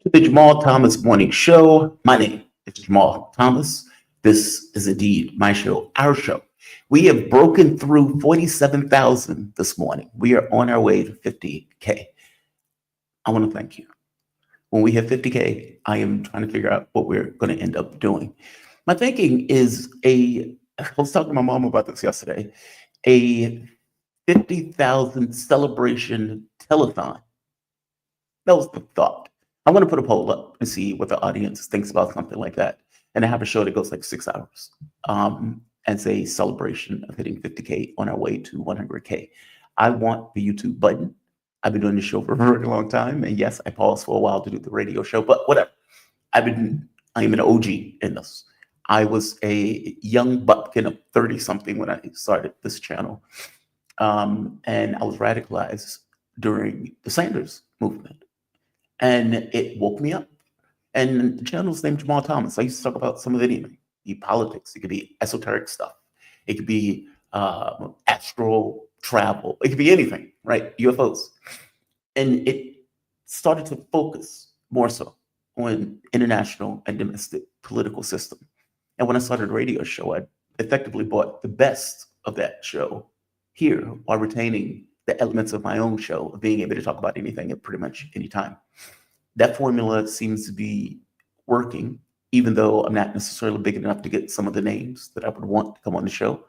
To the Jamal Thomas Morning Show. My name is Jamal Thomas. This is indeed my show, our show. We have broken through 47,000 this morning. We are on our way to 50K. I want to thank you. When we hit 50K, I am trying to figure out what we're going to end up doing. My thinking is I was talking to my mom about this yesterday, a 50,000 celebration telethon. That was the thought. I want to put a poll up and see what the audience thinks about something like that. And I have a show that goes like 6 hours as a celebration of hitting 50K on our way to 100K. I want the YouTube button. I've been doing this show for a very long time. And yes, I paused for a while to do the radio show, but whatever. I am an OG in this. I was a young bumpkin of 30 something when I started this channel. And I was radicalized during the Sanders movement. And it woke me up. And the channel's named Jamal Thomas. I used to talk about some of it, even be politics. It could be esoteric stuff. It could be astral travel. It could be anything, right? UFOs. And it started to focus more so on international and domestic political system. And when I started a radio show, I effectively brought the best of that show here while retaining the elements of my own show of being able to talk about anything at pretty much any time. That formula seems to be working, even though I'm not necessarily big enough to get some of the names that I would want to come on the show.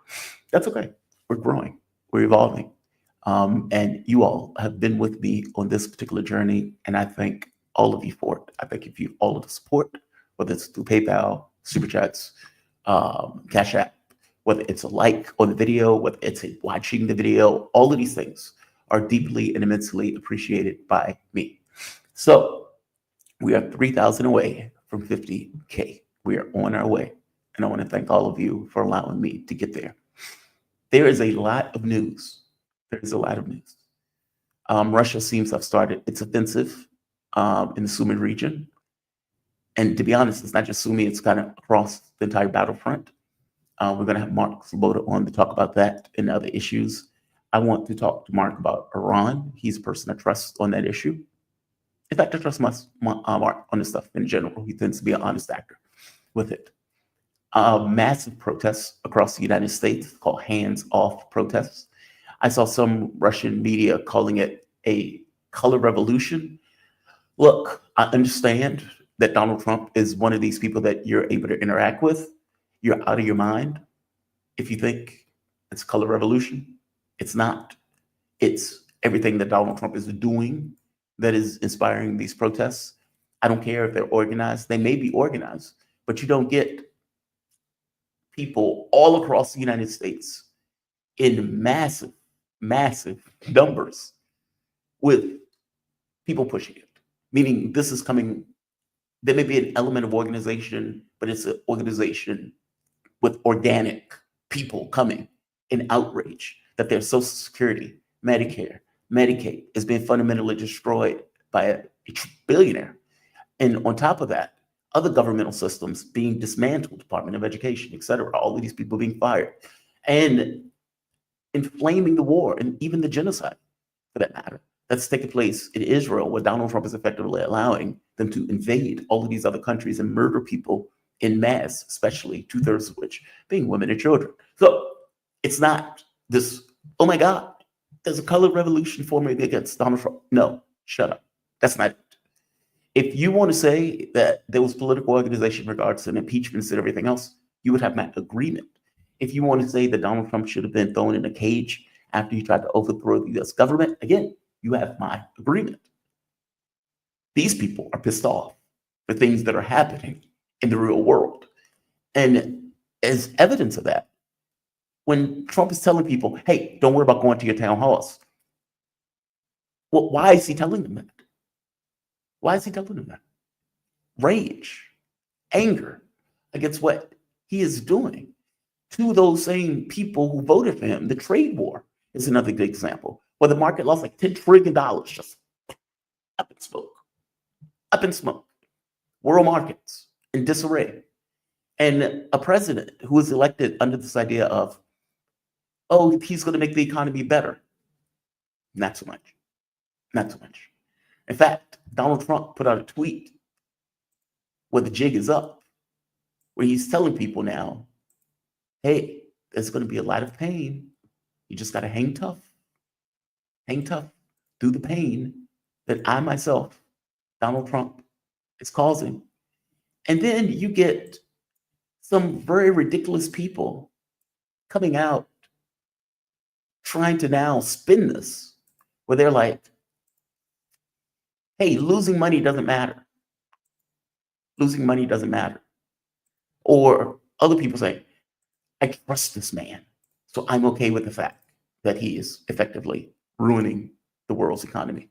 That's okay. We're growing. We're evolving. And you all have been with me on this particular journey, and I thank all of you for it. I thank you for all of the support, whether it's through PayPal, Super Chats, CashApp, whether it's a like on the video, whether it's watching the video, all of these things are deeply and immensely appreciated by me. So we are 3,000 away from 50K. We are on our way. And I want to thank all of you for allowing me to get there. There is a lot of news. There is a lot of news. Russia seems to have started its offensive in the Sumy region. And to be honest, it's not just Sumy, it's kind of across the entire battlefront. We're going to have Mark Sleboda on to talk about that and other issues. I want to talk to Mark about Iran. He's a person I trust on that issue. In fact, I trust Mark on this stuff in general. He tends to be an honest actor with it. Massive protests across the United States called hands-off protests. I saw some Russian media calling it a color revolution. Look, I understand that Donald Trump is one of these people that you're able to interact with. You're out of your mind if you think it's a color revolution. It's not. It's everything that Donald Trump is doing that is inspiring these protests. I don't care if they're organized. They may be organized, but you don't get people all across the United States in massive, massive numbers with people pushing it. Meaning this is coming, there may be an element of organization, but it's an organization with organic people coming in outrage that their Social Security, Medicare, Medicaid is being fundamentally destroyed by a billionaire. And on top of that, other governmental systems being dismantled, Department of Education, et cetera, all of these people being fired and inflaming the war and even the genocide, for that matter, that's taking place in Israel, where Donald Trump is effectively allowing them to invade all of these other countries and murder people in mass, especially 2/3 of which being women and children. So it's not this, oh my God, there's a color revolution forming against Donald Trump. No, shut up. That's not it. If you want to say that there was political organization in regards to impeachments and everything else, you would have my agreement. If you want to say that Donald Trump should have been thrown in a cage after he tried to overthrow the US government, again, you have my agreement. These people are pissed off for things that are happening in the real world. And as evidence of that, when Trump is telling people, hey, don't worry about going to your town halls. Well, why is he telling them that? Why is he telling them that? Rage, anger against what he is doing to those same people who voted for him. The trade war is another good example, where the market lost like $10 trillion just up in smoke. Up in smoke. World markets in disarray. And a president who was elected under this idea of, oh, he's going to make the economy better. Not so much. Not so much. In fact, Donald Trump put out a tweet where the jig is up, where he's telling people now, hey, there's going to be a lot of pain. You just got to hang tough through the pain that I myself, Donald Trump, is causing. And then you get some very ridiculous people coming out trying to now spin this, where they're like, hey, losing money doesn't matter. Losing money doesn't matter. Or other people say, I trust this man, so I'm okay with the fact that he is effectively ruining the world's economy.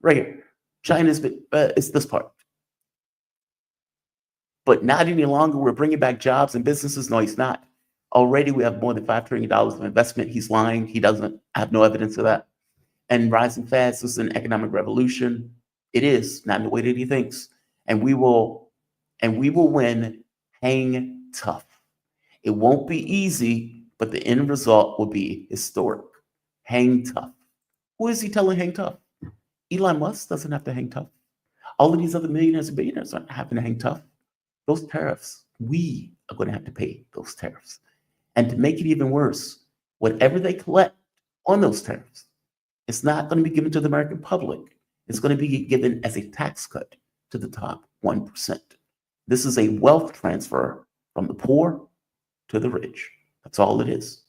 Right here, China's been, it's this part. But not any longer, we're bringing back jobs and businesses. No, he's not. Already we have more than $5 trillion of investment. He's lying. He doesn't have no evidence of that. And rising fast is an economic revolution. It is, not in the way that he thinks. And we will win. Hang tough. It won't be easy, but the end result will be historic. Hang tough. Who is he telling hang tough? Elon Musk doesn't have to hang tough. All of these other millionaires and billionaires aren't having to hang tough. Those tariffs, we are going to have to pay those tariffs. And to make it even worse, whatever they collect on those tariffs, it's not going to be given to the American public. It's going to be given as a tax cut to the top 1%. This is a wealth transfer from the poor to the rich. That's all it is.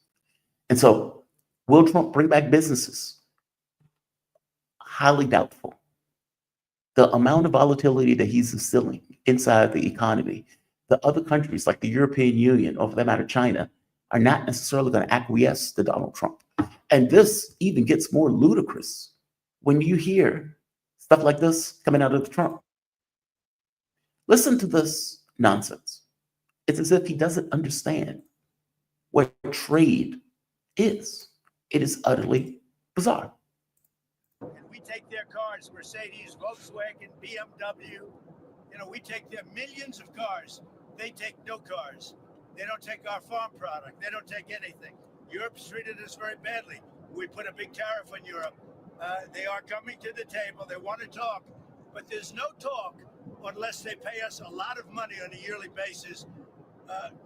And so, will Trump bring back businesses? Highly doubtful. The amount of volatility that he's instilling inside the economy, the other countries like the European Union, or for that matter, China, are not necessarily going to acquiesce to Donald Trump. And this even gets more ludicrous when you hear stuff like this coming out of Trump. Listen to this nonsense. It's as if he doesn't understand what trade is. It is utterly bizarre. And we take their cars, Mercedes, Volkswagen, BMW. We take their millions of cars. They take no cars. They don't take our farm product. They don't take anything. Europe's treated us very badly. We put a big tariff on Europe. They are coming to the table. They want to talk, but there's no talk unless they pay us a lot of money on a yearly basis.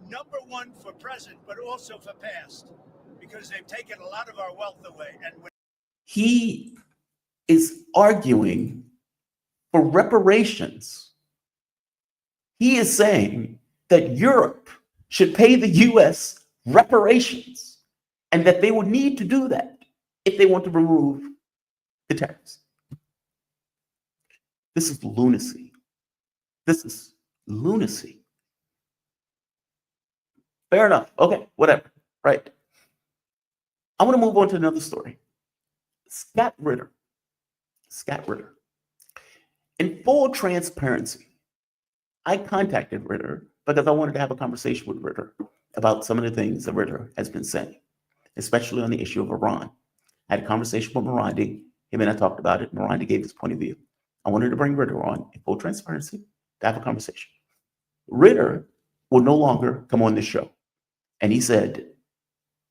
Number one for present, but also for past, because they've taken a lot of our wealth away. And he is arguing for reparations. He is saying that Europe should pay the US reparations and that they would need to do that if they want to remove the tariffs. This is lunacy. This is lunacy. Fair enough. Okay, whatever. Right. I want to move on to another story. Scott Ritter. In full transparency, I contacted Ritter because I wanted to have a conversation with Ritter about some of the things that Ritter has been saying, especially on the issue of Iran. I had a conversation with Mirandi. Him and I talked about it. Mirandi gave his point of view. I wanted to bring Ritter on in full transparency to have a conversation. Ritter will no longer come on this show. And he said,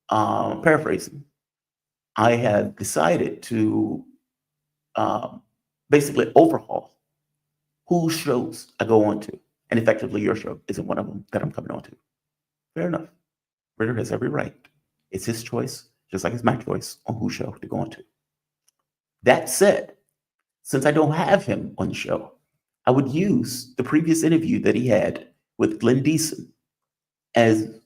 paraphrasing, I have decided to basically overhaul whose shows I go on to. And effectively, your show isn't one of them that I'm coming on to. Fair enough. Ritter has every right. It's his choice, just like it's my choice on whose show to go on to. That said, since I don't have him on the show, I would use the previous interview that he had with Glenn Deason as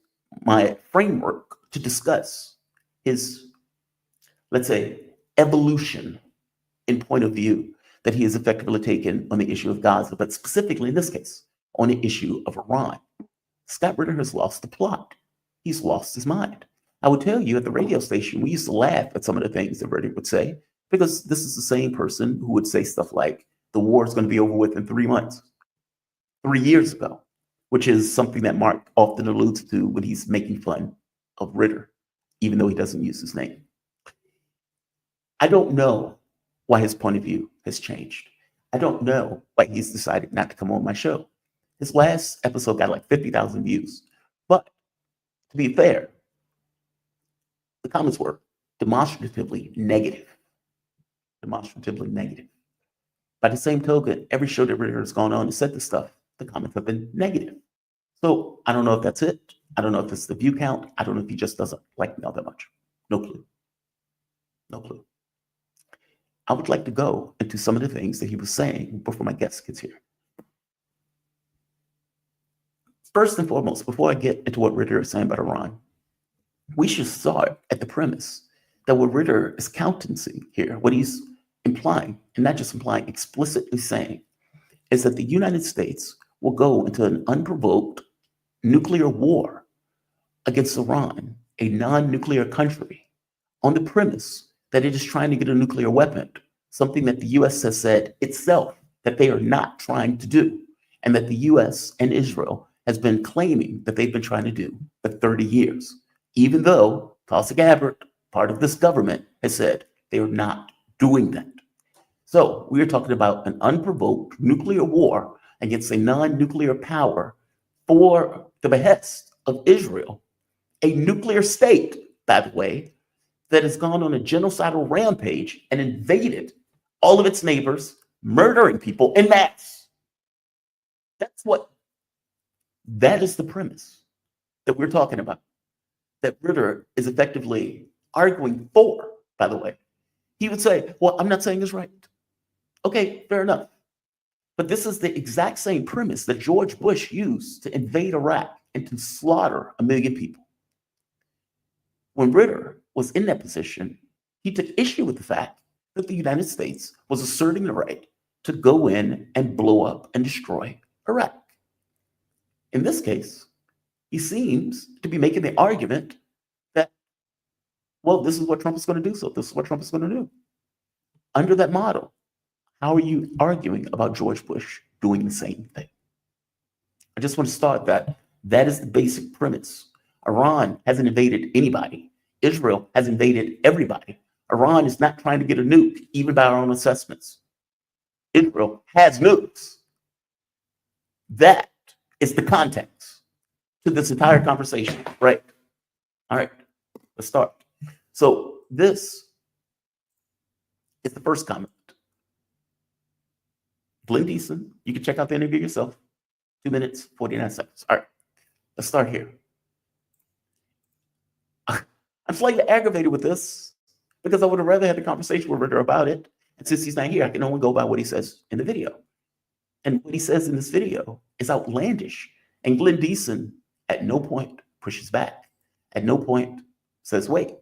my framework to discuss his, let's say, evolution in point of view that he has effectively taken on the issue of Gaza, but specifically in this case, on the issue of Iran. Scott Ritter has lost the plot. He's lost his mind. I would tell you at the radio station, we used to laugh at some of the things that Ritter would say, because this is the same person who would say stuff like, the war is going to be over with in 3 months, 3 years ago, which is something that Mark often alludes to when he's making fun of Ritter, even though he doesn't use his name. I don't know why his point of view has changed. I don't know why he's decided not to come on my show. His last episode got like 50,000 views. But to be fair, the comments were demonstratively negative. Demonstratively negative. By the same token, every show that Ritter has gone on and said this stuff the comments have been negative. So I don't know if that's it. I don't know if it's the view count. I don't know if he just doesn't like me all that much. No clue. No clue. I would like to go into some of the things that he was saying before my guest gets here. First and foremost, before I get into what Ritter is saying about Iran, we should start at the premise that what Ritter is countenancing here, what he's implying, and not just implying, explicitly saying, is that the United States will go into an unprovoked nuclear war against Iran, a non-nuclear country, on the premise that it is trying to get a nuclear weapon, something that the US has said itself that they are not trying to do, and that the US and Israel has been claiming that they've been trying to do for 30 years, even though Tulsi Gabbard, part of this government, has said they are not doing that. So we are talking about an unprovoked nuclear war against a non-nuclear power for the behest of Israel, a nuclear state, by the way, that has gone on a genocidal rampage and invaded all of its neighbors, murdering people en masse. That is the premise that we're talking about, that Ritter is effectively arguing for, by the way. He would say, well, I'm not saying it's right. Okay, fair enough. But this is the exact same premise that George Bush used to invade Iraq and to slaughter 1 million people. When Ritter was in that position, he took issue with the fact that the United States was asserting the right to go in and blow up and destroy Iraq. In this case, he seems to be making the argument that, well, this is what Trump is going to do, so this is what Trump is going to do. Under that model, how are you arguing about George Bush doing the same thing? I just want to start that. That is the basic premise. Iran hasn't invaded anybody. Israel has invaded everybody. Iran is not trying to get a nuke, even by our own assessments. Israel has nukes. That is the context to this entire conversation, right? All right, let's start. So this is the first comment. Glenn Deason, you can check out the interview yourself. 2 minutes, 49 seconds. All right, let's start here. I'm slightly aggravated with this because I would have rather had a conversation with Ritter about it. And since he's not here, I can only go by what he says in the video. And what he says in this video is outlandish. And Glenn Deason at no point pushes back. At no point says, wait,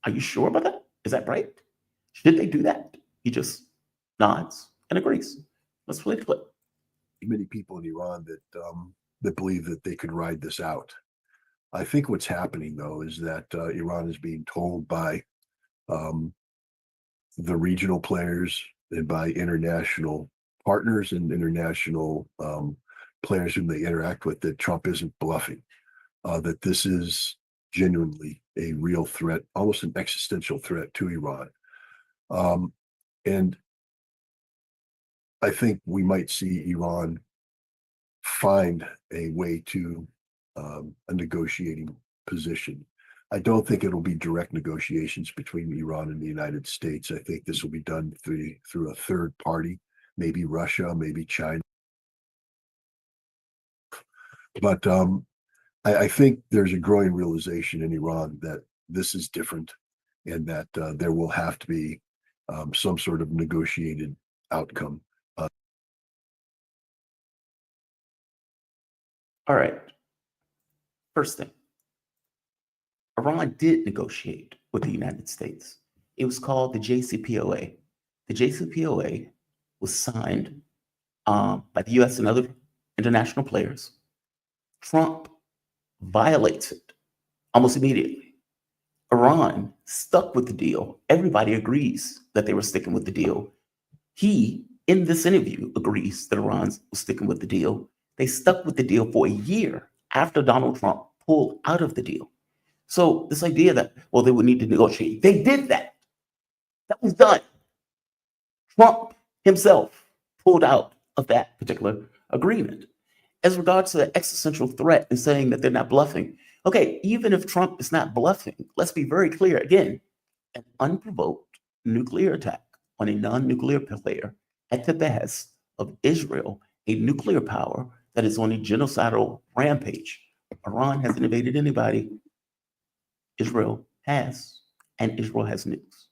are you sure about that? Is that right? Should they do that? He just nods and agrees. Let's play the clip. Many people in Iran that believe that they could ride this out. I think what's happening, though, is that Iran is being told by the regional players and by international partners and international players whom they interact with that Trump isn't bluffing, that this is genuinely a real threat, almost an existential threat to Iran. And I think we might see Iran find a way to a negotiating position. I don't think it'll be direct negotiations between Iran and the United States. I think this will be done through a third party, maybe Russia, maybe China. But I think there's a growing realization in Iran that this is different and that there will have to be some sort of negotiated outcome. All right. First thing, Iran did negotiate with the United States. It was called the JCPOA. The JCPOA was signed by the US and other international players. Trump violates it almost immediately. Iran stuck with the deal. Everybody agrees that they were sticking with the deal. He, in this interview, agrees that Iran was sticking with the deal. They stuck with the deal for a year after Donald Trump pulled out of the deal. So this idea that, well, they would need to negotiate, they did that. That was done. Trump himself pulled out of that particular agreement. As regards to the existential threat and saying that they're not bluffing, okay, even if Trump is not bluffing, let's be very clear again, an unprovoked nuclear attack on a non-nuclear player at the behest of Israel, a nuclear power that is on a genocidal rampage. Iran hasn't invaded anybody. Israel has, and Israel has nukes.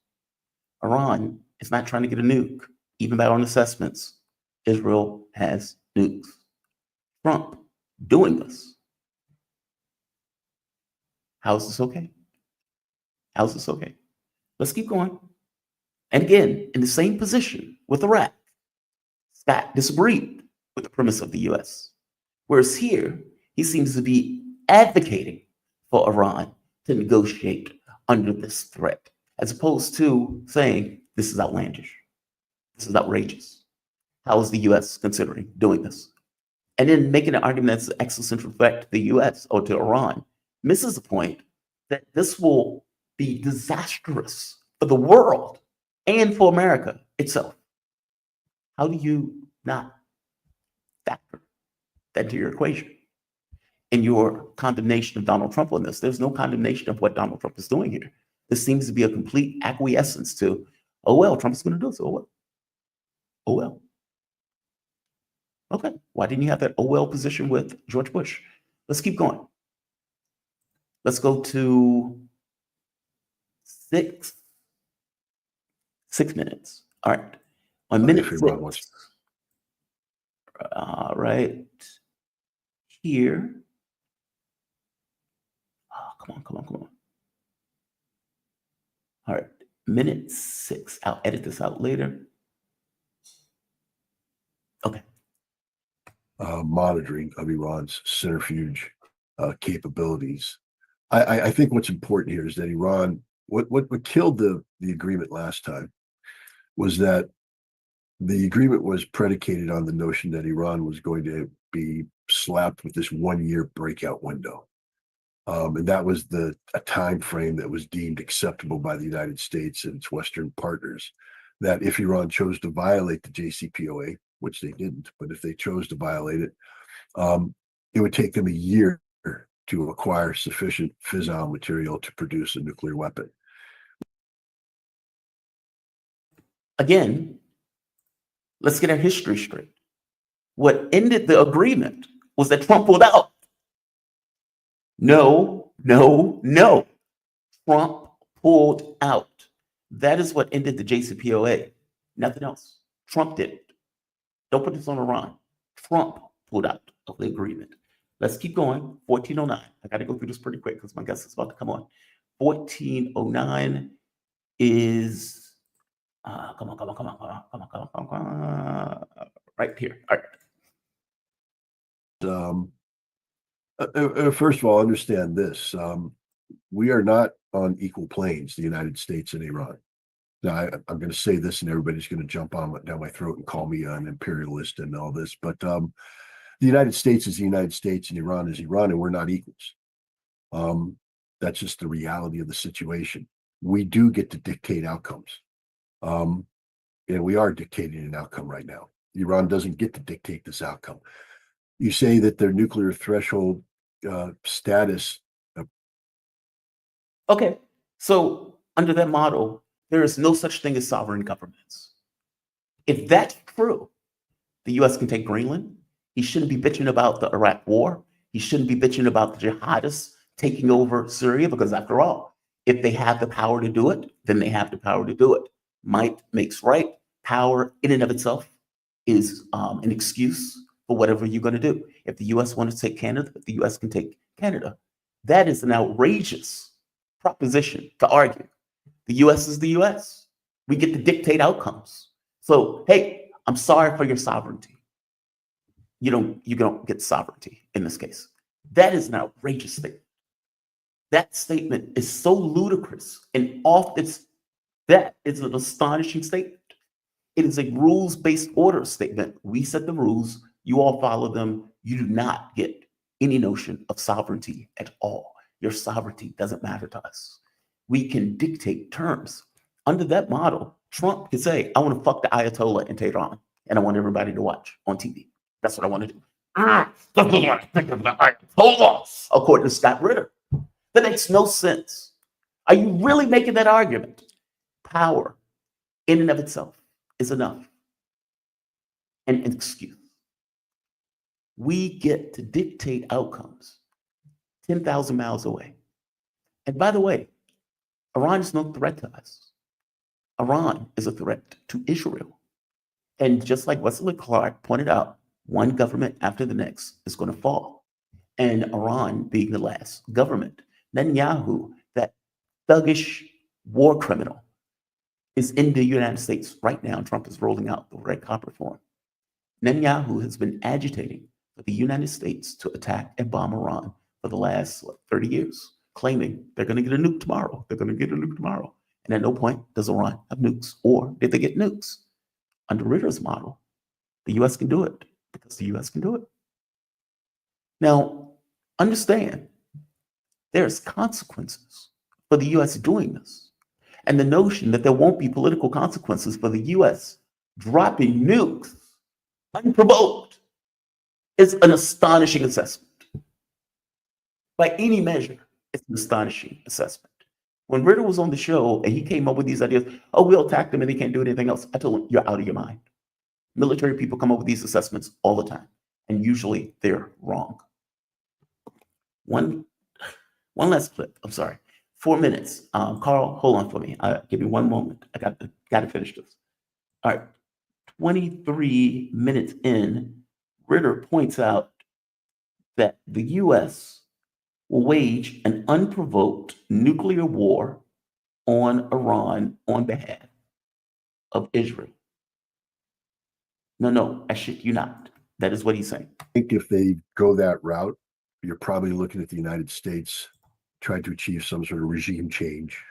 Iran is not trying to get a nuke, even by own assessments. Israel has nukes. Trump doing this. How is this okay? How is this okay? Let's keep going. And again, in the same position with Iraq, Scott disagreed with the premise of the US. Whereas here, he seems to be advocating for Iran to negotiate under this threat, as opposed to saying, this is outlandish. This is outrageous. How is the US considering doing this? And then making an argument that's an existential threat to the US or to Iran misses the point that this will be disastrous for the world and for America itself. How do you not factor that into your equation? In your condemnation of Donald Trump on this, there's no condemnation of what Donald Trump is doing here. This seems to be a complete acquiescence to, oh, well, Trump's going to do this. Oh, well. Oh, well. Okay. Why didn't you have that oh, well position with George Bush? Let's keep going. Let's go to 6 minutes. All right. On minute 6. All right. Here. Oh, come on. All right. Minute 6. I'll edit this out later. Okay. Monitoring of Iran's centrifuge capabilities. I think what's important here is that Iran, what killed the agreement last time was that the agreement was predicated on the notion that Iran was going to be slapped with this 1-year breakout window. And that was a time frame that was deemed acceptable by the United States and its Western partners, that if Iran chose to violate the JCPOA, which they didn't, but if they chose to violate it, it would take them a year to acquire sufficient fissile material to produce a nuclear weapon. Again, let's get our history straight. What ended the agreement was that Trump pulled out. No. Trump pulled out. That is what ended the JCPOA. Nothing else. Trump did it. Don't put this on Iran. Trump pulled out of the agreement. Let's keep going. 1409. I got to go through this pretty quick because my guest is about to come on. 1409 is, come on. Right here. All right. First of all, understand this. We are not on equal planes, the United States and Iran. Now, I'm going to say this and everybody's going to jump on down my throat and call me an imperialist and all this, but the United States is the United States and Iran is Iran, and we're not equals. That's just the reality of the situation. We do get to dictate outcomes. And we are dictating an outcome right now. Iran doesn't get to dictate this outcome. You say that their nuclear threshold status. Okay, so under that model, there is no such thing as sovereign governments. If that's true, the US can take Greenland. He shouldn't be bitching about the Iraq war. He shouldn't be bitching about the jihadists taking over Syria, because after all, if they have the power to do it, then they have the power to do it. Might makes right. Power in and of itself is an excuse for whatever you're going to do. If the US wants to take Canada, the US can take Canada. That is an outrageous proposition to argue. The US is the US. We get to dictate outcomes. So, hey, I'm sorry for your sovereignty. You don't get sovereignty in this case. That is an outrageous statement. That statement is so ludicrous and that is an astonishing statement. It is a rules-based order statement. We set the rules, you all follow them. You do not get any notion of sovereignty at all. Your sovereignty doesn't matter to us. We can dictate terms. Under that model, Trump could say, I want to fuck the Ayatollah in Tehran, and I want everybody to watch on TV. That's what I want to do. Ayatollah, according to Scott Ritter. That makes no sense. Are you really making that argument? Power in and of itself is enough. An excuse. We get to dictate outcomes 10,000 miles away. And by the way, Iran is no threat to us. Iran is a threat to Israel. And just like Wesley Clark pointed out, one government after the next is going to fall. And Iran being the last government. Netanyahu, that thuggish war criminal, is in the United States right now. Trump is rolling out the red carpet for him. Netanyahu has been agitating for the United States to attack and bomb Iran for the last 30 years, claiming they're going to get a nuke tomorrow. They're going to get a nuke tomorrow. And at no point does Iran have nukes, or did they get nukes? Under Ritter's model, the US can do it because the US can do it. Now, understand, there's consequences for the US doing this. And the notion that there won't be political consequences for the US dropping nukes unprovoked is an astonishing assessment. By any measure, it's an astonishing assessment. When Ritter was on the show and he came up with these ideas, oh, we'll attack them and they can't do anything else, I told him, you're out of your mind. Military people come up with these assessments all the time, and usually they're wrong. One last clip, I'm sorry. 4 minutes. Carl, hold on for me. Give me one moment. I got to finish this. All right. 23 minutes in, Ritter points out that the US will wage an unprovoked nuclear war on Iran on behalf of Israel. No, I shit you not. That is what he's saying. I think if they go that route, you're probably looking at the United States trying to achieve some sort of regime change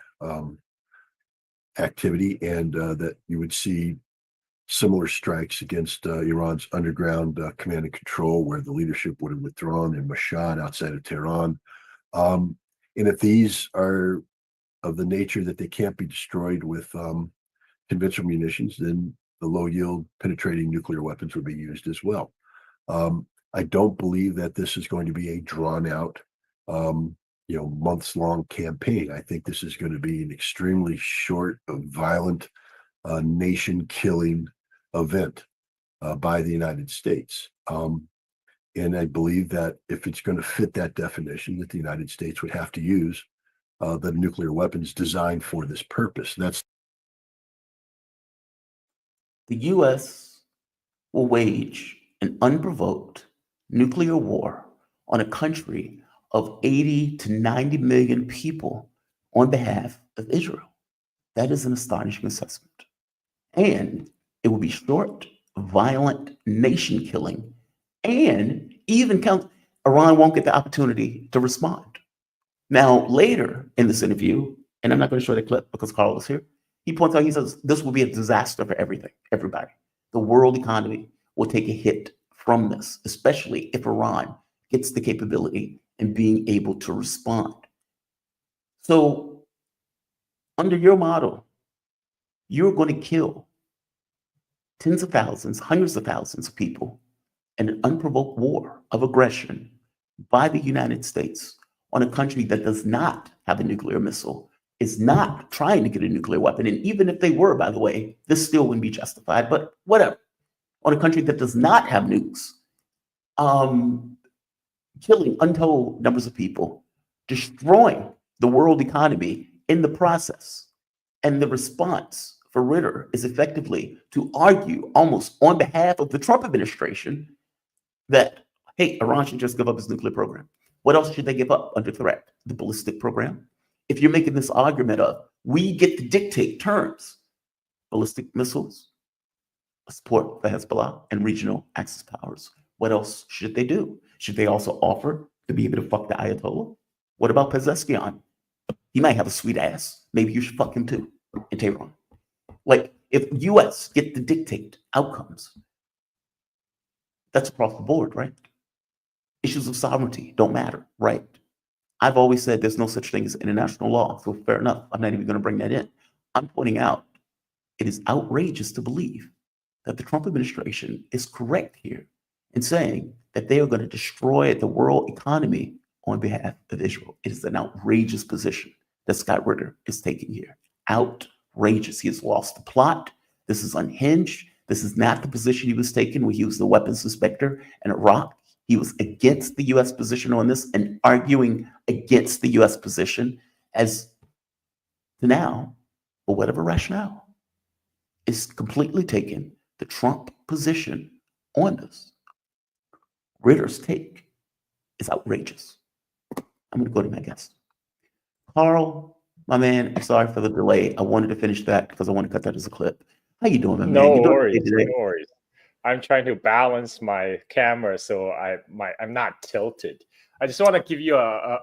activity, and that you would see similar strikes against Iran's underground command and control, where the leadership would have withdrawn in Mashhad outside of Tehran. And if these are of the nature that they can't be destroyed with conventional munitions, then the low-yield penetrating nuclear weapons would be used as well. I don't believe that this is going to be a drawn-out, months-long campaign. I think this is going to be an extremely short, violent, nation-killing event by the United States. And I believe that if it's going to fit that definition, that the United States would have to use the nuclear weapons designed for this purpose. That's the US will wage an unprovoked nuclear war on a country of 80 to 90 million people on behalf of Israel. That is an astonishing assessment. And it will be short, violent, nation killing, and even Iran won't get the opportunity to respond. Now, later in this interview, and I'm not going to show the clip because Carl is here, he points out, he says, this will be a disaster for everybody. The world economy will take a hit from this, especially if Iran gets the capability in being able to respond. So under your model, you're going to kill tens of thousands, hundreds of thousands of people in an unprovoked war of aggression by the United States on a country that does not have a nuclear missile, is not trying to get a nuclear weapon. And even if they were, by the way, this still wouldn't be justified, but whatever. On a country that does not have nukes, killing untold numbers of people, destroying the world economy in the process. And the response for Ritter is effectively to argue almost on behalf of the Trump administration that, hey, Iran should just give up its nuclear program. What else should they give up under threat? The ballistic program. If you're making this argument of, we get to dictate terms, ballistic missiles, support for Hezbollah and regional Axis powers. What else should they do? Should they also offer to be able to fuck the Ayatollah? What about Pezeshkian? He might have a sweet ass. Maybe you should fuck him too in Tehran. Like, if US get to dictate outcomes, that's across the board, right? Issues of sovereignty don't matter, right? I've always said there's no such thing as international law, so fair enough. I'm not even going to bring that in. I'm pointing out it is outrageous to believe that the Trump administration is correct here in saying that they are going to destroy the world economy on behalf of Israel. It is an outrageous position that Scott Ritter is taking here. Outrageous. He has lost the plot. This is unhinged. This is not the position he was taking when he was the weapons inspector in Iraq. He was against the U.S. position on this and arguing against the U.S. position as to now, for whatever rationale, is completely taking the Trump position on this. Ritter's take is outrageous. I'm going to go to my guest. Carl, my man, I'm sorry for the delay. I wanted to finish that because I want to cut that as a clip. How you doing, my man? No You doing worries, okay today? no worries. I'm trying to balance my camera so I'm not tilted. I just want to give you a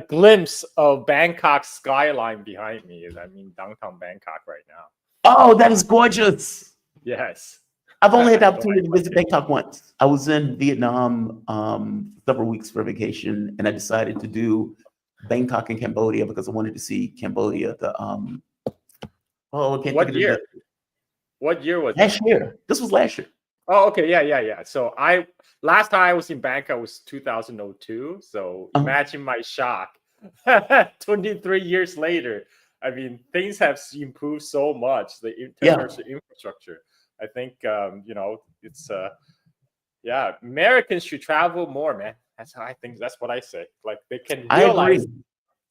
glimpse of Bangkok skyline behind me. I'm in downtown Bangkok right now. Oh, that is gorgeous. Yes. I've only had the opportunity to visit Bangkok once. I was in Vietnam several weeks for vacation, and I decided to do Bangkok and Cambodia because I wanted to see Cambodia. I can't What think of year? the What year was last that? year. This was last year. Oh, okay, yeah. So last time I was in Bangkok was 2002. So imagine my shock. 23 years later, I mean, things have improved so much. In terms of infrastructure, I think it's Americans should travel more, man. That's how I think. That's what I say. Like they can realize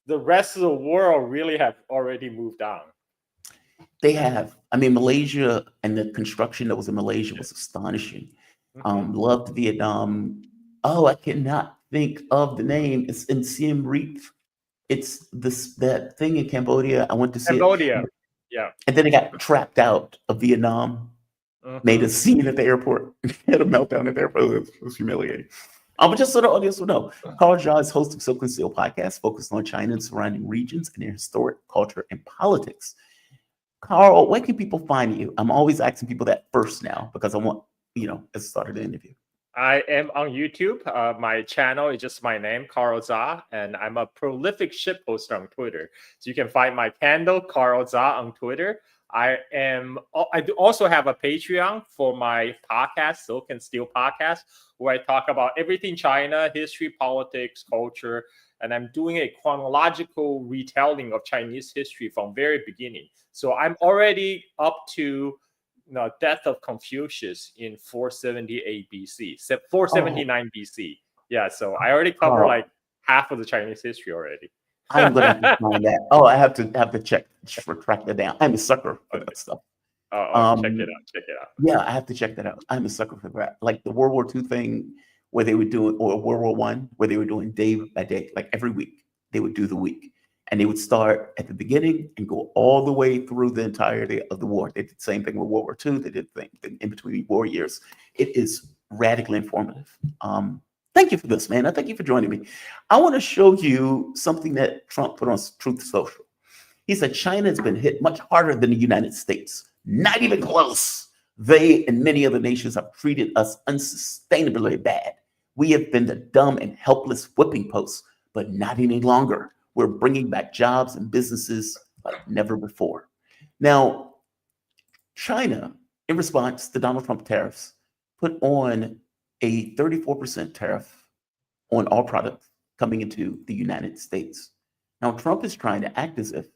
the rest of the world really have already moved on. They have. I mean, Malaysia and the construction that was in Malaysia was astonishing. Loved Vietnam. Oh, I cannot think of the name. It's in Siem Reap. It's that thing in Cambodia. I went to see Cambodia. it. Yeah. And then it got trapped out of Vietnam. Made a scene at the airport. Had a meltdown at the airport. It was humiliating. But just so the audience will know, Carl Zha is host of Silk and Steel podcast, focused on China and surrounding regions and their historic culture and politics. Carl, where can people find you? I'm always asking people that first now because I want, as the start of the interview. I am on YouTube. My channel is just my name, Carl Zha, and I'm a prolific shit poster on Twitter. So you can find my handle, Carl Zha, on Twitter. I do also have a Patreon for my podcast, Silk and Steel podcast, where I talk about everything China, history, politics, culture, and I'm doing a chronological retelling of Chinese history from very beginning. So I'm already up to death of Confucius in 478 BC, 479 BC. Yeah, so I already covered like half of the Chinese history already. I'm gonna have to find that. Oh, I have to track that down. I'm a sucker for that stuff. Check it out. Yeah, I have to check that out. I'm a sucker for that. Like the World War II thing where they would do it, or World War I, where they were doing day by day, like every week, they would do the week. And they would start at the beginning and go all the way through the entirety of the war. They did the same thing with World War II. They did the thing in between war years. It is radically informative. Thank you for this, man. I thank you for joining me. I want to show you something that Trump put on Truth Social. He said China has been hit much harder than the United States. Not even close. They and many other nations have treated us unsustainably bad. We have been the dumb and helpless whipping posts, but not any longer. We're bringing back jobs and businesses like never before. Now, China, in response to Donald Trump tariffs, put on a 34% tariff on all products coming into the United States. Now, Trump is trying to act as if,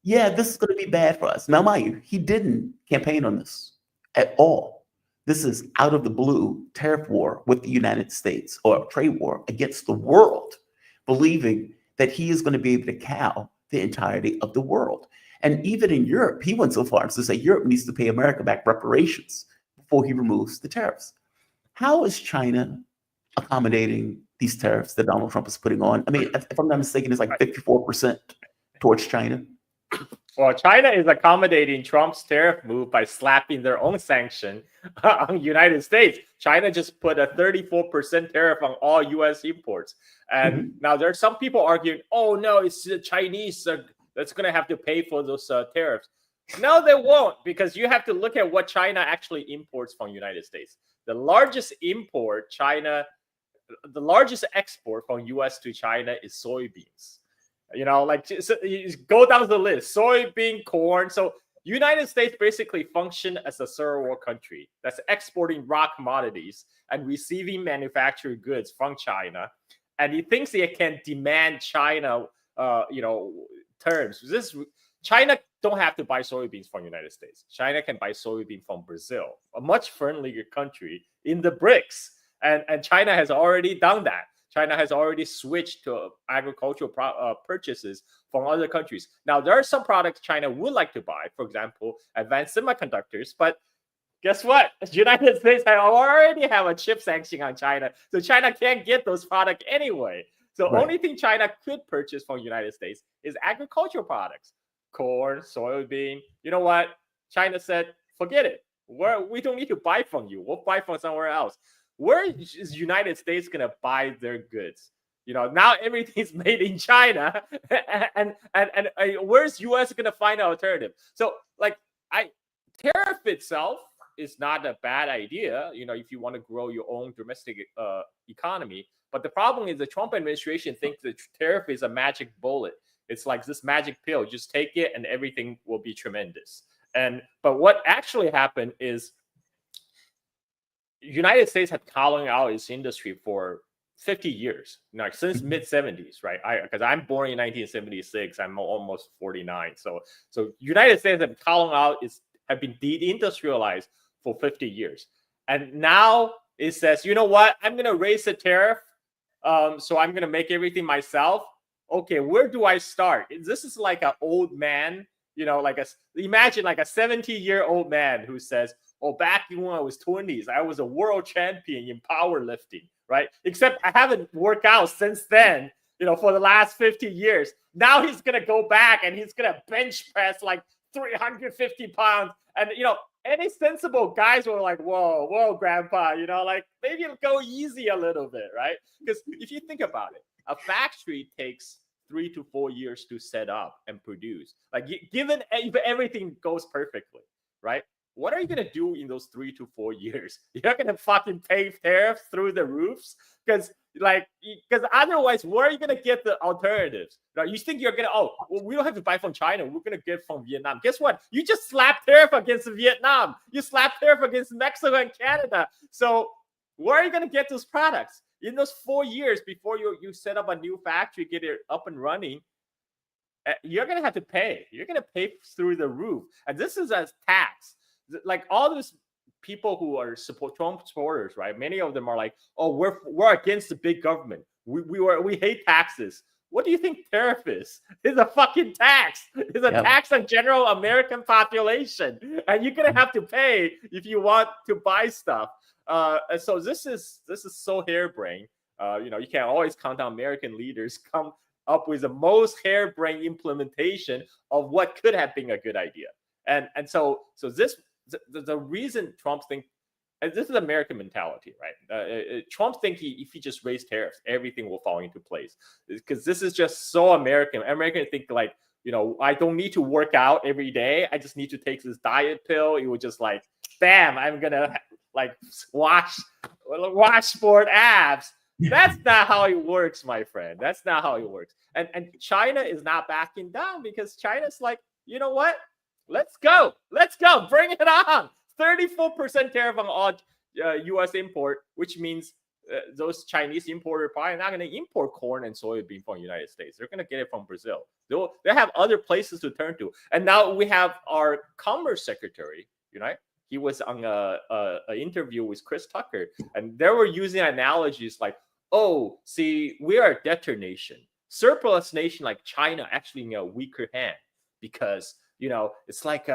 this is going to be bad for us. Now, mind you, he didn't campaign on this at all. This is out of the blue tariff war with the United States, or a trade war against the world, believing that he is going to be able to cow the entirety of the world. And even in Europe, he went so far as to say Europe needs to pay America back reparations before he removes the tariffs. How is China accommodating these tariffs that Donald Trump is putting on? I mean, if I'm not mistaken, it's like 54% towards China. Well, China is accommodating Trump's tariff move by slapping their own sanction on the United States. China just put a 34% tariff on all U.S. imports. And now there's some people arguing, oh, no, it's the Chinese that's going to have to pay for those tariffs. No, they won't, because you have to look at what China actually imports from the United States. The largest export from U.S. to China is soybeans. You go down the list: soybean, corn. So United States basically function as a third world country that's exporting raw commodities and receiving manufactured goods from China, and he thinks they can demand China, terms. China don't have to buy soybeans from the United States. China can buy soybean from Brazil, a much friendlier country in the BRICS. And China has already done that. China has already switched to agricultural purchases from other countries. Now, there are some products China would like to buy, for example, advanced semiconductors, but guess what? The United States already have a chip sanction on China, so China can't get those products anyway. So Right. only thing China could purchase from the United States is agricultural products, corn, soybean. You know what? China said, forget it. We don't need to buy from you. We'll buy from somewhere else. Where is the United States going to buy their goods? Now everything's made in China, and where's US going to find an alternative? So, tariff itself is not a bad idea, if you want to grow your own domestic economy. But the problem is the Trump administration thinks the tariff is a magic bullet. It's like this magic pill. Just take it and everything will be tremendous. But what actually happened is United States had calling out its industry for 50 years, since mid-70s, right? Because I'm born in 1976, I'm almost 49. So United States have calling out have been deindustrialized for 50 years. And now it says, you know what? I'm going to raise the tariff. So I'm going to make everything myself. Okay, where do I start? This is like an old man, imagine like a 70-year-old man who says, oh, back when I was 20s, I was a world champion in powerlifting, right? Except I haven't worked out since then, for the last 50 years. Now he's going to go back and he's going to bench press like 350 pounds. And, any sensible guys were like, whoa, grandpa, maybe go easy a little bit, right? Because if you think about it, a factory takes 3 to 4 years to set up and produce. Like, given if everything goes perfectly, right? What are you going to do in those 3 to 4 years? You're not going to fucking pay tariffs through the roofs? Because otherwise, where are you going to get the alternatives? Right? You think you're going to, we don't have to buy from China. We're going to get from Vietnam. Guess what? You just slapped tariff against Vietnam. You slapped tariff against Mexico and Canada. So where are you going to get those products? In those 4 years before you set up a new factory, get it up and running, you're going to have to pay. You're going to pay through the roof. And this is a tax. Like all those people who are Trump supporters, right? Many of them are like, "Oh, we're against the big government. We hate taxes." What do you think tariff is? It's a fucking tax. It's a tax on general American population, and you're gonna have to pay if you want to buy stuff. And so this is so harebrained. You can always count on American leaders come up with the most harebrained implementation of what could have been a good idea. And so this. The reason Trump thinks, and this is American mentality, right? Trump thinks if he just raised tariffs, everything will fall into place. Because this is just so American. Americans think like, I don't need to work out every day. I just need to take this diet pill. It would just like, bam, I'm gonna like washboard abs. That's not how it works, my friend. That's not how it works. And China is not backing down because China's like, you know what? Let's go. Bring it on. 34% tariff on all U.S. import, which means those Chinese importers probably not going to import corn and soybean from the United States. They're going to get it from Brazil. They have other places to turn to. And now we have our Commerce Secretary, he was on an interview with Chris Tucker, and they were using analogies like, oh, see, we are a debtor nation. Surplus nation like China actually in a weaker hand because it's like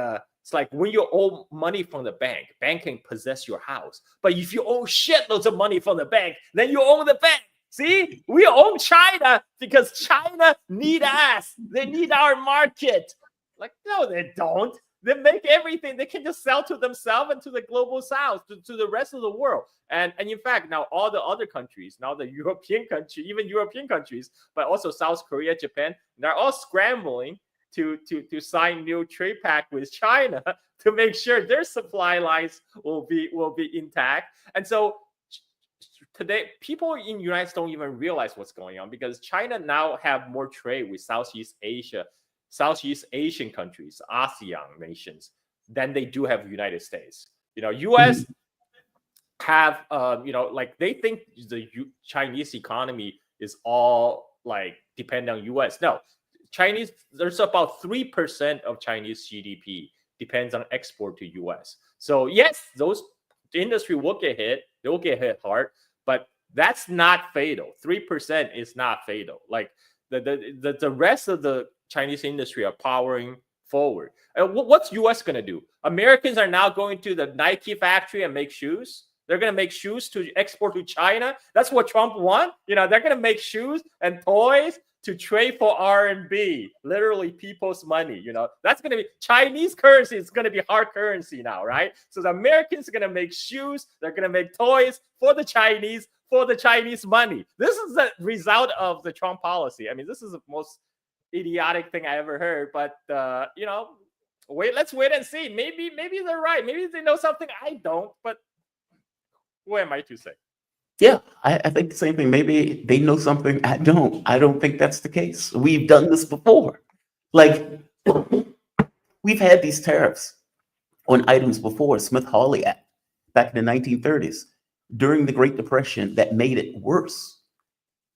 when you owe money from the bank can possess your house. But if you owe shitloads of money from the bank, then you own the bank. See, we own China because China need us. They need our market. Like, no, they don't. They make everything. They can just sell to themselves and to the global south, to the rest of the world. And in fact, now all the other countries, now the European country, even European countries, but also South Korea, Japan, they're all scrambling to sign new trade pact with China to make sure their supply lines will be intact. And so today, people in the United States don't even realize what's going on because China now have more trade with Southeast Asian countries, ASEAN nations, than they do have the United States. U.S. have, they think the Chinese economy is all like dependent on U.S. No. There's about 3% of Chinese GDP depends on export to US. So yes, those industry will get hit. They will get hit hard, but that's not fatal. 3% is not fatal. Like the rest of the Chinese industry are powering forward. And what's US going to do? Americans are now going to the Nike factory and make shoes. They're going to make shoes to export to China. That's what Trump wants. You know, they're going to make shoes and toys to trade for RMB, literally people's money. You know, that's going to be Chinese currency. It's going to be hard currency now, right? So the Americans are going to make shoes. They're going to make toys for the Chinese money. This is the result of the Trump policy. I mean, this is the most idiotic thing I ever heard. But you know, let's wait and see. Maybe they're right. Maybe they know something I don't. But who am I to say? Yeah, I think the same thing. Maybe they know something I don't. I don't think that's the case. We've done this before. Like, we've had these tariffs on items before, Smith-Hawley Act, back in the 1930s, during the Great Depression, that made it worse.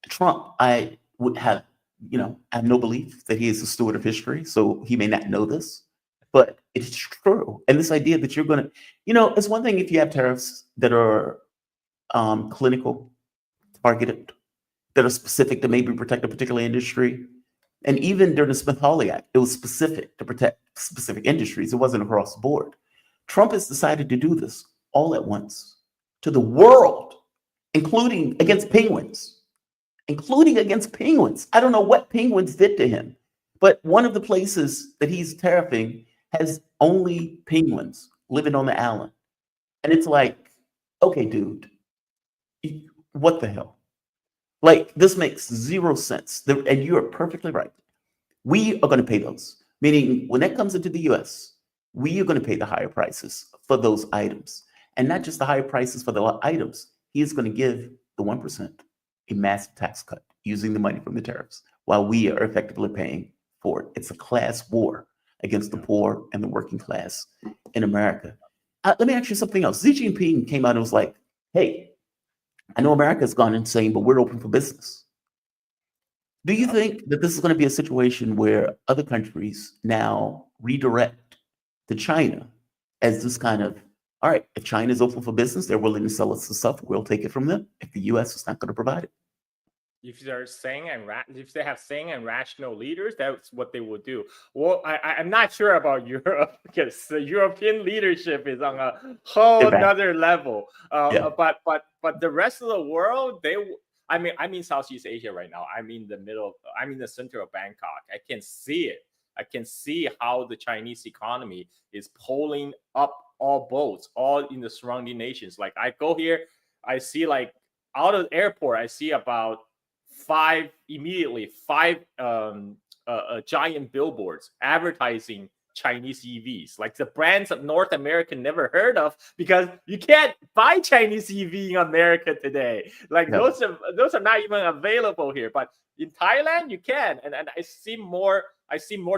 Trump, I would have, I have no belief that he is a steward of history, so he may not know this, but it's true. And this idea that you're going to, it's one thing if you have tariffs that are clinical, targeted, that are specific to maybe protect a particular industry. And even during the Smith-Hawley Act, it was specific to protect specific industries. It wasn't across the board. Trump has decided to do this all at once to the world, including against penguins. I don't know what penguins did to him, but one of the places that he's tariffing has only penguins living on the island. And it's like, okay, dude, what the hell? Like, this makes zero sense. And you are perfectly right. We are going to pay those. Meaning, when that comes into the US, we are going to pay the higher prices for those items. And not just the higher prices for the items. He is going to give the 1% a massive tax cut using the money from the tariffs, while we are effectively paying for it. It's a class war against the poor and the working class in America. Let me ask you something else. Xi Jinping came out and was like, hey, I know America's gone insane, but we're open for business. Do you think that this is going to be a situation where other countries now redirect to China as this kind of, all right, if China is open for business, they're willing to sell us the stuff, we'll take it from them if the US is not going to provide it? If they're sane and if they have sane and rational leaders, that's what they will do. Well, I'm not sure about Europe because the European leadership is on a whole another level. But the rest of the world, I mean Southeast Asia right now. I'm in the center of Bangkok. I can see it. I can see how the Chinese economy is pulling up all boats, all in the surrounding nations. Like, I go here, I see, like, out of the airport, I see about five giant billboards advertising Chinese EVs, like the brands that North America never heard of, because you can't buy Chinese EV in America today. Like, those are not even available here. But in Thailand, you can, and I see more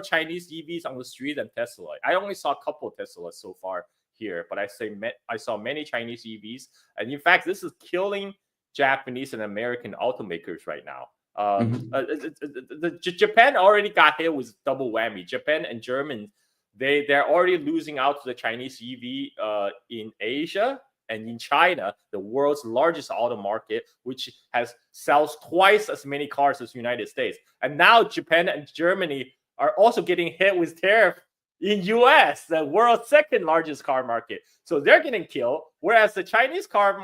Chinese EVs on the street than Tesla. I only saw a couple of Teslas so far here, but I saw many Chinese EVs, and in fact, this is killing Japanese and American automakers right now. Japan already got hit with double whammy. Japan and Germany, they're already losing out to the Chinese EV in Asia and in China, the world's largest auto market, which sells twice as many cars as the United States. And now Japan and Germany are also getting hit with tariff in US, the world's second largest car market. So they're getting killed, whereas the Chinese car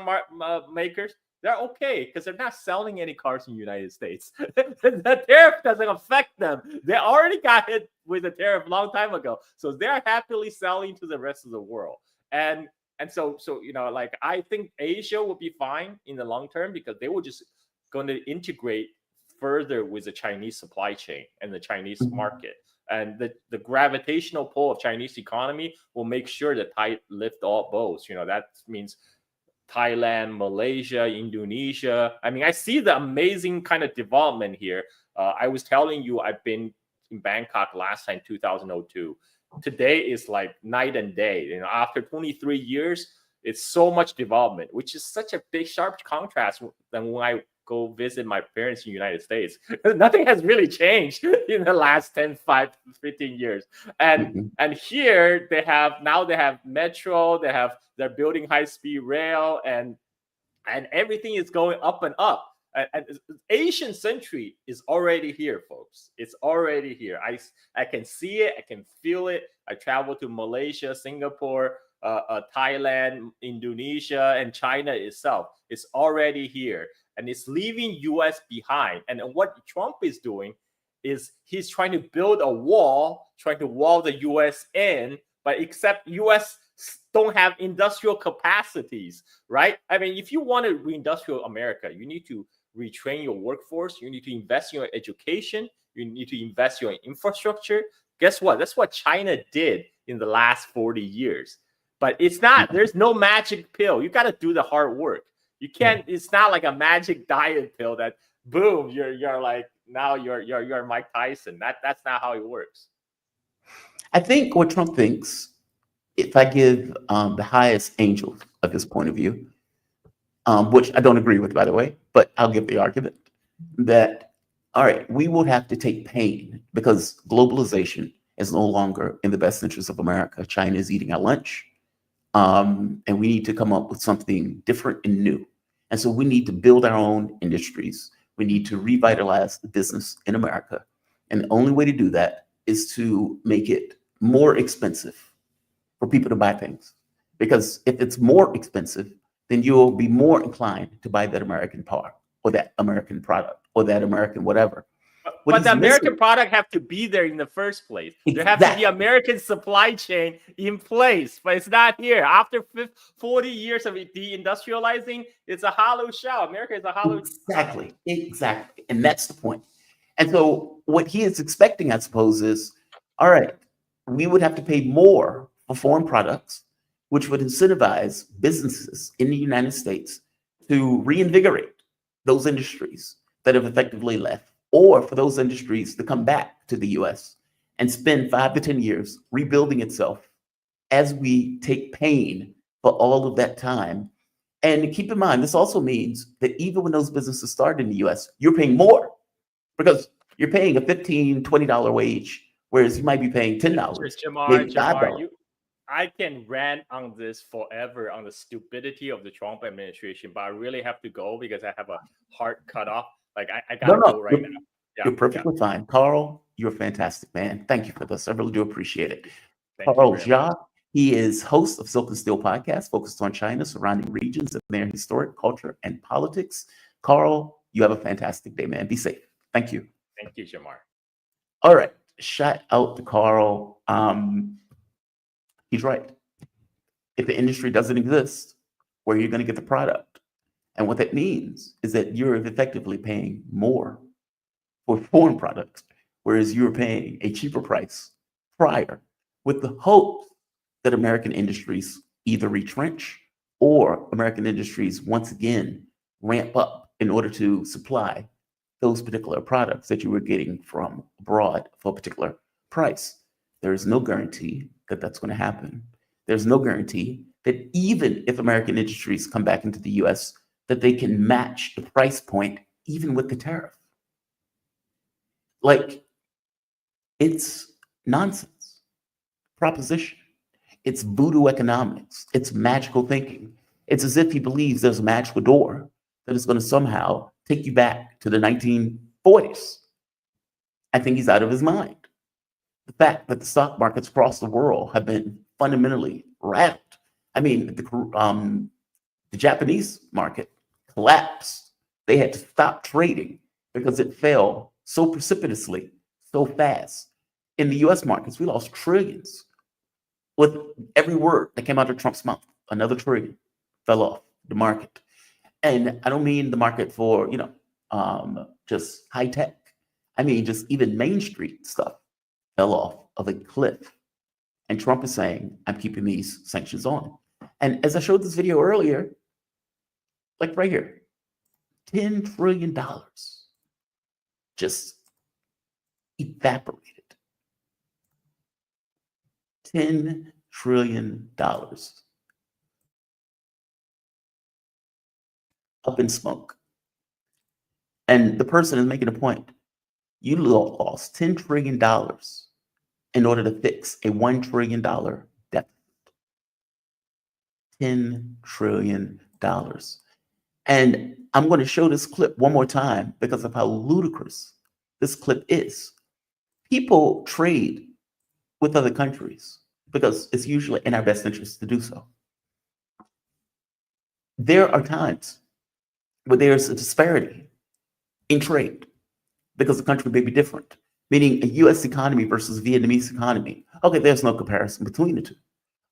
makers, they're okay because they're not selling any cars in the United States. The tariff doesn't affect them. They already got hit with the tariff a long time ago. So they're happily selling to the rest of the world. And so like, I think Asia will be fine in the long term because they will just going to integrate further with the Chinese supply chain and the Chinese market. And the gravitational pull of Chinese economy will make sure that Thai lift all boats. That means Thailand, Malaysia, Indonesia. I mean, I see the amazing kind of development here. I was telling you, I've been in Bangkok last time, 2002. Today is like night and day. After 23 years, it's so much development, which is such a big, sharp contrast than when I go visit my parents in the United States. Nothing has really changed in the last 15 years. And here they have metro, they're building high-speed rail, and and everything is going up and up. And Asian century is already here, folks. It's already here. I can see it. I can feel it. I travel to Malaysia, Singapore, Thailand, Indonesia, and China itself. It's already here, and it's leaving US behind. And what Trump is doing is he's trying to build a wall, trying to wall the US in, but except US don't have industrial capacities, right? I mean, if you want to reindustrial America, you need to retrain your workforce. You need to invest in your education. You need to invest in your infrastructure. Guess what? That's what China did in the last 40 years. But it's not, there's no magic pill. You got to do the hard work. You can't, it's not like a magic diet pill that boom, you're like, now you're Mike Tyson. That's not how it works. I think what Trump thinks, if I give the highest angel of his point of view, which I don't agree with, by the way, but I'll give the argument that, all right, we will have to take pain because globalization is no longer in the best interest of America. China is eating our lunch, and we need to come up with something different and new. And so we need to build our own industries. We need to revitalize the business in America. And the only way to do that is to make it more expensive for people to buy things. Because if it's more expensive, then you'll be more inclined to buy that American part or that American product or that American whatever. But the American product have to be there in the first place. There have to be American supply chain in place, but it's not here. After 40 years of deindustrializing, it's a hollow shell. America is a hollow. Exactly. And that's the point. And so what he is expecting, I suppose, is, all right, we would have to pay more for foreign products, which would incentivize businesses in the United States to reinvigorate those industries that have effectively left, or for those industries to come back to the US and spend 5 to 10 years rebuilding itself as we take pain for all of that time. And keep in mind, this also means that even when those businesses start in the US, you're paying more because you're paying a $15, $20 wage, whereas you might be paying $10. Jamar, I can rant on this forever on the stupidity of the Trump administration, but I really have to go because I have a heart cut off. Like I gotta go right now. Yeah, you're perfectly fine. Carl, you're fantastic, man. Thank you for this. I really do appreciate it. Thank Carl Zha, he is host of Silk and Steel podcast, focused on China, surrounding regions of their historic culture and politics. Carl, you have a fantastic day, man. Be safe. Thank you. Thank you, Jamar. All right. Shout out to Carl. He's right. If the industry doesn't exist, where are you going to get the product? And what that means is that you're effectively paying more for foreign products, whereas you were paying a cheaper price prior, with the hope that American industries either retrench or American industries once again ramp up in order to supply those particular products that you were getting from abroad for a particular price. There is no guarantee that that's going to happen. There's no guarantee that even if American industries come back into the US, that they can match the price point even with the tariff. Like, it's nonsense proposition. It's voodoo economics. It's magical thinking. It's as if he believes there's a magical door that is going to somehow take you back to the 1940s. I think he's out of his mind. The fact that the stock markets across the world have been fundamentally rattled. I mean, the Japanese market collapsed. They had to stop trading because it fell so precipitously, so fast. In the US markets, we lost trillions. With every word that came out of Trump's mouth, another trillion fell off the market. And I don't mean the market for, just high tech. I mean, just even Main Street stuff fell off of a cliff. And Trump is saying, I'm keeping these sanctions on. And as I showed this video earlier, like right here, $10 trillion just evaporated. $10 trillion up in smoke. And the person is making a point. You lost $10 trillion in order to fix a $1 trillion deficit. $10 trillion. And I'm going to show this clip one more time because of how ludicrous this clip is. People trade with other countries because it's usually in our best interest to do so. There are times where there's a disparity in trade because the country may be different, meaning a US economy versus Vietnamese economy. Okay, there's no comparison between the two.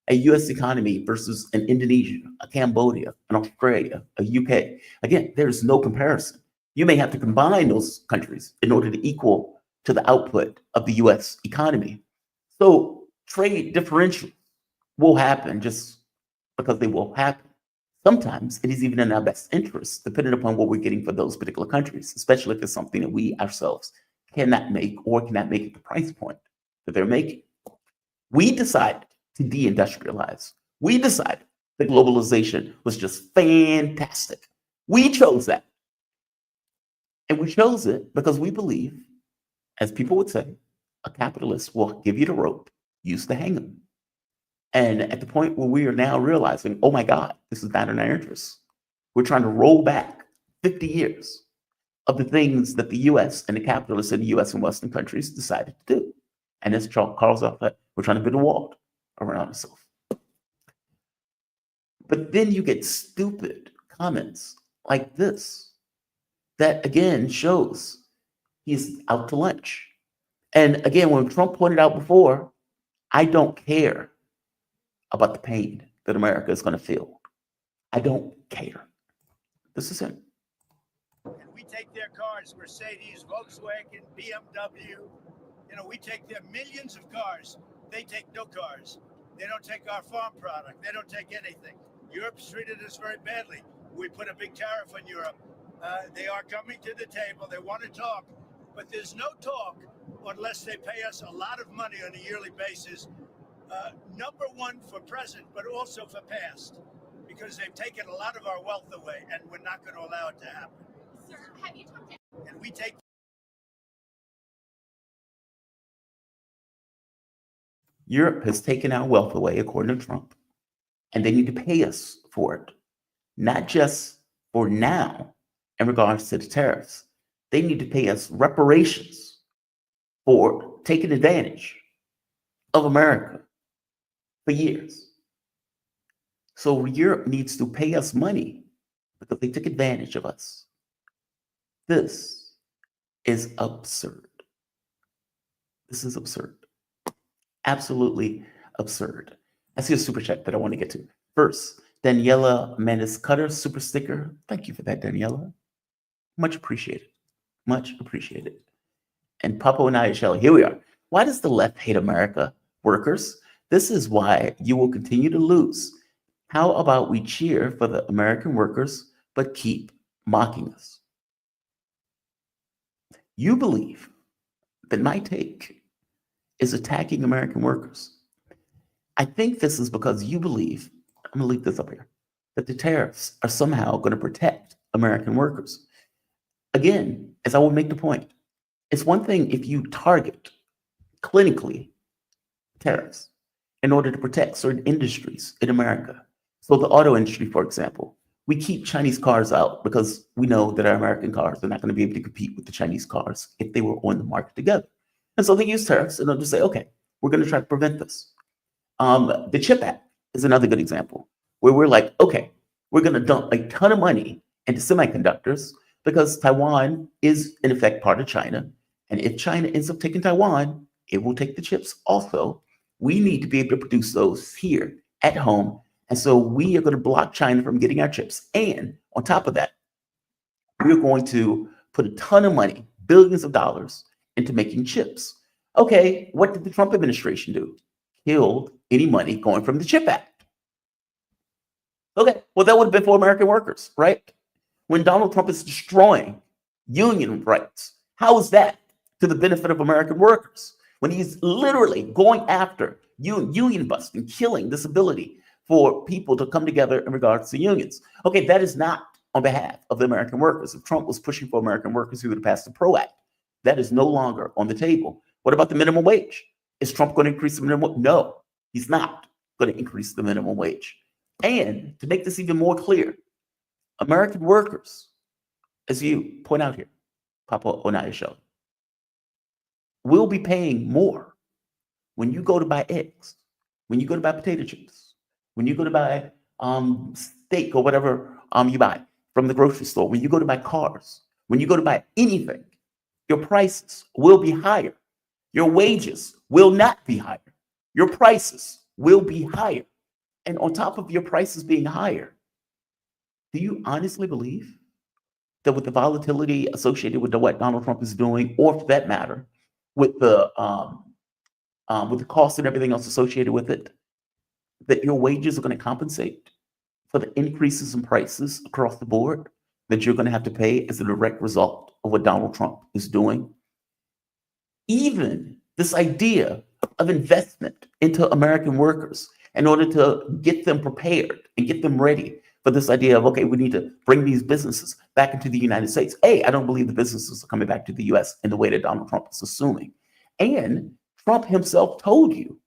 A US economy versus an Indonesia, a Cambodia, an Australia, a UK. Again, there's no comparison. You may have to combine those countries in order to equal to the output of the US economy. So trade differentials will happen just because they will happen. Sometimes it is even in our best interest, depending upon what we're getting for those particular countries, especially if it's something that we ourselves cannot make or cannot make at the price point that they're making. We decided to deindustrialize. We decided that globalization was just fantastic. We chose that. And we chose it because we believe, as people would say, a capitalist will give you the rope, use to hang them. And at the point where we are now realizing, oh my God, this is not in our interests. We're trying to roll back 50 years of the things that the US and the capitalists in the US and Western countries decided to do. And as Carl Zha said, we're trying to build a wall around ourselves. But then you get stupid comments like this that again shows he's out to lunch. And again, when Trump pointed out before, I don't care about the pain that America is going to feel. I don't care. This is him. And we take their cars, Mercedes, Volkswagen, BMW. You know, we take their millions of cars. They take no cars. They don't take our farm product. They don't take anything. Europe's treated us very badly. We put a big tariff on Europe. They are coming to the table. They want to talk, but there's no talk unless they pay us a lot of money on a yearly basis. Number one for present, but also for past, because they've taken a lot of our wealth away, and we're not going to allow it to happen. Sir, have you talked to... And we take... Europe has taken our wealth away, according to Trump, and they need to pay us for it, not just for now in regards to the tariffs. They need to pay us reparations for taking advantage of America for years. So Europe needs to pay us money because they took advantage of us. This is absurd. This is absurd. Absolutely absurd. I see a super chat that I want to get to. First, Daniela Manis Cutter, super sticker. Thank you for that, Daniela. Much appreciated. Much appreciated. And Papa and I, Shelley, here we are. Why does the left hate America? Workers, this is why you will continue to lose. How about we cheer for the American workers, but keep mocking us? You believe that my take is attacking American workers. I think this is because you believe, I'm gonna leave this up here, that the tariffs are somehow gonna protect American workers. Again, as I will make the point, it's one thing if you target clinically tariffs in order to protect certain industries in America. So the auto industry, for example, we keep Chinese cars out because we know that our American cars are not going to be able to compete with the Chinese cars if they were on the market together. And so they use tariffs in order to say, okay, we're going to try to prevent this. The CHIP Act is another good example where we're like, okay, we're going to dump a ton of money into semiconductors because Taiwan is in effect part of China. And if China ends up taking Taiwan, it will take the chips also. We need to be able to produce those here at home. And so we are going to block China from getting our chips. And on top of that, we're going to put a ton of money, billions of dollars, into making chips. Okay, what did the Trump administration do? Killed any money going from the CHIP Act. Okay, well, that would have been for American workers, right? When Donald Trump is destroying union rights, how is that to the benefit of American workers? When he's literally going after union busting, killing this ability for people to come together in regards to unions. Okay, that is not on behalf of the American workers. If Trump was pushing for American workers, he would have passed the PRO Act. That is no longer on the table. What about the minimum wage? Is Trump going to increase the minimum? No, he's not going to increase the minimum wage. And to make this even more clear, American workers, as you point out here, Papa Onaya Show, will be paying more when you go to buy eggs, when you go to buy potato chips, when you go to buy steak or whatever you buy from the grocery store, when you go to buy cars, when you go to buy anything, your prices will be higher. Your wages will not be higher. Your prices will be higher. And on top of your prices being higher, do you honestly believe that with the volatility associated with what Donald Trump is doing, or for that matter, with the cost and everything else associated with it, that your wages are going to compensate for the increases in prices across the board that you're going to have to pay as a direct result of what Donald Trump is doing? Even this idea of investment into American workers in order to get them prepared and get them ready for this idea of, okay, we need to bring these businesses back into the United States. A, I don't believe the businesses are coming back to the US in the way that Donald Trump is assuming. And Trump himself told you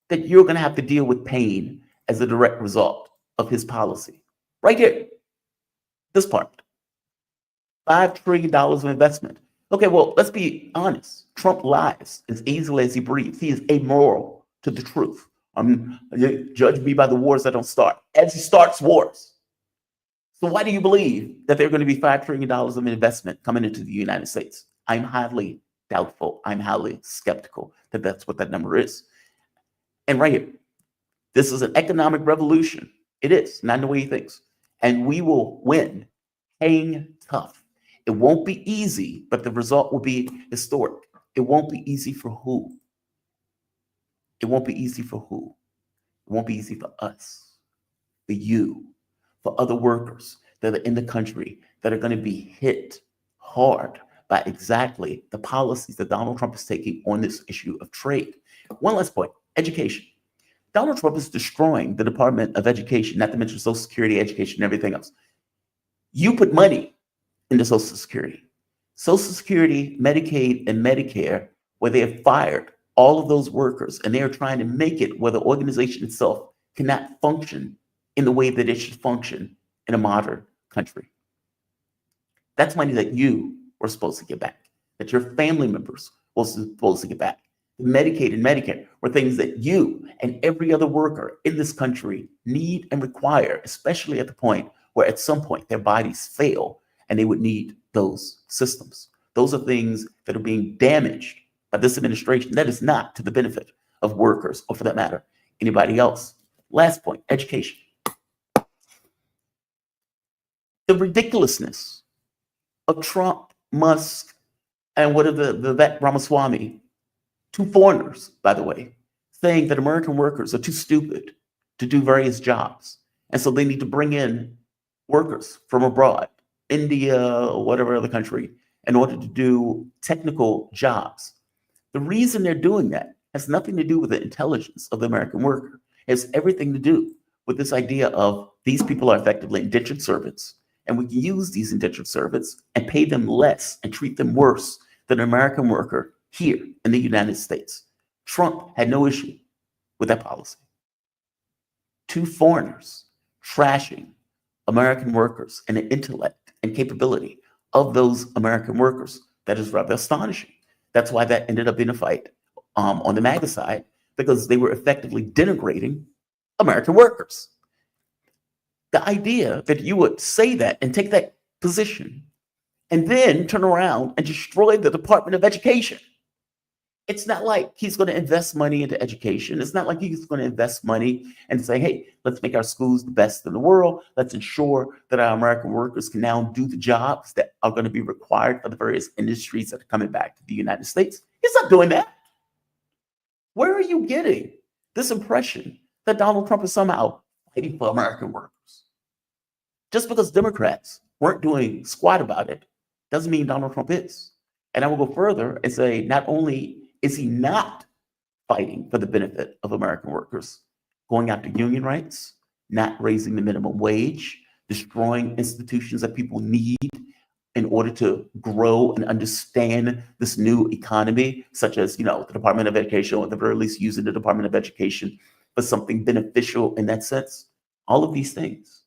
that you're going to have to deal with pain as a direct result of his policy. Right here, this part, $5 trillion of investment. Okay, well, let's be honest. Trump lies as easily as he breathes. He is amoral to the truth. Judge me by the wars that don't start, as he starts wars. So why do you believe that there are going to be $5 trillion of investment coming into the United States? I'm highly doubtful. I'm highly skeptical that that's what that number is. And right here, this is an economic revolution. It is, not in the way he thinks. And we will win. Hang tough. It won't be easy, but the result will be historic. It won't be easy for who? It won't be easy for who? It won't be easy for us, for you, for other workers that are in the country that are going to be hit hard by exactly the policies that Donald Trump is taking on this issue of trade. One last point, education. Donald Trump is destroying the Department of Education, not to mention Social Security, education, and everything else. You put money into Social Security. Social Security, Medicaid, and Medicare, where they have fired all of those workers, and they are trying to make it where the organization itself cannot function in the way that it should function in a modern country. That's money that you were supposed to get back, that your family members were supposed to get back. Medicaid and Medicare were things that you and every other worker in this country need and require, especially at the point where at some point their bodies fail and they would need those systems. Those are things that are being damaged by this administration. That is not to the benefit of workers, or for that matter, anybody else. Last point, education. The ridiculousness of Trump, Musk, and what are the Vivek Ramaswamy, two foreigners, by the way, saying that American workers are too stupid to do various jobs. And so they need to bring in workers from abroad, India, or whatever other country, in order to do technical jobs. The reason they're doing that has nothing to do with the intelligence of the American worker. It has everything to do with this idea of these people are effectively indentured servants, and we can use these indentured servants and pay them less and treat them worse than an American worker here in the United States. Trump had no issue with that policy. Two foreigners trashing American workers and the intellect and capability of those American workers, that is rather astonishing. That's why that ended up being a fight on the MAGA side, because they were effectively denigrating American workers. The idea that you would say that and take that position and then turn around and destroy the Department of Education. It's not like he's going to invest money into education. It's not like he's going to invest money and say, hey, let's make our schools the best in the world. Let's ensure that our American workers can now do the jobs that are going to be required for the various industries that are coming back to the United States. He's not doing that. Where are you getting this impression that Donald Trump is somehow fighting for American workers? Just because Democrats weren't doing squat about it doesn't mean Donald Trump is. And I will go further and say, not only is he not fighting for the benefit of American workers, going after union rights, not raising the minimum wage, destroying institutions that people need in order to grow and understand this new economy, such as, the Department of Education, or at the very least using the Department of Education for something beneficial in that sense. All of these things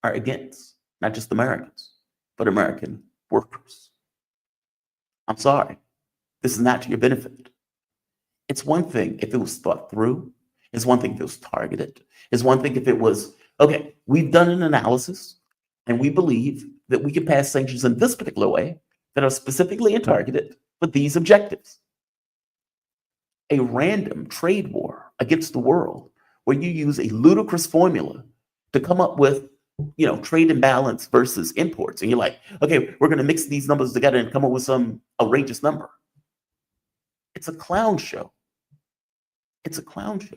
are against not just Americans, but American workers. I'm sorry. This is not to your benefit. It's one thing if it was thought through. It's one thing if it was targeted. It's one thing if it was, okay, we've done an analysis and we believe that we can pass sanctions in this particular way that are specifically and targeted for these objectives. A random trade war against the world where you use a ludicrous formula to come up with, trade imbalance versus imports. And you're like, okay, we're going to mix these numbers together and come up with some outrageous number. It's a clown show. It's a clown show.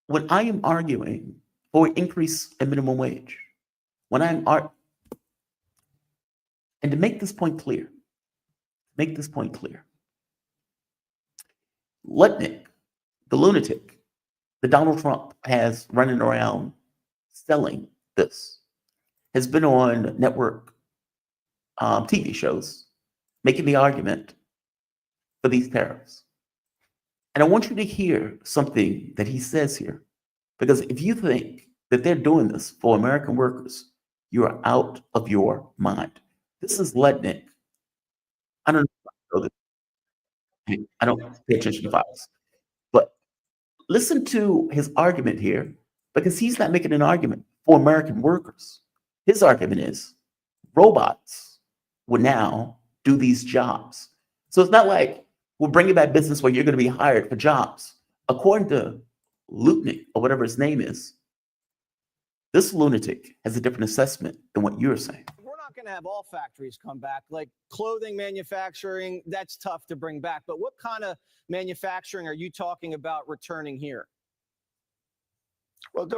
When I am arguing for an increase in minimum wage, and to make this point clear, Lutnick, the lunatic that Donald Trump has running around selling this, has been on network TV shows making the argument for these tariffs. And I want you to hear something that he says here, because if you think that they're doing this for American workers, you are out of your mind. This is Lutnick. I don't know this. I don't pay attention to files, but listen to his argument here, because he's not making an argument for American workers. His argument is robots will now do these jobs. So it's not like we're bringing back business where you're going to be hired for jobs. According to Lutnick, or whatever his name is, this lunatic has a different assessment than what you're saying. We're not going to have all factories come back. Like clothing manufacturing, that's tough to bring back. But what kind of manufacturing are you talking about returning here? Well,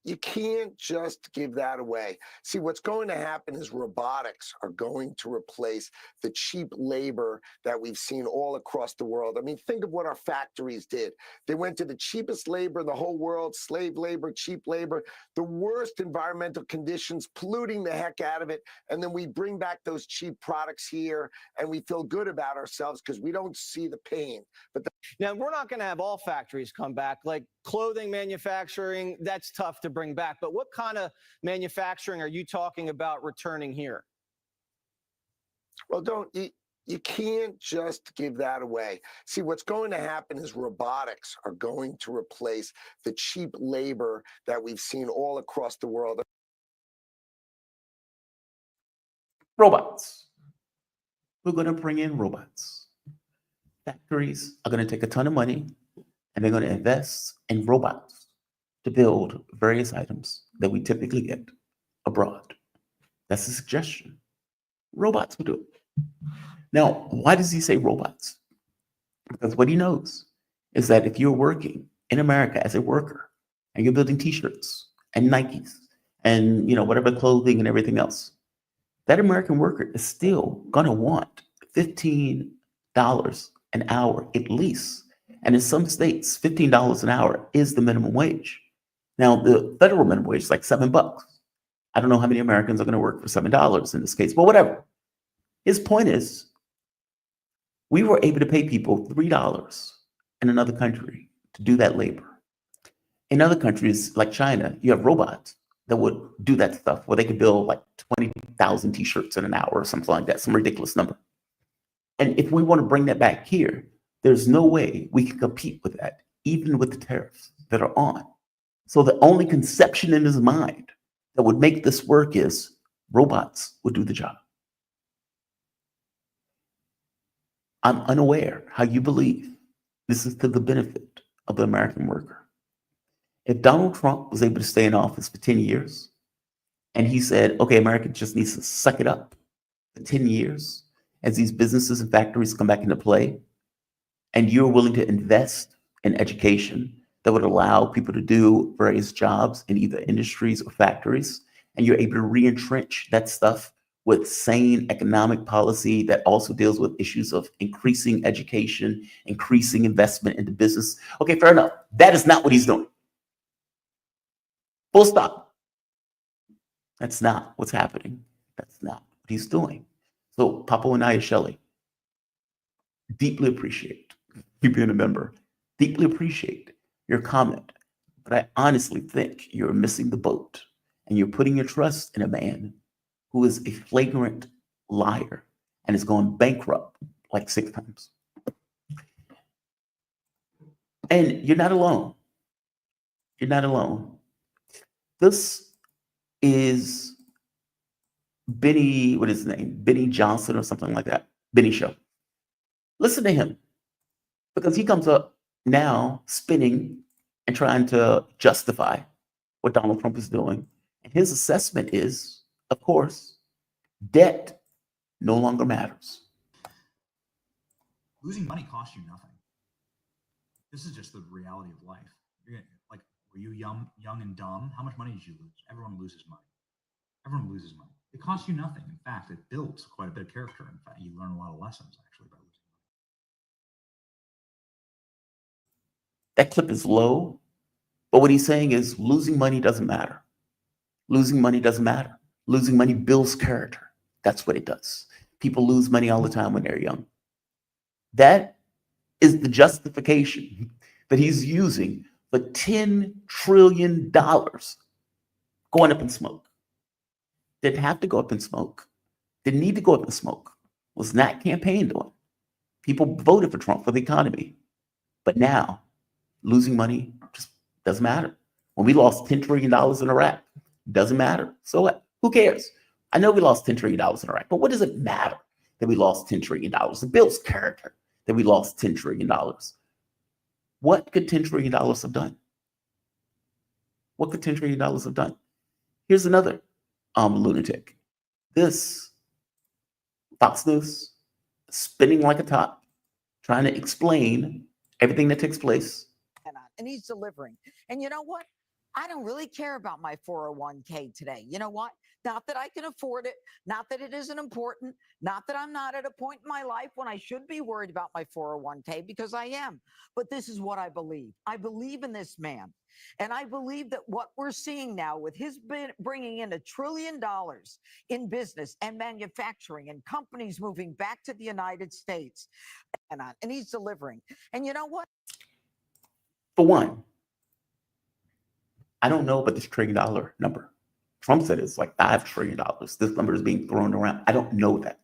you can't just give that away. See, what's going to happen is robotics are going to replace the cheap labor that we've seen all across the world. I mean, think of what our factories did. They went to the cheapest labor in the whole world, slave labor, cheap labor, the worst environmental conditions, polluting the heck out of it. And then we bring back those cheap products here and we feel good about ourselves because we don't see the pain. But now, we're not going to have all factories come back. Like clothing manufacturing, that's tough to bring back. But what kind of manufacturing are you talking about returning here? Well, you can't just give that away. See, what's going to happen is robotics are going to replace the cheap labor that we've seen all across the world. Robots. We're going to bring in robots. Factories are going to take a ton of money and they're going to invest in robots to build various items that we typically get abroad. That's a suggestion. Robots will do it. Now, why does he say robots? Because what he knows is that if you're working in America as a worker and you're building t-shirts and Nikes and whatever clothing and everything else, that American worker is still going to want $15 an hour at least. And in some states, $15 an hour is the minimum wage. Now, the federal minimum wage is like $7. I don't know how many Americans are going to work for $7 in this case, but whatever. His point is, we were able to pay people $3 in another country to do that labor. In other countries like China, you have robots that would do that stuff where they could build like 20,000 t-shirts in an hour or something like that, some ridiculous number. And if we want to bring that back here, there's no way we can compete with that, even with the tariffs that are on. So the only conception in his mind that would make this work is robots would do the job. I'm unaware how you believe this is to the benefit of the American worker. If Donald Trump was able to stay in office for 10 years and he said, okay, America just needs to suck it up for 10 years as these businesses and factories come back into play, and you're willing to invest in education that would allow people to do various jobs in either industries or factories, and you're able to re-entrench that stuff with sane economic policy that also deals with issues of increasing education, increasing investment into business. Okay, fair enough. That is not what he's doing. Full stop. That's not what's happening. That's not what he's doing. So, Papo and I, Shelley, deeply appreciate you being a member. Deeply appreciate your comment. But I honestly think you're missing the boat and you're putting your trust in a man who is a flagrant liar and is going bankrupt like 6 times. And you're not alone. You're not alone. This is Benny, what is his name? Benny Johnson or something like that. Benny Show. Listen to him because he comes up now spinning and trying to justify what Donald Trump is doing. And his assessment is, of course, debt no longer matters. Losing money costs you nothing. This is just the reality of life. Like, were you young and dumb? How much money did you lose? Everyone loses money. Everyone loses money. It costs you nothing. In fact, it builds quite a bit of character. In fact, you learn a lot of lessons actually by losing money. That clip is low, but what he's saying is losing money doesn't matter. Losing money doesn't matter. Losing money builds character. That's what it does. People lose money all the time when they're young. That is the justification that he's using for $10 trillion going up in smoke. Didn't have to go up in smoke. Didn't need to go up in smoke. Was not campaigned on. People voted for Trump for the economy. But now, losing money just doesn't matter. When we lost $10 trillion in Iraq, doesn't matter. So what? Who cares? I know we lost $10 trillion in Iraq, but what does it matter that we lost $10 trillion? It builds character that we lost $10 trillion. What could $10 trillion have done? What could $10 trillion have done? Here's another lunatic. This Fox News spinning like a top, trying to explain everything that takes place. And he's delivering. And you know what? I don't really care about my 401k today. You know what? Not that I can afford it, not that it isn't important, not that I'm not at a point in my life when I should be worried about my 401k, because I am. But this is what I believe. I believe in this man. And I believe that what we're seeing now with his bringing in $1 trillion in business and manufacturing and companies moving back to the United States, and he's delivering. And you know what? For one, I don't know about this $1 trillion number. Trump said it's like $5 trillion. This number is being thrown around. I don't know that.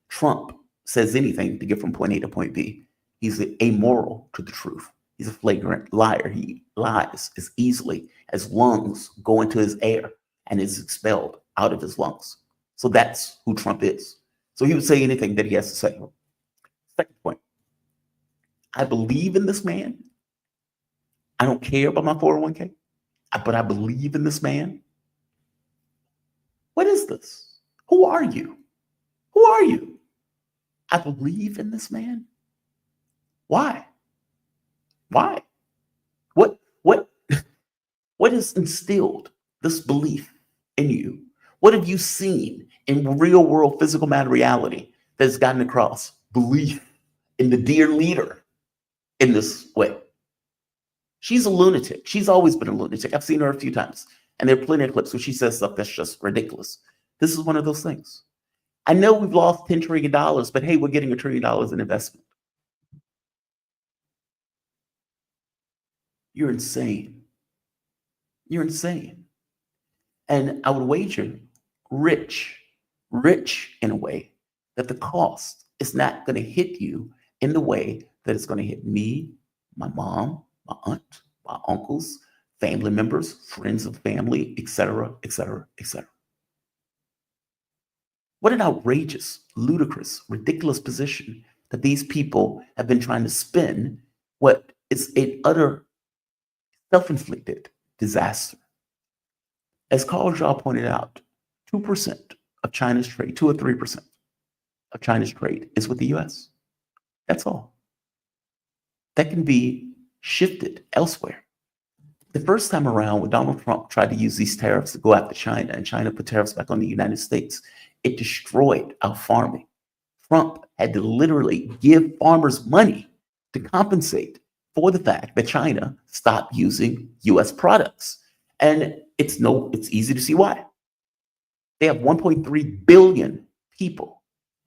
Trump says anything to get from point A to point B. He's amoral to the truth. He's a flagrant liar. He lies as easily as lungs go into his air and is expelled out of his lungs. So that's who Trump is. So he would say anything that he has to say. Second point, I believe in this man. I don't care about my 401k, but I believe in this man. What is this? Who are you? Who are you? I believe in this man. Why? Why? What has instilled this belief in you? What have you seen in real world physical matter reality that has gotten across belief in the dear leader in this way? She's a lunatic. She's always been a lunatic. I've seen her a few times. And there are plenty of clips where she says stuff that's just ridiculous. This is one of those things. I know we've lost $10 trillion, but hey, we're getting $1 trillion in investment. You're insane. You're insane. And I would wager rich in a way that the cost is not going to hit you in the way that it's going to hit me, my mom, my aunt, my uncles, family members, friends of family, etc., etc., etc. What an outrageous, ludicrous, ridiculous position that these people have been trying to spin what is an utter self-inflicted disaster. As Carl Zha pointed out, 2% of China's trade, 2 or 3% of China's trade is with the US. That's all. That can be shifted elsewhere. The first time around when Donald Trump tried to use these tariffs to go after China and China put tariffs back on the United States, it destroyed our farming. Trump had to literally give farmers money to compensate for the fact that China stopped using US products. And it's easy to see why. They have 1.3 billion people.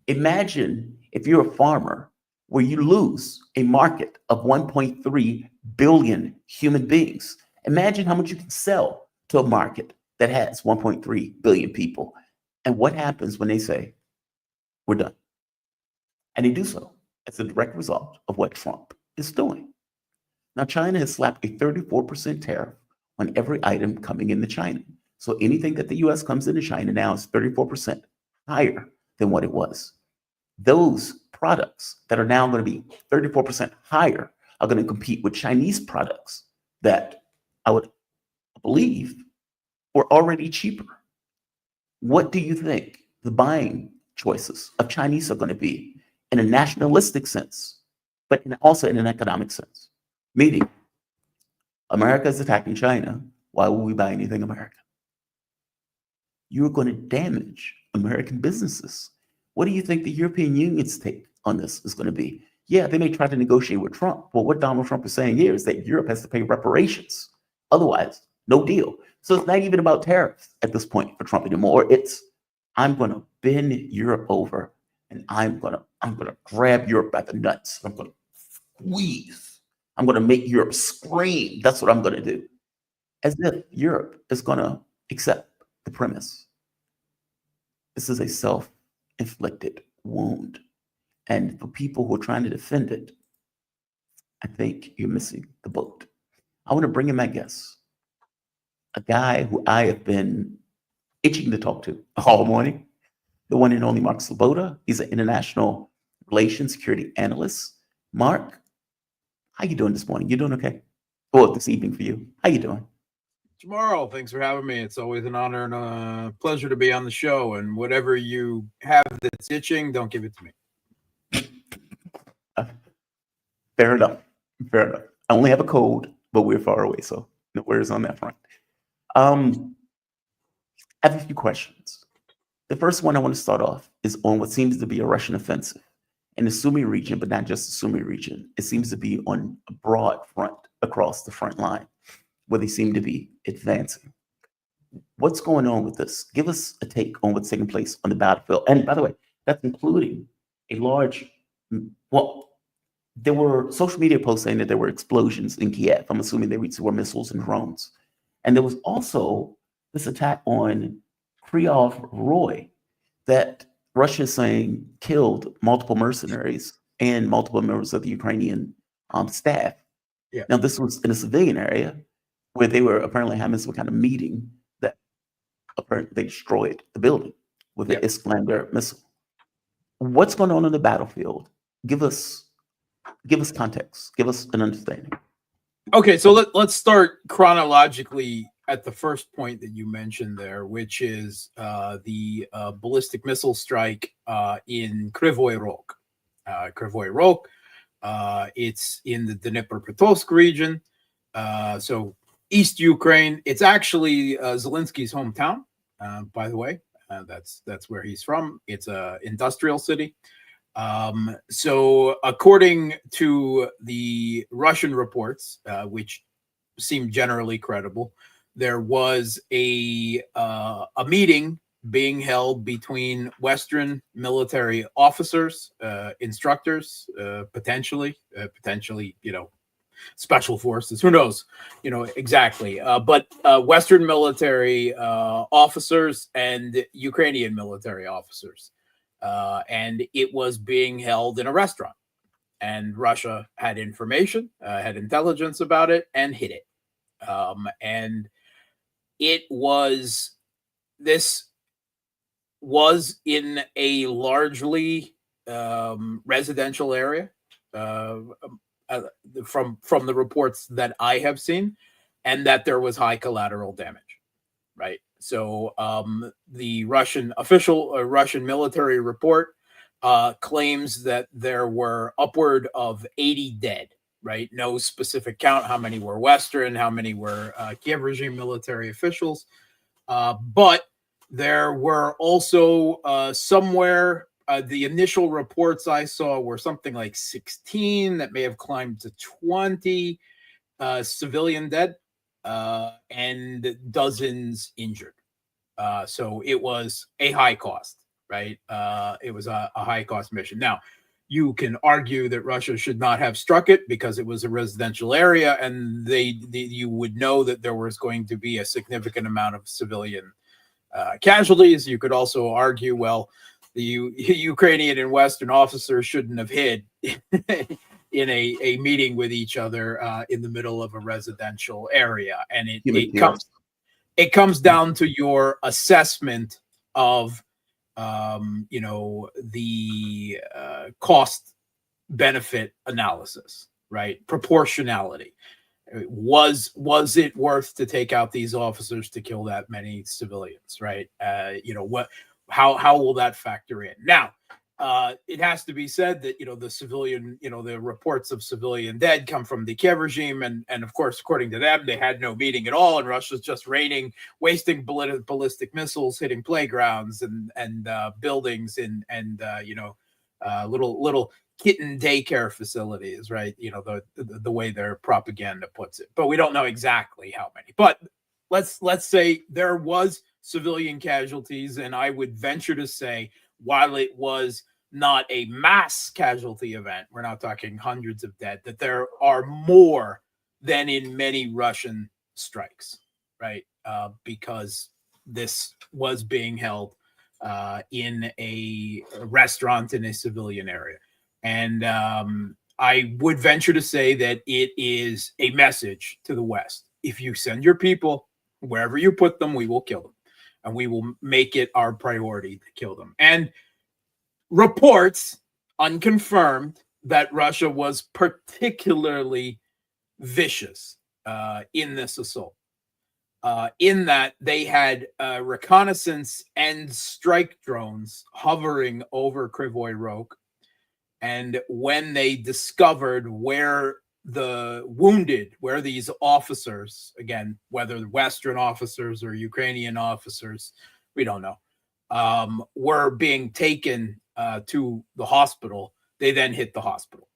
Imagine if you're a farmer where you lose a market of 1.3 billion human beings Imagine how much you can sell to a market that has 1.3 billion people. And what happens when they say, we're done? And they do so as a direct result of what Trump is doing. Now, China has slapped a 34% tariff on every item coming into China. So anything that the US comes into China now is 34% higher than what it was. Those products that are now going to be 34% higher are going to compete with Chinese products that I would believe were already cheaper. What do you think the buying choices of Chinese are going to be in a nationalistic sense, but also in an economic sense? Meaning, America is attacking China. Why would we buy anything American? You're going to damage American businesses. What do you think the European Union's take on this is going to be? Yeah, they may try to negotiate with Trump, but what Donald Trump is saying here is that Europe has to pay reparations. Otherwise, no deal. So it's not even about tariffs at this point for Trump anymore. It's, I'm going to bend Europe over and I'm going to grab Europe by the nuts. I'm going to squeeze. I'm going to make Europe scream. That's what I'm going to do. As if Europe is going to accept the premise. This is a self-inflicted wound. And for people who are trying to defend it, I think you're missing the boat. I want to bring in my guest, a guy who I have been itching to talk to all morning, the one and only Mark Sleboda. He's an international relations security analyst. Mark, how you doing this morning? You doing okay? Well, this evening for you. How you doing? Jamarl, thanks for having me. It's always an honor and a pleasure to be on the show. And whatever you have that's itching, don't give it to me. Fair enough. Fair enough. I only have a cold, but we're far away, so no worries on that front. I have a few questions. The first one I want to start off is on what seems to be a Russian offensive in the Sumy region, but not just the Sumy region. It seems to be on a broad front across the front line where they seem to be advancing. What's going on with this? Give us a take on what's taking place on the battlefield. And by the way, that's including a large, well, there were social media posts saying that there were explosions in Kiev. I'm assuming they were missiles and drones. And there was also this attack on Kryvyi Roy that Russia is saying killed multiple mercenaries and multiple members of the Ukrainian staff. Yeah. Now, this was in a civilian area where they were apparently having some kind of meeting that apparently they destroyed the building with the Iskander missile. What's going on the battlefield? Give us context. Give us an understanding. Okay, so let's start chronologically at the first point that you mentioned there, which is the ballistic missile strike in Kryvyi Rog. Kryvyi Rog, it's in the Dnipropetrovsk region, so East Ukraine. It's actually Zelensky's hometown, by the way. That's where he's from. It's an industrial city. So according to the Russian reports, which seem generally credible, there was a meeting being held between Western military officers, instructors, potentially, special forces. Who knows, exactly. But Western military officers and Ukrainian military officers. And it was being held in a restaurant, and Russia had information, had intelligence about it, and hid it. And this was in a largely residential area, from the reports that I have seen, and that there was high collateral damage, right? So the Russian Russian military report claims that there were upward of 80 dead, right? No specific count, how many were Western, how many were Kiev regime military officials. But there were also somewhere, the initial reports I saw were something like 16 that may have climbed to 20 civilian dead. And dozens injured. So it was a high cost, right? It was a high cost mission. Now, You can argue that Russia should not have struck it because it was a residential area, and you would know that there was going to be a significant amount of civilian casualties. You could also argue, well, the Ukrainian and Western officers shouldn't have hid in a meeting with each other in the middle of a residential area, and it comes down to your assessment of the cost benefit analysis, right? Proportionality. Was it worth to take out these officers to kill that many civilians, right? How will that factor in? Now, it has to be said that the civilian, the reports of civilian dead come from the Kiev regime, and of course, according to them, they had no meeting at all, and Russia's just raining, wasting ballistic missiles, hitting playgrounds and buildings and little kitten daycare facilities, right? The way their propaganda puts it, but we don't know exactly how many. But let's say there was civilian casualties, and I would venture to say, while it was not a mass casualty event, we're not talking hundreds of dead, that there are more than in many Russian strikes, right? Because this was being held in a restaurant in a civilian area. And I would venture to say that it is a message to the West. If you send your people, wherever you put them, we will kill them. And we will make it our priority to kill them. And reports, unconfirmed, that Russia was particularly vicious in this assault. In that they had reconnaissance and strike drones hovering over Kryvyi Rog. And when they discovered where these officers, again, whether Western officers or Ukrainian officers, we don't know, were being taken to the hospital, they then hit the hospital.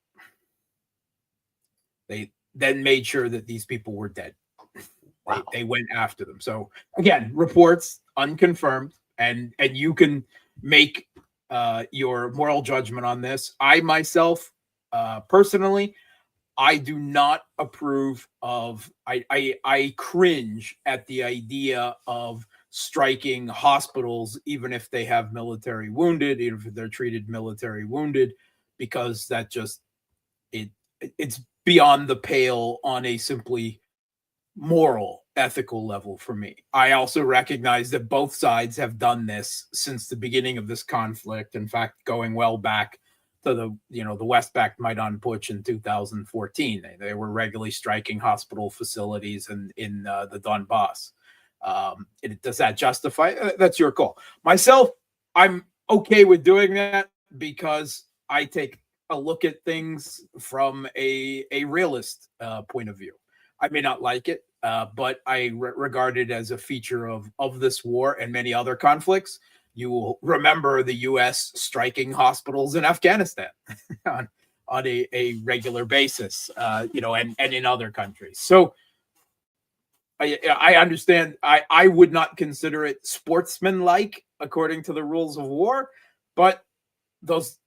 They then made sure that these people were dead. Wow. They went after them. So again, reports unconfirmed, and you can make your moral judgment on this. I myself, personally, I do not approve of. I cringe at the idea of striking hospitals, even if they have military wounded, even if they're treated military wounded, because that just it's beyond the pale on a simply moral, ethical level for me. I also recognize that both sides have done this since the beginning of this conflict. In fact, going well back to the West-backed Maidan Putsch in 2014. They were regularly striking hospital facilities in the Donbass. Does that justify? That's your call. Myself, I'm okay with doing that because I take a look at things from a realist point of view. I may not like it, but I regard it as a feature of this war and many other conflicts. You will remember the U.S. striking hospitals in Afghanistan on a regular basis, and in other countries. So I understand. I would not consider it sportsmanlike according to the rules of war, but those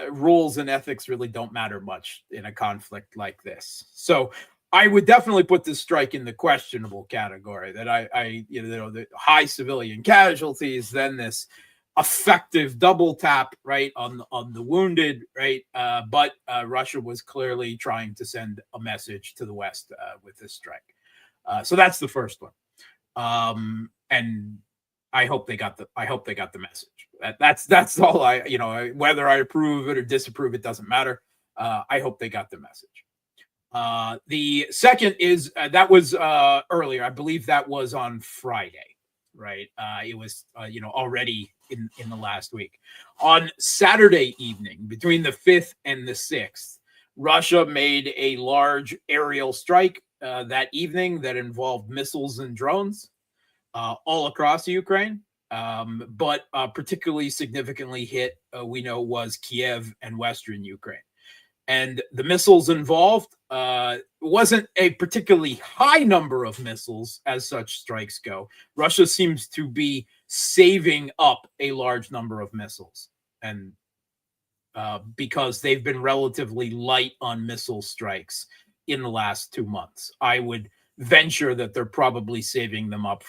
rules and ethics really don't matter much in a conflict like this. So I would definitely put this strike in the questionable category, that the high civilian casualties, then this effective double tap, right, on the wounded, right? But Russia was clearly trying to send a message to the West with this strike. So that's the first one. And I hope they got the message. That's all whether I approve it or disapprove it doesn't matter. I hope they got the message. The second is that was earlier. I believe that was on Friday, right? It was already in the last week. On Saturday evening, between the 5th and the 6th, Russia made a large aerial strike that evening that involved missiles and drones all across Ukraine. But particularly significantly hit, we know, was Kiev and Western Ukraine. And the missiles involved wasn't a particularly high number of missiles as such strikes go. Russia seems to be saving up a large number of missiles. And because they've been relatively light on missile strikes in the last 2 months. I would venture that they're probably saving them up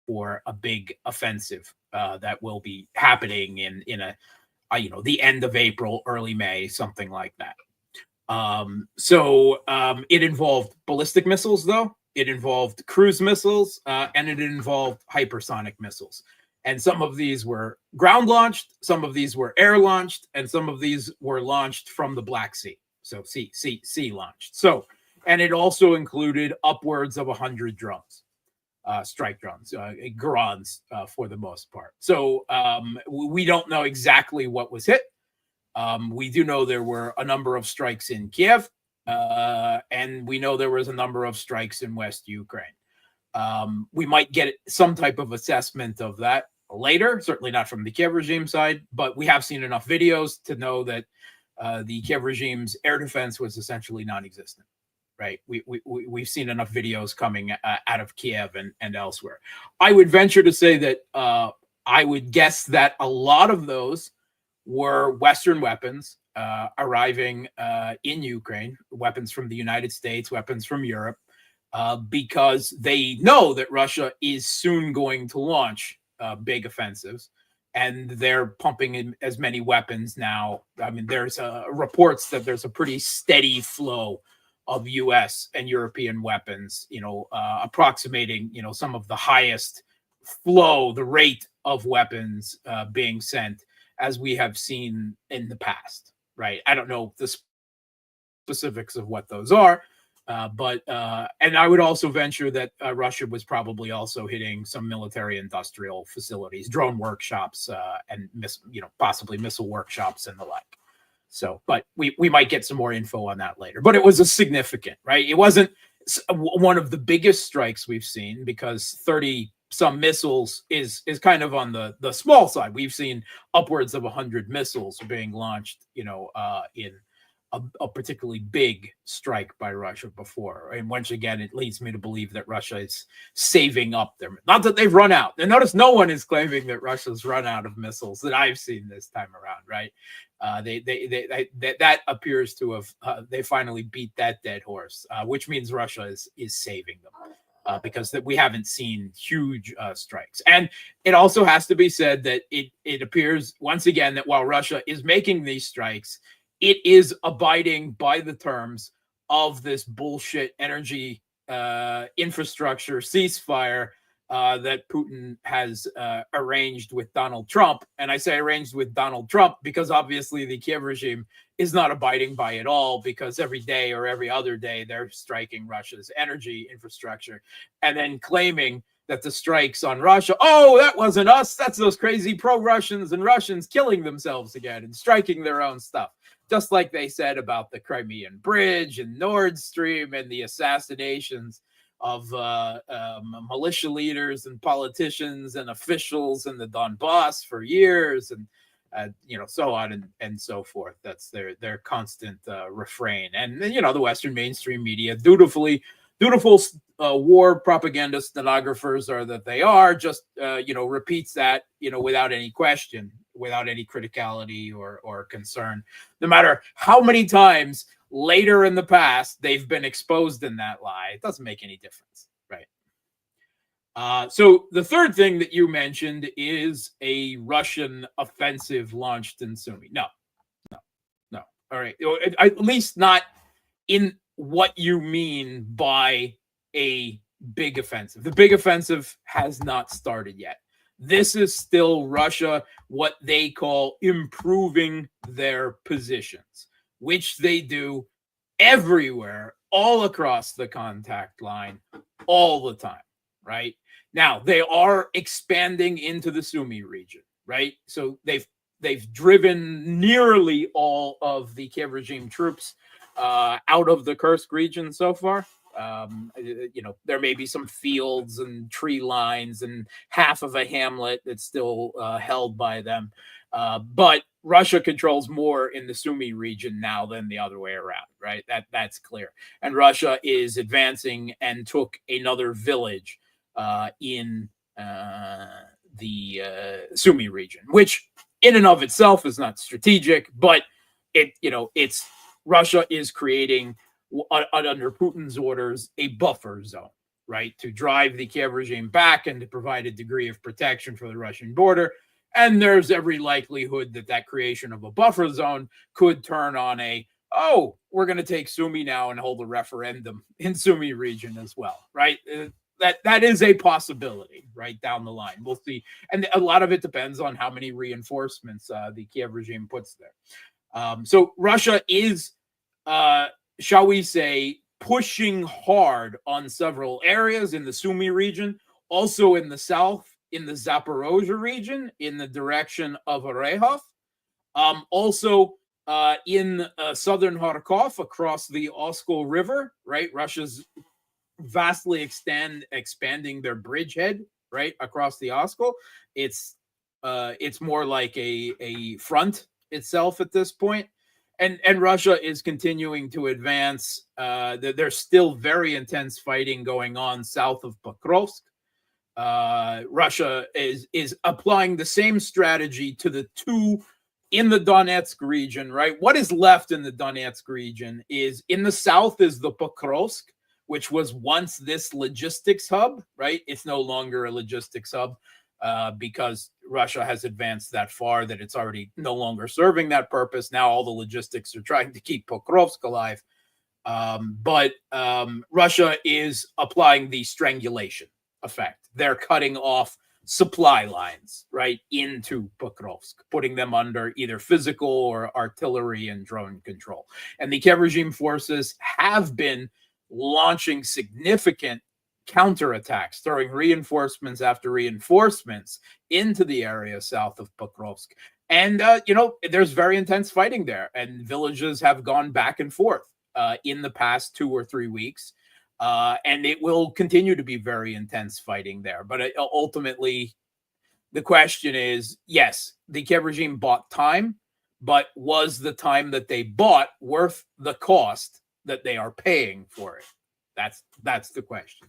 for a big offensive that will be happening in the end of April, early May, something like that. It involved ballistic missiles, though. It involved cruise missiles, and it involved hypersonic missiles. And some of these were ground launched, some of these were air launched, and some of these were launched from the Black Sea. So sea launched. And it also included upwards of 100 drones, strike drones, Garans for the most part. So we don't know exactly what was hit. We do know there were a number of strikes in Kiev, and we know there was a number of strikes in West Ukraine. We might get some type of assessment of that later, certainly not from the Kiev regime side, but we have seen enough videos to know that the Kiev regime's air defense was essentially non-existent, right? We've seen enough videos coming out of Kiev and elsewhere. I would venture to say that I would guess that a lot of those were Western weapons arriving in Ukraine, weapons from the United States, weapons from Europe, because they know that Russia is soon going to launch big offensives, and they're pumping in as many weapons now. I mean, there's reports that there's a pretty steady flow of U.S. and European weapons, approximating, some of the highest flow, the rate of weapons being sent as we have seen in the past, right? I don't know the specifics of what those are, but I would also venture that Russia was probably also hitting some military industrial facilities, drone workshops, and possibly missile workshops and the like. So, but we might get some more info on that later. But it was a significant, right? It wasn't one of the biggest strikes we've seen, because 30 some missiles is kind of on the small side. We've seen upwards of 100 missiles being launched, in a particularly big strike by Russia before. And once again, it leads me to believe that Russia is saving up not that they've run out. And notice no one is claiming that Russia's run out of missiles that I've seen this time around, right? That appears to have they finally beat that dead horse, which means Russia is saving them. Because we haven't seen huge strikes. And it also has to be said that it appears, once again, that while Russia is making these strikes, it is abiding by the terms of this bullshit energy infrastructure ceasefire that Putin has arranged with Donald Trump. And I say arranged with Donald Trump because obviously the Kiev regime is not abiding by it all, because every day or every other day they're striking Russia's energy infrastructure and then claiming that the strikes on Russia, that wasn't us. That's those crazy pro-Russians and Russians killing themselves again and striking their own stuff. Just like they said about the Crimean Bridge and Nord Stream and the assassinations of militia leaders and politicians and officials in the Donbass for years, and so on and so forth. That's their constant refrain. And then, the Western mainstream media, dutiful war propaganda stenographers are that they are, just repeats that without any question, without any criticality or concern, no matter how many times later in the past they've been exposed in that lie. It doesn't make any difference, right? So the third thing that you mentioned is a Russian offensive launched in Sumy. No. All right, at least not in what you mean by a big offensive. The big offensive has not started yet. This is still Russia, what they call improving their positions, which they do everywhere, all across the contact line, all the time, right? Now, they are expanding into the Sumy region, right? So they've driven nearly all of the Kiev regime troops out of the Kursk region so far. There may be some fields and tree lines and half of a hamlet that's still held by them. But Russia controls more in the Sumy region now than the other way around, right? That's clear. And Russia is advancing and took another village in the Sumy region, which in and of itself is not strategic, but it's Russia is creating under Putin's orders a buffer zone, right, to drive the Kiev regime back and to provide a degree of protection for the Russian border. And there's every likelihood that that creation of a buffer zone could turn on we're going to take Sumy now and hold a referendum in Sumy region as well, right? That is a possibility, right, down the line. We'll see. And a lot of it depends on how many reinforcements the Kiev regime puts there. So Russia is, shall we say, pushing hard on several areas in the Sumy region, also in the south, in the Zaporozhye region, in the direction of Orehov, also in southern Kharkov across the Oskol River, right? Russia's vastly expanding their bridgehead, right, across the Oskol. It's more like a front itself at this point. And Russia is continuing to advance. There's still very intense fighting going on south of Pokrovsk. Russia is applying the same strategy to the two in the Donetsk region, right? What is left in the Donetsk region is in the south is the Pokrovsk, which was once this logistics hub, right? It's no longer a logistics hub because Russia has advanced that far that it's already no longer serving that purpose. Now all the logistics are trying to keep Pokrovsk alive. But Russia is applying the strangulation effect. They're cutting off supply lines, right, into Pokrovsk, putting them under either physical or artillery and drone control. And the Kiev regime forces have been launching significant counterattacks, throwing reinforcements after reinforcements into the area south of Pokrovsk. And, there's very intense fighting there, and villages have gone back and forth in the past 2 or 3 weeks. And it will continue to be very intense fighting there. But ultimately, the question is, yes, the Kiev regime bought time, but was the time that they bought worth the cost that they are paying for it? That's the question.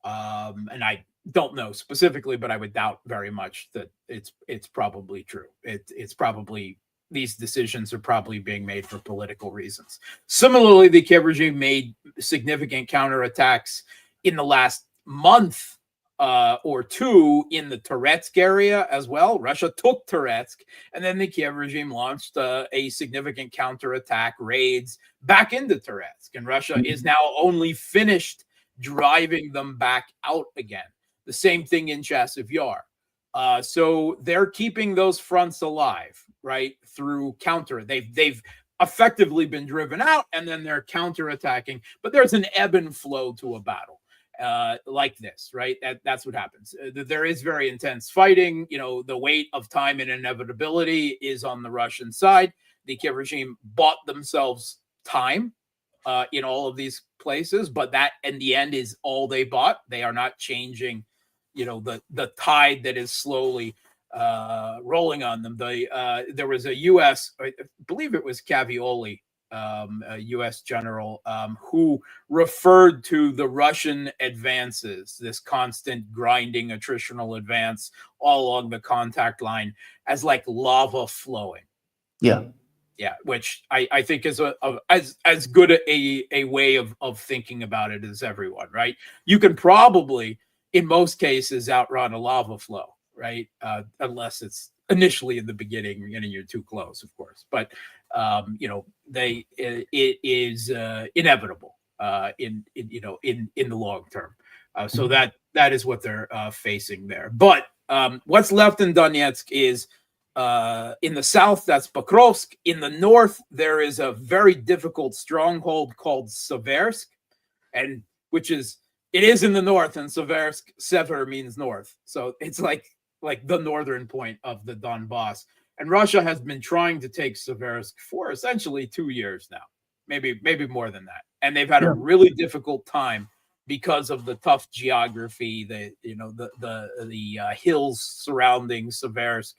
And I don't know specifically, but I would doubt very much that it's probably true. It's probably, these decisions are probably being made for political reasons. Similarly, the Kiev regime made significant counterattacks in the last month or two in the Toretsk area as well. Russia took Toretsk, and then the Kiev regime launched a significant counterattack raids back into Toretsk. And Russia is now only finished driving them back out again. The same thing in Chasiv Yar. So they're keeping those fronts alive, right, through counter. They've effectively been driven out, and then they're counterattacking. But there's an ebb and flow to a battle like this, right? That's what happens. There is very intense fighting. The weight of time and inevitability is on the Russian side. The Kiev regime bought themselves time in all of these places, but that in the end is all they bought. They are not changing the tide that is slowly rolling on them. There was a U.S., I believe it was Cavioli, a U.S. general, who referred to the Russian advances, this constant grinding attritional advance all along the contact line, as like lava flowing. Yeah, which I think is as good a way of thinking about it as everyone, right? You can probably, in most cases, outrun a lava flow, right? Unless it's initially in the beginning, you're too close, of course. But it is inevitable in the long term. So that is what they're facing there. But what's left in Donetsk is in the south, that's Pokrovsk. In the north, there is a very difficult stronghold called Seversk, and it is in the north, and Sever means north. So it's like the northern point of the Donbass. And Russia has been trying to take Seversk for essentially 2 years now, maybe more than that. And they've had a really difficult time because of the tough geography, the hills surrounding Seversk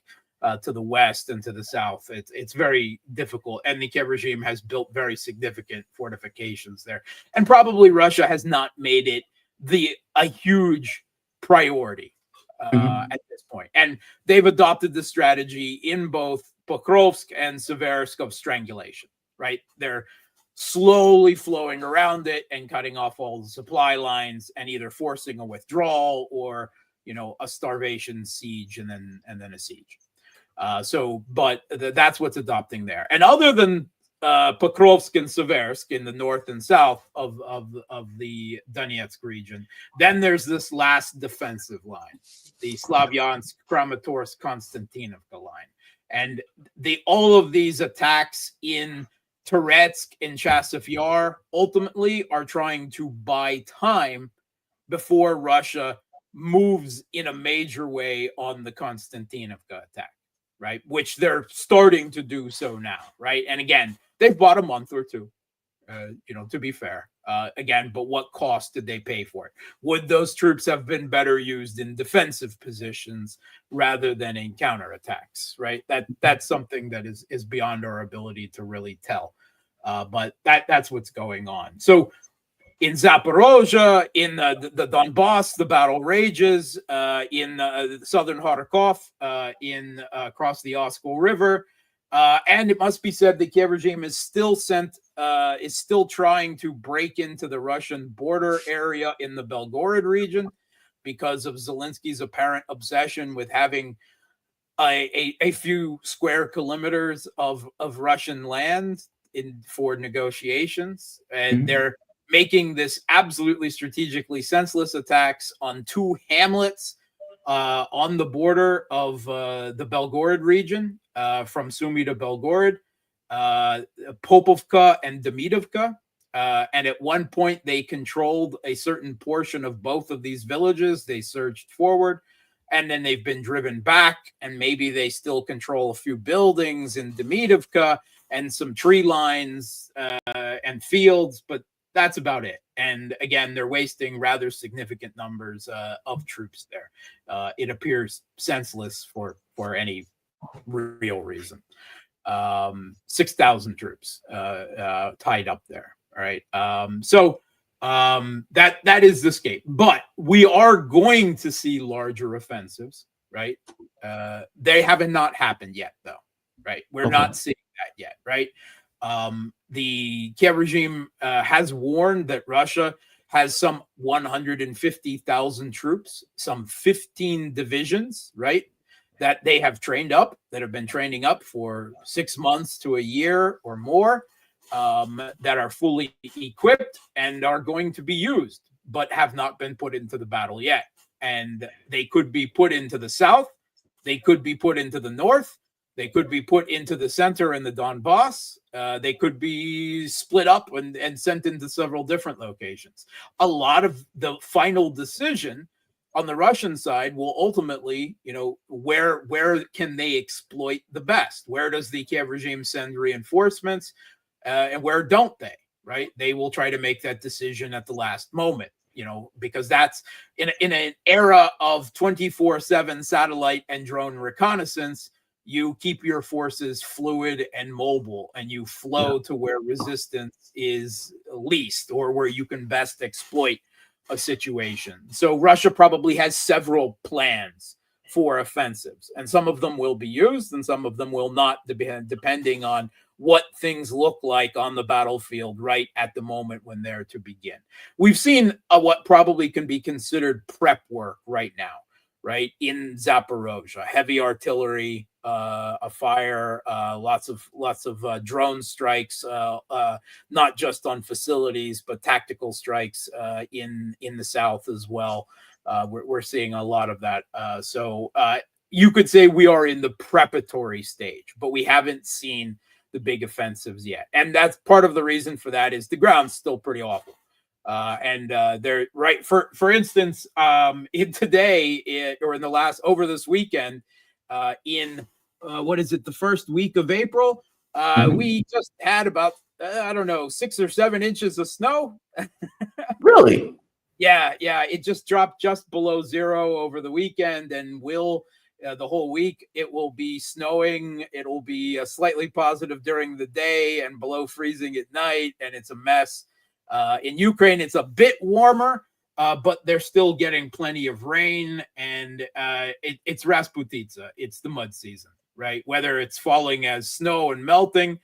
to the west and to the south. It's very difficult. And the Kiev regime has built very significant fortifications there. And probably Russia has not made it a huge priority Mhm. at this point. And they've adopted the strategy in both Pokrovsk and Seversk of strangulation, right? They're slowly flowing around it and cutting off all the supply lines and either forcing a withdrawal or, a starvation siege and then a siege. But that's what's adopting there. And other than Pokrovsk and Seversk in the north and south of the Donetsk region, then there's this last defensive line, the Slavyansk, Kramatorsk, Konstantinovka line. And all of these attacks in Toretsk and Chasiv Yar ultimately are trying to buy time before Russia moves in a major way on the Konstantinovka attack, right? Which they're starting to do so now, right? And again, they've bought a month or two, to be fair. Again, but what cost did they pay for it? Would those troops have been better used in defensive positions rather than in counterattacks, right? That's something that is beyond our ability to really tell. But that's what's going on. So in Zaporozhye, in the Donbass, the battle rages. In southern Kharkov, across the Oskol River. And it must be said the Kiev regime is still trying to break into the Russian border area in the Belgorod region because of Zelensky's apparent obsession with having a few square kilometers of Russian land for negotiations. And they're making this absolutely strategically senseless attacks on two hamlets on the border of the Belgorod region, from Sumy to Belgorod, Popovka and Demidovka. And at one point, they controlled a certain portion of both of these villages. They surged forward, and then they've been driven back, and maybe they still control a few buildings in Demidovka and some tree lines and fields, but that's about it. And again, they're wasting rather significant numbers of troops there. It appears senseless for any real reason. 6,000 troops tied up there. All right. That is the scape. But we are going to see larger offensives, right? They haven't not happened yet, though, right? We're not seeing that yet, right? The Kiev regime has warned that Russia has some 150,000 troops, some 15 divisions, right, that they have trained up, that have been training up for 6 months to a year or more, that are fully equipped and are going to be used, but have not been put into the battle yet. And they could be put into the south. They could be put into the north. They could be put into the center in the Donbass. They could be split up and sent into several different locations. A lot of the final decision on the Russian side will ultimately, where can they exploit the best? Where does the Kiev regime send reinforcements? And where don't they, right? They will try to make that decision at the last moment, because that's in an era of 24/7 satellite and drone reconnaissance. You keep your forces fluid and mobile, and you flow to where resistance is least or where you can best exploit a situation. So Russia probably has several plans for offensives, and some of them will be used and some of them will not, depending on what things look like on the battlefield right at the moment when they're to begin. We've seen what probably can be considered prep work right now, right? In Zaporozhye, heavy artillery, a fire, lots of drone strikes, not just on facilities, but tactical strikes in the south as well. We're seeing a lot of that. So you could say we are in the preparatory stage, but we haven't seen the big offensives yet. And that's part of the reason for that is the ground's still pretty awful. And they're right. For instance, over this weekend, in what is it, the first week of April, we just had about 6 or 7 inches of snow. Really? Yeah, it just dropped just below zero over the weekend, and the whole week it will be snowing. It'll be slightly positive during the day and below freezing at night, and it's a mess. In Ukraine, it's a bit warmer, but they're still getting plenty of rain, and and it's Rasputitsa. It's the mud season, right? Whether it's falling as snow and melting,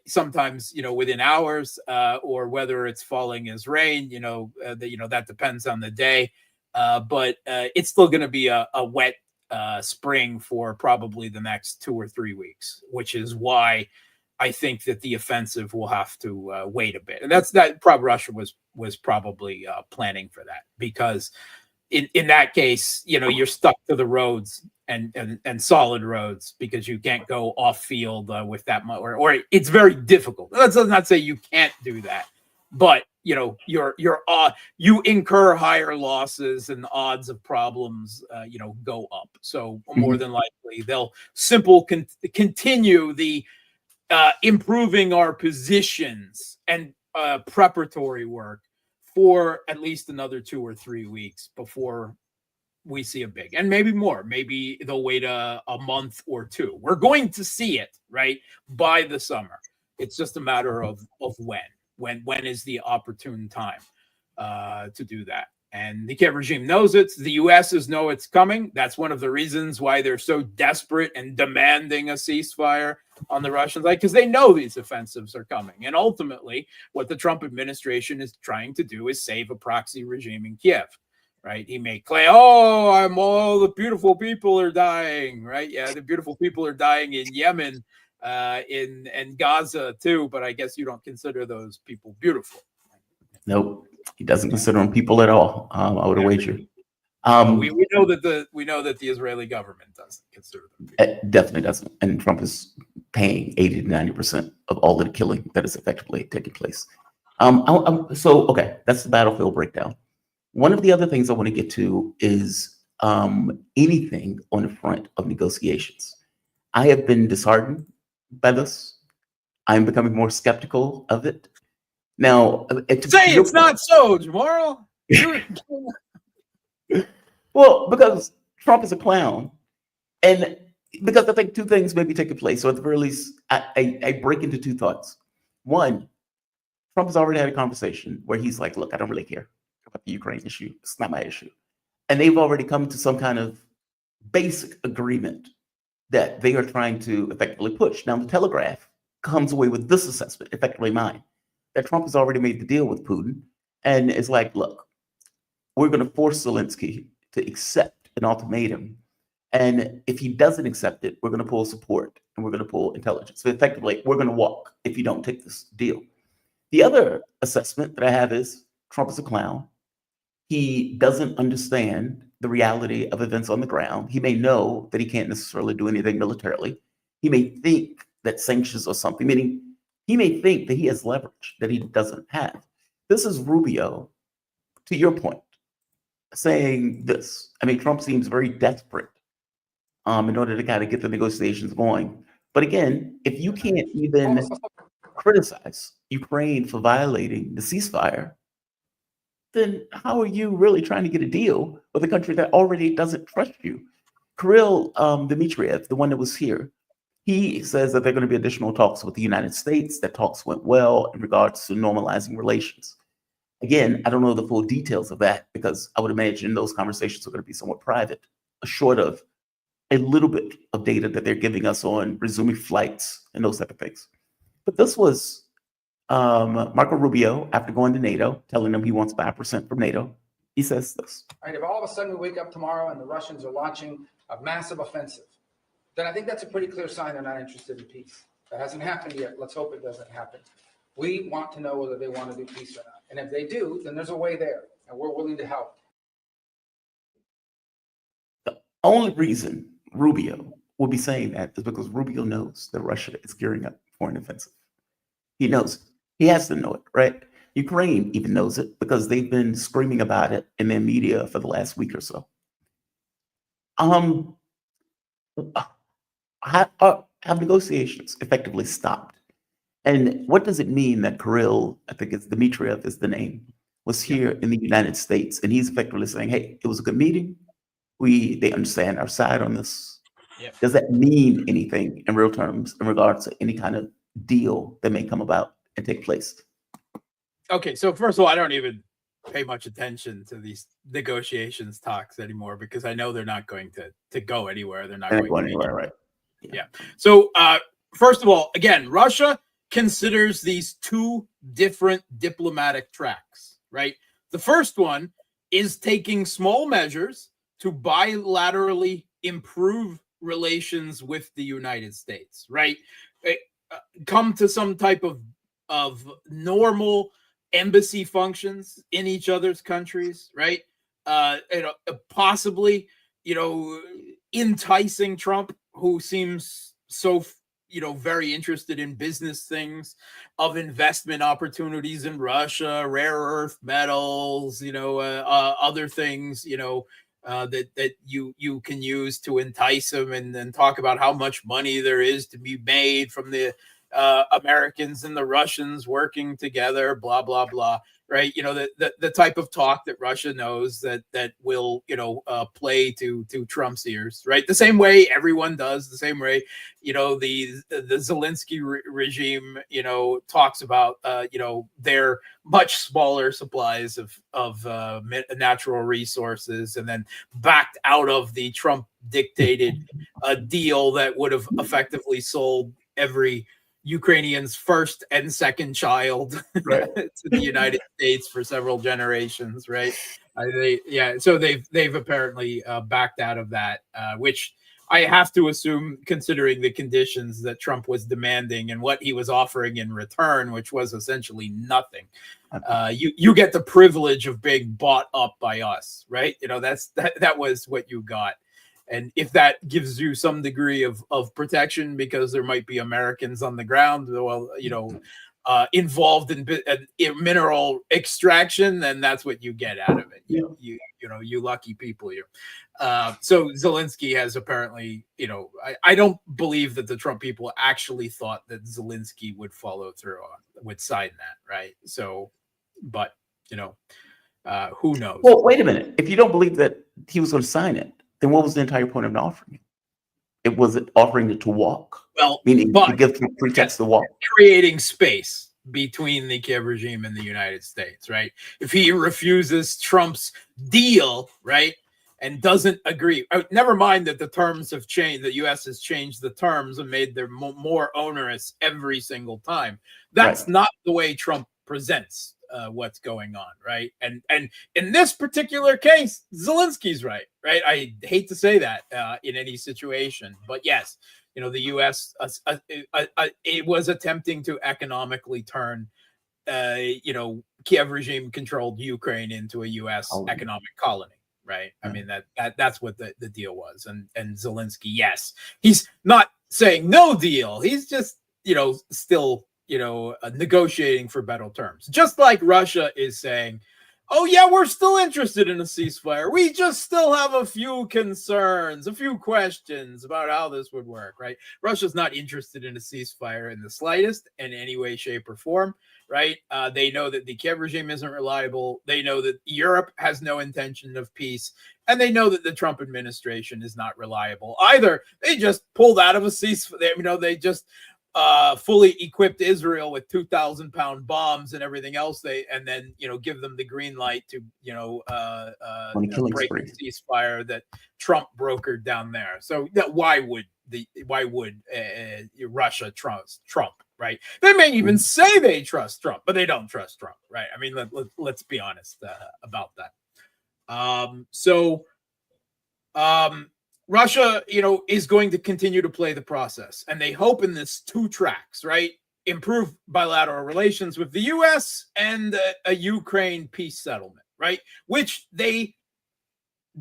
sometimes within hours, or whether it's falling as rain, that depends on the day. But it's still going to be a wet spring for probably the next 2 or 3 weeks, which is why I think that the offensive will have to wait a bit. And that probably Russia was probably planning for that, because in that case, you're stuck to the roads and solid roads, because you can't go off field with that much, or it's very difficult. That does not say you can't do that, but you incur higher losses and odds of problems go up. So more than likely they'll continue the improving our positions and preparatory work for at least another 2 or 3 weeks before we see a big, and maybe more. Maybe they'll wait a month or 2. We're going to see it, right, by the summer. It's just a matter of when is the opportune time to do that. And the Kiev regime knows it. The U.S. know it's coming. That's one of the reasons why they're so desperate and demanding a ceasefire on the Russian side, because they know these offensives are coming. And ultimately, what the Trump administration is trying to do is save a proxy regime in Kiev, right? He may claim, all the beautiful people are dying, right? Yeah, the beautiful people are dying in Yemen, in Gaza too, but I guess you don't consider those people beautiful. Nope, he doesn't consider them people at all. I would wager. We know that the Israeli government doesn't consider them people. It definitely doesn't, and Trump is paying 80 to 90% of all of the killing that is effectively taking place. Okay, that's the battlefield breakdown. One of the other things I want to get to is anything on the front of negotiations. I have been disheartened by this. I'm becoming more skeptical of it. Now, say it's not so, Jamarl. Well, because Trump is a clown, and because I think 2 things may be taking place. So at the very least, I break into 2 thoughts. One, Trump has already had a conversation where he's like, look, I don't really care about the Ukraine issue. It's not my issue. And they've already come to some kind of basic agreement that they are trying to effectively push. Now, the Telegraph comes away with this assessment, effectively mine, that Trump has already made the deal with Putin and is like, look, we're going to force Zelensky to accept an ultimatum. And if he doesn't accept it, we're going to pull support and we're going to pull intelligence. So effectively, we're going to walk if you don't take this deal. The other assessment that I have is Trump is a clown. He doesn't understand the reality of events on the ground. He may know that he can't necessarily do anything militarily. He may think that sanctions or something, meaning he may think that he has leverage that he doesn't have. This is Rubio, to your point, saying this. I mean, Trump seems very desperate in order to kind of get the negotiations going. But again, if you can't even criticize Ukraine for violating the ceasefire, then how are you really trying to get a deal with a country that already doesn't trust you? Kirill Dmitriev, the one that was here, he says that there are going to be additional talks with the United States, that talks went well in regards to normalizing relations. Again, I don't know the full details of that because I would imagine those conversations are going to be somewhat private, short of a little bit of data that they're giving us on resuming flights and those type of things. But this was Marco Rubio, after going to NATO, telling them he wants 5% from NATO. He says this. All right, if all of a sudden we wake up tomorrow and the Russians are launching a massive offensive, then I think that's a pretty clear sign they're not interested in peace. That hasn't happened yet. Let's hope it doesn't happen. We want to know whether they want to do peace or not. And if they do, then there's a way there, and we're willing to help. The only reason Rubio will be saying that is because Rubio knows that Russia is gearing up for an offensive. He knows it. He has to know it, right? Ukraine even knows it because they've been screaming about it in their media for the last week or so. Have negotiations effectively stopped? And what does it mean that Kirill, I think it's Dmitriev is the name, was here in the United States and he's effectively saying, hey, it was a good meeting. They understand our side on this. Yep. Does that mean anything in real terms in regards to any kind of deal that may come about and take place? Okay, so first of all, I don't even pay much attention to these negotiations talks anymore because I know they're not going to go anywhere. They're not They're not going going to anywhere, right? Yeah. So, first of all, again, Russia considers these two different diplomatic tracks, right? The first one is taking small measures to bilaterally improve relations with the United States, right? Come to some type of normal embassy functions in each other's countries, right? Possibly, enticing Trump, who seems so very interested in business things, of investment opportunities in Russia, rare earth metals, other things, that you can use to entice them, and then talk about how much money there is to be made from the Americans and the Russians working together, blah blah blah. Right, the type of talk that Russia knows that will play to Trump's ears, right? The same way everyone does, the same way the Zelensky regime talks about their much smaller supplies of natural resources, and then backed out of the Trump dictated deal that would have effectively sold every Ukrainian's first and second child Right. to the United States for several generations, right? So they've apparently backed out of that, which I have to assume, considering the conditions that Trump was demanding and what he was offering in return, which was essentially nothing. You get the privilege of being bought up by us, right? That was what you got. And if that gives you some degree of protection because there might be Americans on the ground, well, involved in mineral extraction, then that's what you get out of it. You lucky people, you. So Zelensky has apparently, I don't believe that the Trump people actually thought that Zelensky would follow through would sign that, right? So, but who knows? Well, wait a minute. If you don't believe that he was going to sign it, then what was the entire point of an offering it? It wasn't offering it to walk. Well, meaning to give him pretext to walk. Creating space between the Kiev regime and the United States, right? If he refuses Trump's deal, right, and doesn't agree, never mind that the terms have changed, the U.S. has changed the terms and made them more onerous every single time. That's not the way Trump presents what's going on, right? And in this particular case, Zelensky's right? I hate to say that in any situation, but yes, the U.S. It was attempting to economically turn, Kiev regime controlled Ukraine into a U.S. economic colony, right? I mean that's what the deal was, and Zelensky, yes, he's not saying no deal, he's just still negotiating for better terms, just like Russia is saying, oh yeah, we're still interested in a ceasefire, we just still have a few concerns, a few questions about how this would work, right? Russia's not interested in a ceasefire in the slightest, in any way, shape, or form, right? They know that the Kiev regime isn't reliable, they know that Europe has no intention of peace, and they know that the Trump administration is not reliable either. They just pulled out of a ceasefire, they just fully equipped Israel with 2,000-pound bombs and everything else. And then give them the green light to break the ceasefire that Trump brokered down there. So why would Russia trust Trump, right? They may even say they trust Trump, but they don't trust Trump, right? I mean, let's be honest about that. Russia, is going to continue to play the process, and they hope in this two tracks, right? Improve bilateral relations with the U.S. and a Ukraine peace settlement, right? Which they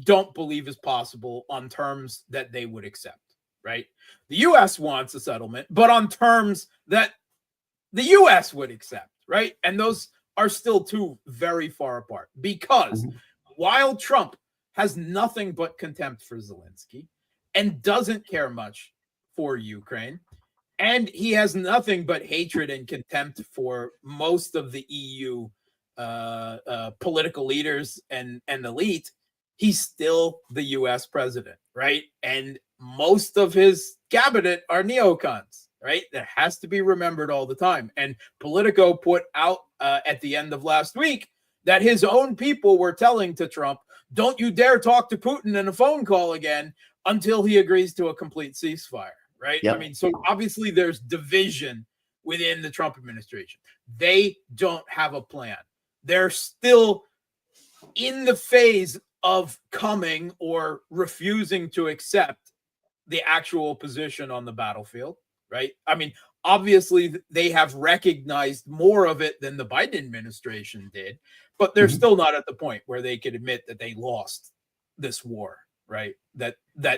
don't believe is possible on terms that they would accept, right? The U.S. wants a settlement, but on terms that the U.S. would accept, right? And those are still two very far apart, because while Trump has nothing but contempt for Zelensky and doesn't care much for Ukraine, and he has nothing but hatred and contempt for most of the EU political leaders and elite, he's still the US president, right? And most of his cabinet are neocons, right? That has to be remembered all the time. And Politico put out at the end of last week that his own people were telling to Trump, don't you dare talk to Putin in a phone call again until he agrees to a complete ceasefire, right? Yep. I mean, so obviously there's division within the Trump administration. They don't have a plan. They're still in the phase of coming or refusing to accept the actual position on the battlefield, right? I mean, obviously they have recognized more of it than the Biden administration did, but they're still not at the point where they could admit that they lost this war, right? That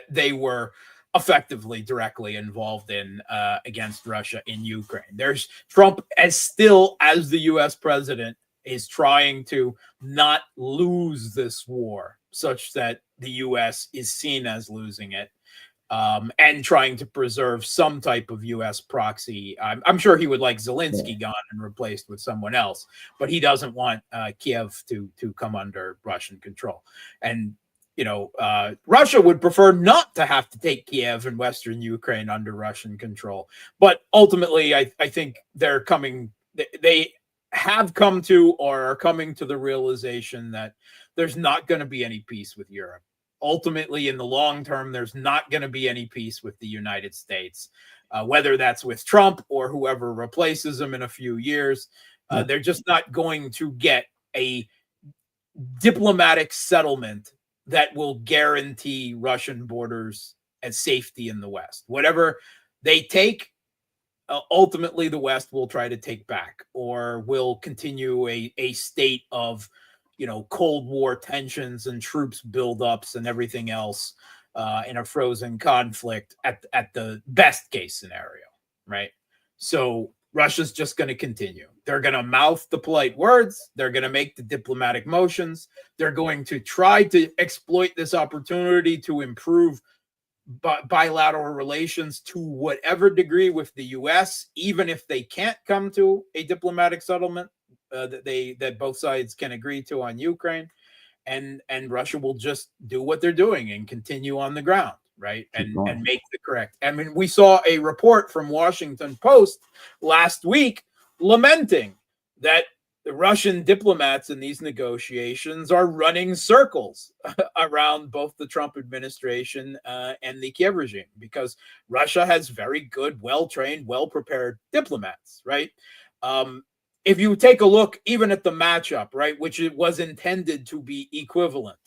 they were effectively directly involved in against Russia in Ukraine. There's Trump as the US president is trying to not lose this war such that the US is seen as losing it. And trying to preserve some type of U.S. proxy. I'm sure he would like Zelensky gone and replaced with someone else, but he doesn't want Kiev to come under Russian control. And Russia would prefer not to have to take Kiev and Western Ukraine under Russian control. But ultimately, I think they're coming. They have come to or are coming to the realization that there's not going to be any peace with Europe. Ultimately, in the long term, there's not going to be any peace with the United States, whether that's with Trump or whoever replaces him in a few years. They're just not going to get a diplomatic settlement that will guarantee Russian borders and safety in the West. Whatever they take, ultimately the West will try to take back or will continue a state of Cold War tensions and troops buildups and everything else in a frozen conflict at the best case scenario, right? So Russia's just going to continue. They're going to mouth the polite words. They're going to make the diplomatic motions. They're going to try to exploit this opportunity to improve bilateral relations to whatever degree with the U.S., even if they can't come to a diplomatic settlement that both sides can agree to on Ukraine, and Russia will just do what they're doing and continue on the ground, right? And make the correct. I mean, we saw a report from Washington Post last week lamenting that the Russian diplomats in these negotiations are running circles around both the Trump administration and the Kiev regime because Russia has very good, well-trained, well-prepared diplomats, right? If you take a look even at the matchup, right, which it was intended to be equivalent,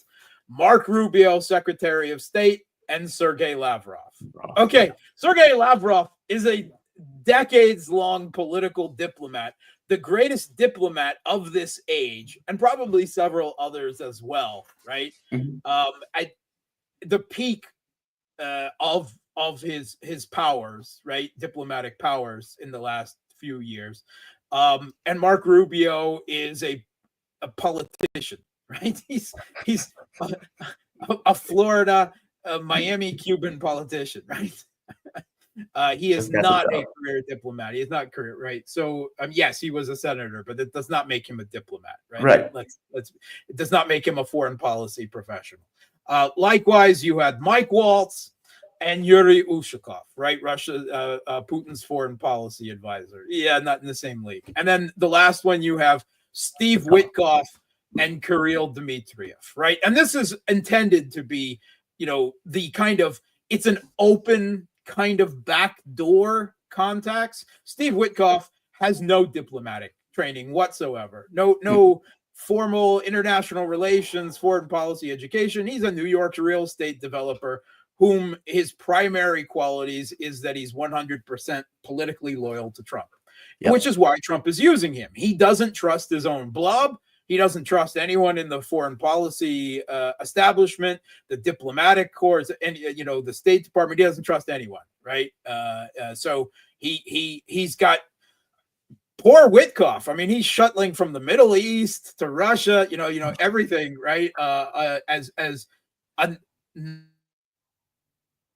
Mark Rubio, Secretary of State, and Sergei Lavrov. Okay, Sergei Lavrov is a decades-long political diplomat, the greatest diplomat of this age, and probably several others as well, right? At the peak of his powers, right, diplomatic powers in the last few years. And Mark Rubio is a politician, right? He's a Florida, Miami Cuban politician, right? He is not a career diplomat. He is not career, right? So yes, he was a senator, but it does not make him a diplomat, right? Right. Let's it does not make him a foreign policy professional. Likewise, you had Mike Waltz and Yuri Ushakov, right? Russia, Putin's foreign policy advisor. Yeah, not in the same league. And then the last one, you have Steve Witkoff and Kirill Dmitriev, right? And this is intended to be, the kind of, it's an open kind of backdoor contacts. Steve Witkoff has no diplomatic training whatsoever. No formal international relations, foreign policy education. He's a New York real estate developer whom his primary qualities is that he's 100% politically loyal to Trump, which is why Trump is using him. He doesn't trust his own blob. He doesn't trust anyone in the foreign policy establishment, the diplomatic corps, and the State Department. He doesn't trust anyone, right? So he's got poor Witkoff. I mean, he's shuttling from the Middle East to Russia, everything, right? As a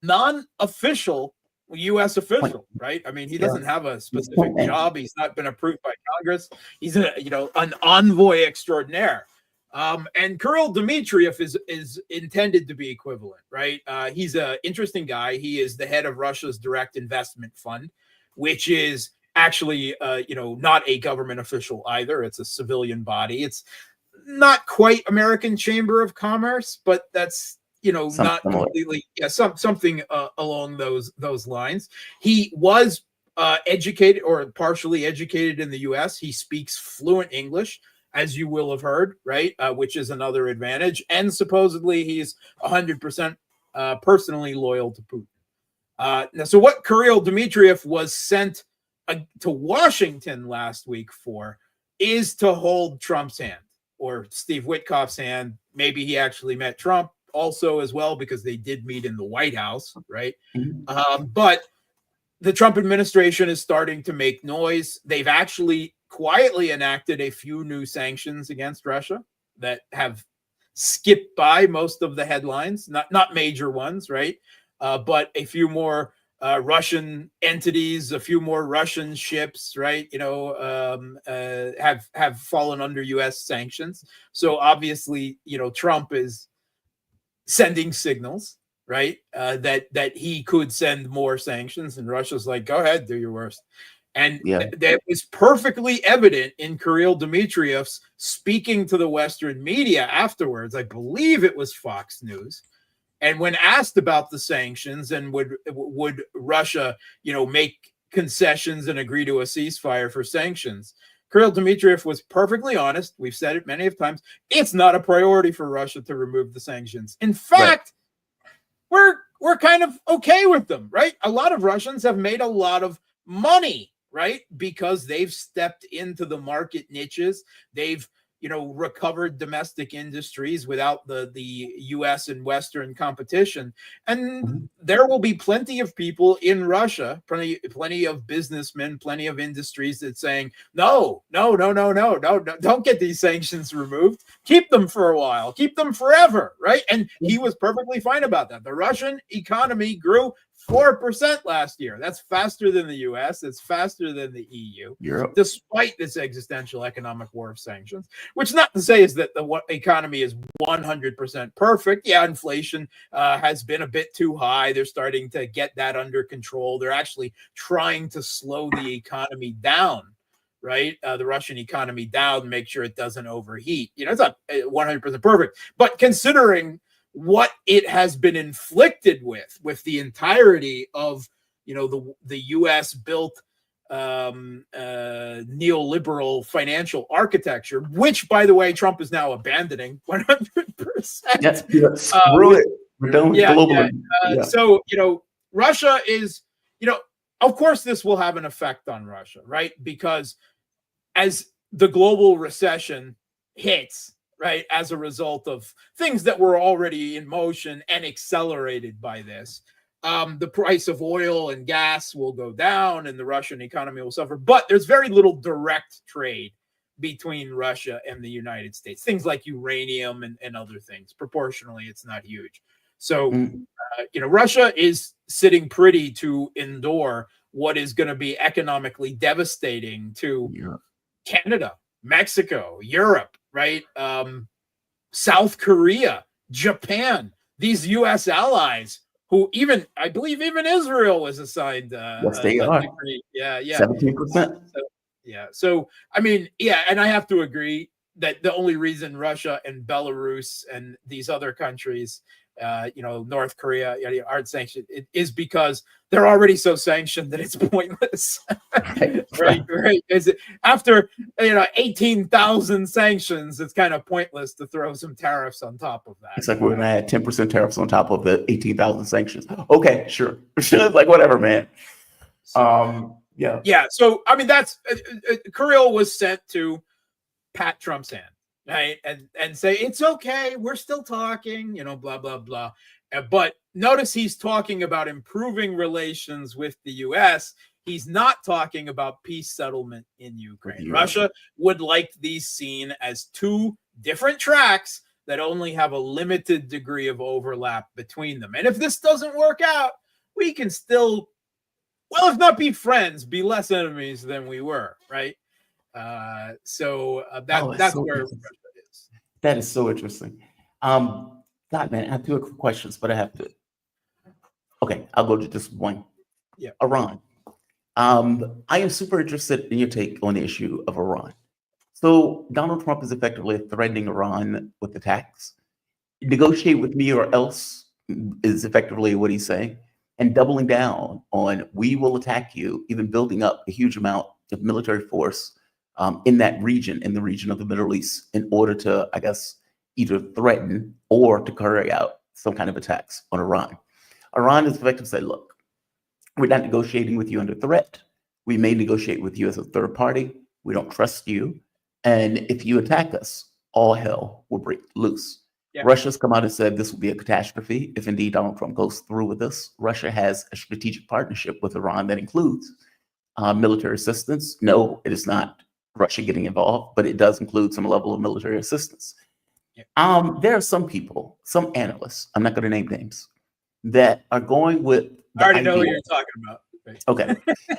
non-official U.S. official, right? I mean, he doesn't have a specific job. He's not been approved by Congress. He's an envoy extraordinaire. And Kirill Dmitriev is intended to be equivalent, right? He's an interesting guy. He is the head of Russia's direct investment fund, which is actually, not a government official either. It's a civilian body. It's not quite American Chamber of Commerce, but that's not completely something along those lines. He was educated or partially educated in the U.S. He speaks fluent English, as you will have heard, right? Which is another advantage. And supposedly he's 100% personally loyal to Putin. Now, so what Kirill Dmitriev was sent to Washington last week for is to hold Trump's hand, or Steve Witkoff's hand. Maybe he actually met Trump also as well, because they did meet in the White House, right? But the Trump administration is starting to make noise. They've actually quietly enacted a few new sanctions against Russia that have skipped by most of the headlines, not major ones, right? But a few more Russian entities, a few more Russian ships, right? Have fallen under U.S. sanctions. So obviously, Trump is sending signals, right? That he could send more sanctions, and Russia's like, go ahead, do your worst. And that was perfectly evident in Kirill Dmitriev's speaking to the Western media afterwards. I believe it was Fox News. And when asked about the sanctions and would Russia, make concessions and agree to a ceasefire for sanctions, Kirill Dmitriev was perfectly honest. We've said it many times. It's not a priority for Russia to remove the sanctions. In fact, we're kind of okay with them, right? A lot of Russians have made a lot of money, right? Because they've stepped into the market niches. They've recovered domestic industries without the U.S. and Western competition. And there will be plenty of people in Russia, plenty of businessmen, plenty of industries that saying, no, don't get these sanctions removed. Keep them for a while. Keep them forever, right? And he was perfectly fine about that. The Russian economy grew 4% last year. That's faster than the US. It's faster than the EU, despite this existential economic war of sanctions, which not to say is that the economy is 100% perfect. Yeah, inflation has been a bit too high. They're starting to get that under control. They're actually trying to slow the economy down, right? The Russian economy down, make sure it doesn't overheat. It's not 100% perfect, but considering what it has been inflicted with the entirety of the U.S. built neoliberal financial architecture, which, by the way, Trump is now abandoning 100%. Screw it. We're done with globalism. So Russia is of course this will have an effect on Russia, right? Because as the global recession hits, right, as a result of things that were already in motion and accelerated by this, the price of oil and gas will go down and the Russian economy will suffer. But there's very little direct trade between Russia and the United States. Things like uranium and other things. Proportionally, it's not huge. So, Russia is sitting pretty to endure what is going to be economically devastating to Canada, Mexico, Europe, right? South Korea, Japan, these U.S. allies who I believe even Israel was assigned. Yes, they are. Degree. Yeah. 17%. So, and I have to agree that the only reason Russia and Belarus and these other countries, North Korea, aren't sanctioned is because they're already so sanctioned that it's pointless. Right. Is it after 18,000 sanctions? It's kind of pointless to throw some tariffs on top of that. It's like we're gonna add 10% tariffs on top of the 18,000 sanctions. Okay, sure. Like whatever, man. Yeah. So that's Kirill was sent to pat Trump's hand, right, and say it's okay, we're still talking, blah blah blah. But notice he's talking about improving relations with the U.S. He's not talking about peace settlement in Ukraine. Russia would like these seen as two different tracks that only have a limited degree of overlap between them. And if this doesn't work out, we can still, if not be friends, be less enemies than we were, right? That's where Russia is. That is so interesting. God, man, I have two questions, but I have to. Okay, I'll go to just one. Yeah. Iran. I am super interested in your take on the issue of Iran. So Donald Trump is effectively threatening Iran with attacks. Negotiate with me or else is effectively what he's saying, and doubling down on we will attack you, even building up a huge amount of military force in that region, in the region of the Middle East, in order to, I guess, either threaten or to carry out some kind of attacks on Iran. Iran is effectively saying, look, we're not negotiating with you under threat. We may negotiate with you as a third party. We don't trust you. And if you attack us, all hell will break loose. Yeah. Russia's come out and said this will be a catastrophe if indeed Donald Trump goes through with this. Russia has a strategic partnership with Iran that includes military assistance. No, it is not Russia getting involved, but it does include some level of military assistance. Yeah. There are some people, some analysts, I'm not going to name names, that are going with I already know what you're talking about. Right. Okay.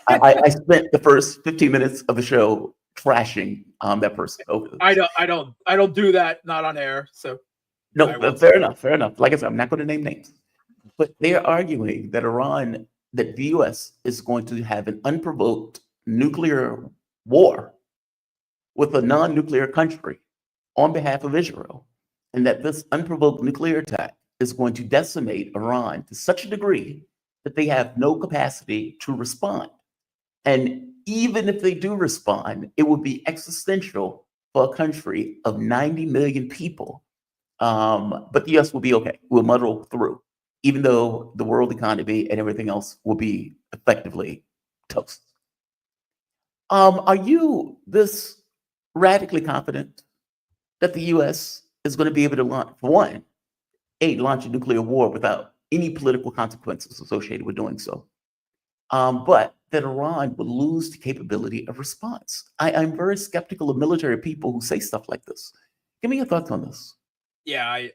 I spent the first 15 minutes of the show trashing that person over this. I don't do that, not on air. So no, fair enough. Like I said, I'm not going to name names. But they are arguing that that the US is going to have an unprovoked nuclear war with a non-nuclear country on behalf of Israel, and that this unprovoked nuclear attack is going to decimate Iran to such a degree that they have no capacity to respond. And even if they do respond, it would be existential for a country of 90 million people. But the US will be okay. We'll muddle through, even though the world economy and everything else will be effectively toast. Are you this radically confident that the US is going to be able to launch, for one, launch a nuclear war without any political consequences associated with doing so? But that Iran would lose the capability of response. I'm very skeptical of military people who say stuff like this. Give me your thoughts on this. Yeah,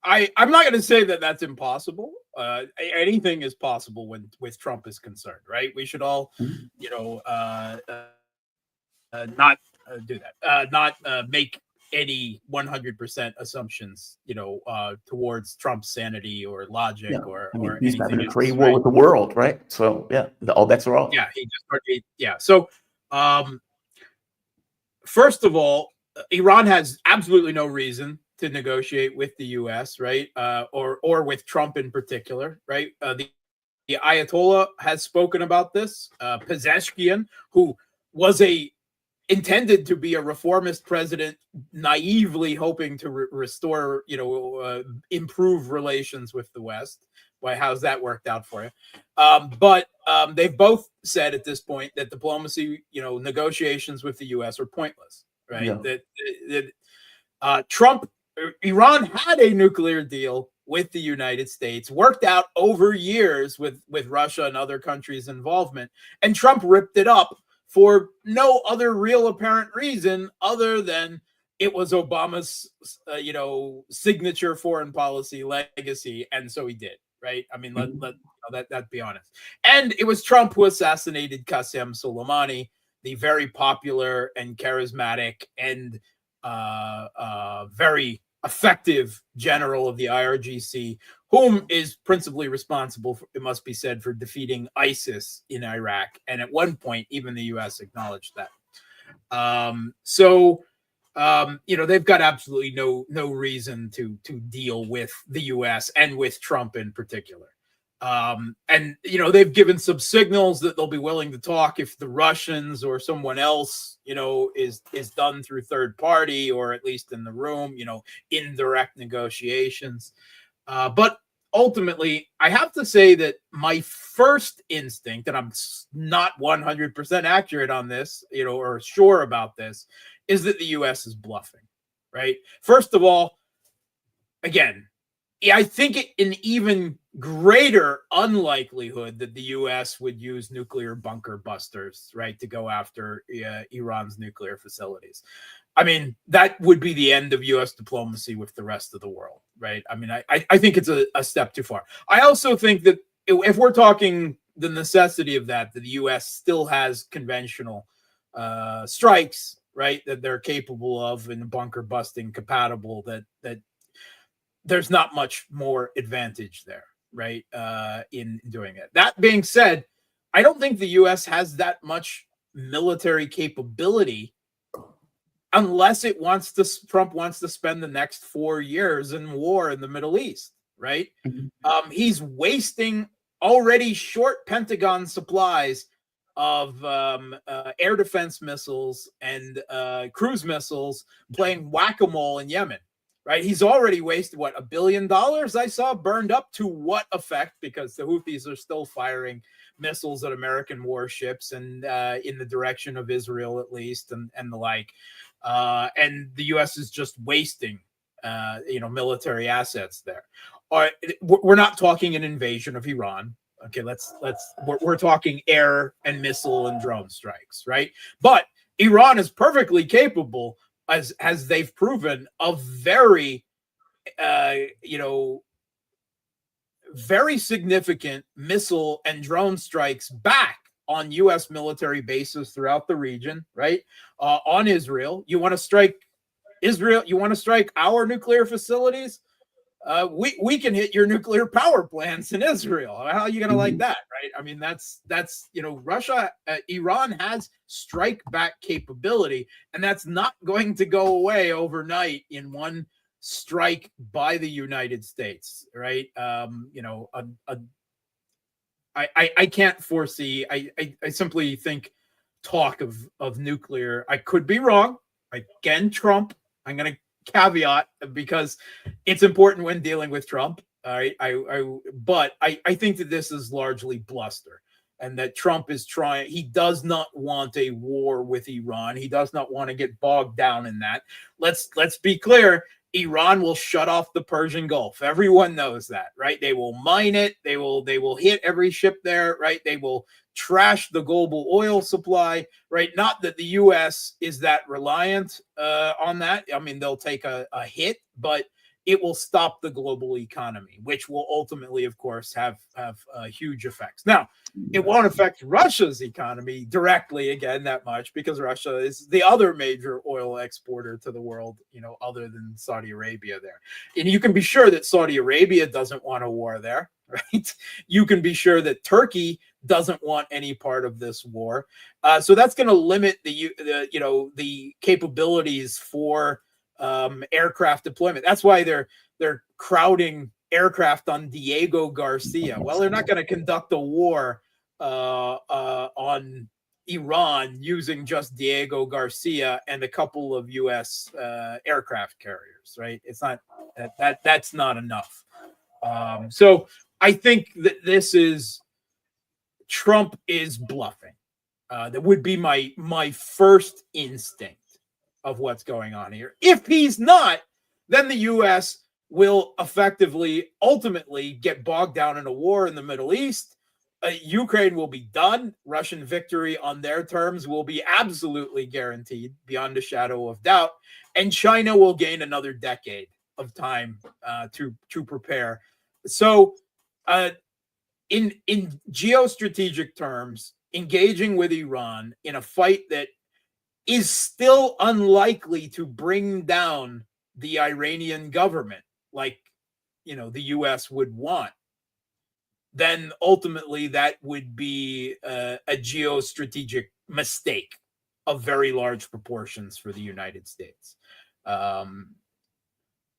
I'm not going to say that that's impossible. Anything is possible when with Trump is concerned, right? We should all, not do that. Not make any 100% assumptions, towards Trump's sanity or logic or he's anything having a else, trade war with the world, right? So yeah, all bets are off. Yeah, So, first of all, Iran has absolutely no reason to negotiate with the U.S., right? Or with Trump in particular, right? The Ayatollah has spoken about this. Pezeshkian, who was intended to be a reformist president, naively hoping to restore, improve relations with the West. Why? How's that worked out for you? But they've both said at this point that diplomacy, negotiations with the U.S. are pointless, right? Yeah. That Iran had a nuclear deal with the United States, worked out over years with Russia and other countries' involvement, and Trump ripped it up for no other real apparent reason other than it was Obama's, signature foreign policy legacy, and so he did, right? I mean, let's be honest. And it was Trump who assassinated Qasem Soleimani, the very popular and charismatic and very effective general of the IRGC, whom is principally responsible, it must be said, for defeating ISIS in Iraq. And at one point, even the U.S. acknowledged that. They've got absolutely no reason to deal with the U.S. and with Trump in particular. They've given some signals that they'll be willing to talk if the Russians or someone else, is done through third party, or at least in the room, indirect negotiations. But ultimately, I have to say that my first instinct, and I'm not 100% accurate on this, or sure about this, is that the U.S. is bluffing, right? First of all, again, I think an even greater unlikelihood that the U.S. would use nuclear bunker busters, right, to go after Iran's nuclear facilities. I mean, that would be the end of U.S. diplomacy with the rest of the world, right? I mean, I think it's a step too far. I also think that if we're talking the necessity of that, the U.S. still has conventional strikes, right, that they're capable of, and bunker busting compatible, that there's not much more advantage there, right, in doing it. That being said, I don't think the U.S. has that much military capability unless Trump wants to spend the next 4 years in war in the Middle East, right? He's wasting already short Pentagon supplies of air defense missiles and cruise missiles playing whack-a-mole in Yemen, right? He's already wasted, what, $1 billion I saw burned up. To what effect? Because the Houthis are still firing missiles at American warships and in the direction of Israel, at least, and the like. And the U.S. is just wasting, military assets there. We're not talking an invasion of Iran. Okay, we're talking air and missile and drone strikes, right? But Iran is perfectly capable, as they've proven, of very, very significant missile and drone strikes back on U.S. military bases throughout the region, right? On Israel. You want to strike Israel? You want to strike our nuclear facilities? We can hit your nuclear power plants in Israel. How are you going to like that, right? I mean, that's Russia, Iran has strike back capability, and that's not going to go away overnight in one strike by the United States, right? I can't foresee. I simply think talk of nuclear. I could be wrong. Again, Trump. I'm going to caveat, because it's important when dealing with Trump. But I think that this is largely bluster, and that Trump is trying. He does not want a war with Iran. He does not want to get bogged down in that. Let's be clear. Iran will shut off the Persian Gulf. Everyone knows that, right? They will mine it. They will hit every ship there, right? They will trash the global oil supply, right? Not that the U.S. is that reliant on that. I mean, they'll take a hit, but it will stop the global economy, which will ultimately, of course, have huge effects. Now, it won't affect Russia's economy directly, again, that much, because Russia is the other major oil exporter to the world, other than Saudi Arabia there. And you can be sure that Saudi Arabia doesn't want a war there, right? You can be sure that Turkey doesn't want any part of this war. So that's going to limit the capabilities for aircraft deployment. That's why they're crowding aircraft on Diego Garcia. Well, they're not going to conduct a war on Iran using just Diego Garcia and a couple of U.S. Aircraft carriers, right? It's not that's not enough. So I think that Trump is bluffing. That would be my first instinct of what's going on here. If he's not, then the U.S. will effectively, ultimately, get bogged down in a war in the Middle East. Ukraine will be done. Russian victory on their terms will be absolutely guaranteed, beyond a shadow of doubt. And China will gain another decade of time to prepare. So, in geostrategic terms, engaging with Iran in a fight that is still unlikely to bring down the Iranian government like, the U.S. would want, then ultimately that would be a geostrategic mistake of very large proportions for the United States.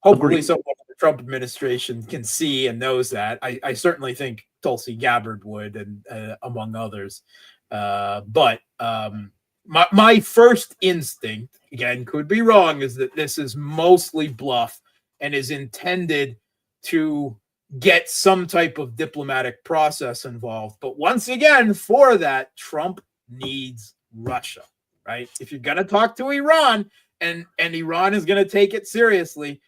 Hopefully someone in the Trump administration can see and knows that. I certainly think Tulsi Gabbard would, and among others. But my first instinct, again, could be wrong, is that this is mostly bluff and is intended to get some type of diplomatic process involved. But once again, for that, Trump needs Russia, right? If you're going to talk to Iran and Iran is going to take it seriously,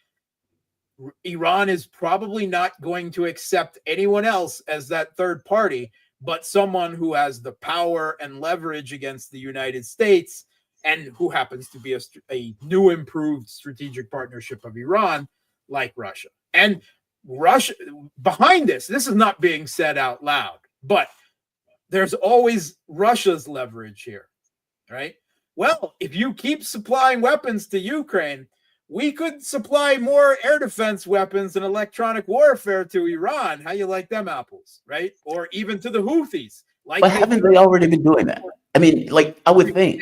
Iran is probably not going to accept anyone else as that third party, but someone who has the power and leverage against the United States and who happens to be a new improved strategic partnership of Iran, like Russia. And Russia, behind this is not being said out loud, but there's always Russia's leverage here, right? Well, if you keep supplying weapons to Ukraine, we could supply more air defense weapons and electronic warfare to Iran. How you like them apples, right? Or even to the Houthis. But haven't they already been doing that? I mean, I would think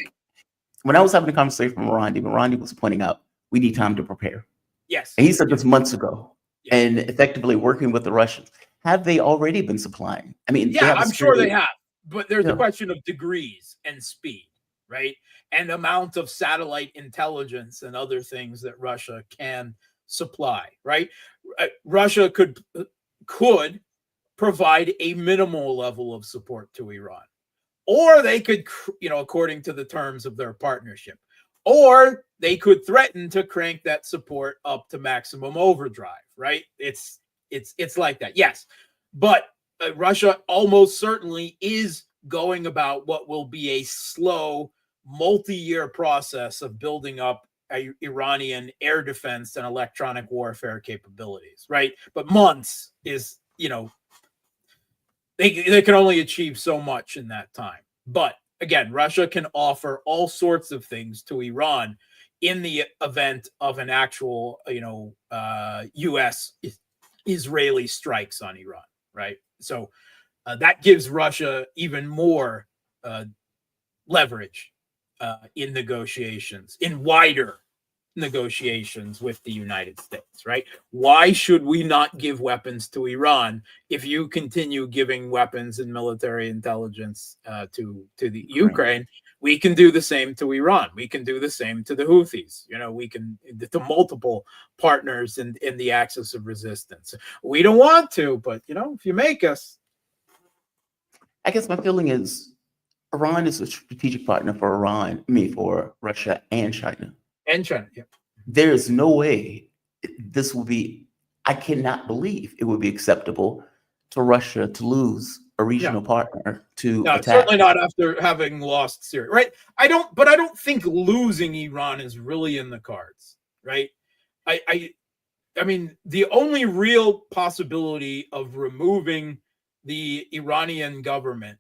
when I was having a conversation with Rondi was pointing out we need time to prepare. Yes. And he said this months ago, Yeah. and effectively working with the Russians. Have they already been supplying? I mean, they Yeah, have a I'm sure they security- have, but there's Yeah. a question of degrees and speed, right? And amount of satellite intelligence and other things that Russia can supply, right? Russia could provide a minimal level of support to Iran, or they could, according to the terms of their partnership, or they could threaten to crank that support up to maximum overdrive, right? It's like that, yes. But Russia almost certainly is going about what will be a slow, multi-year process of building up Iranian air defense and electronic warfare capabilities, right? But months is, they can only achieve so much in that time. But again, Russia can offer all sorts of things to Iran in the event of an actual, U.S. Israeli strikes on Iran, right? So that gives Russia even more leverage in negotiations, in wider negotiations with the United States, right? Why should we not give weapons to Iran if you continue giving weapons and military intelligence to the Ukraine? We can do the same to Iran. We can do the same to the Houthis. We can to multiple partners in the axis of resistance. We don't want to, but if you make us. I guess my feeling is Iran is a strategic partner for for Russia and China. And China, yeah. There is no way this will be, I cannot believe it would be acceptable to Russia to lose a regional partner to attack. Certainly not after having lost Syria, right? I don't think losing Iran is really in the cards, right? I mean, the only real possibility of removing the Iranian government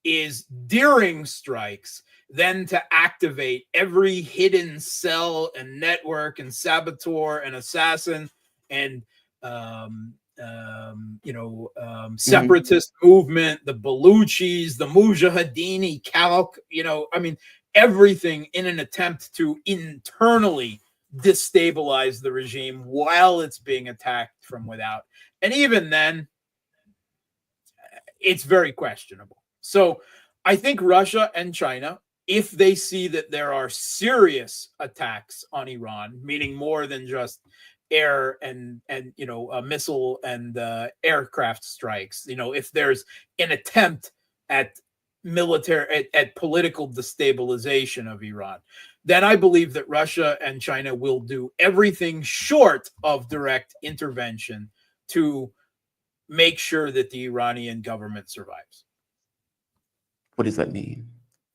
is during strikes, then to activate every hidden cell and network and saboteur and assassin and separatist movement, the Baluchis, the Mujahideen, Kalk, everything in an attempt to internally destabilize the regime while it's being attacked from without. And even then, it's very questionable. So I think Russia and China, if they see that there are serious attacks on Iran, meaning more than just air and missile and aircraft strikes, if there's an attempt at military at political destabilization of Iran, then I believe that Russia and China will do everything short of direct intervention to make sure that the Iranian government survives. What does that mean?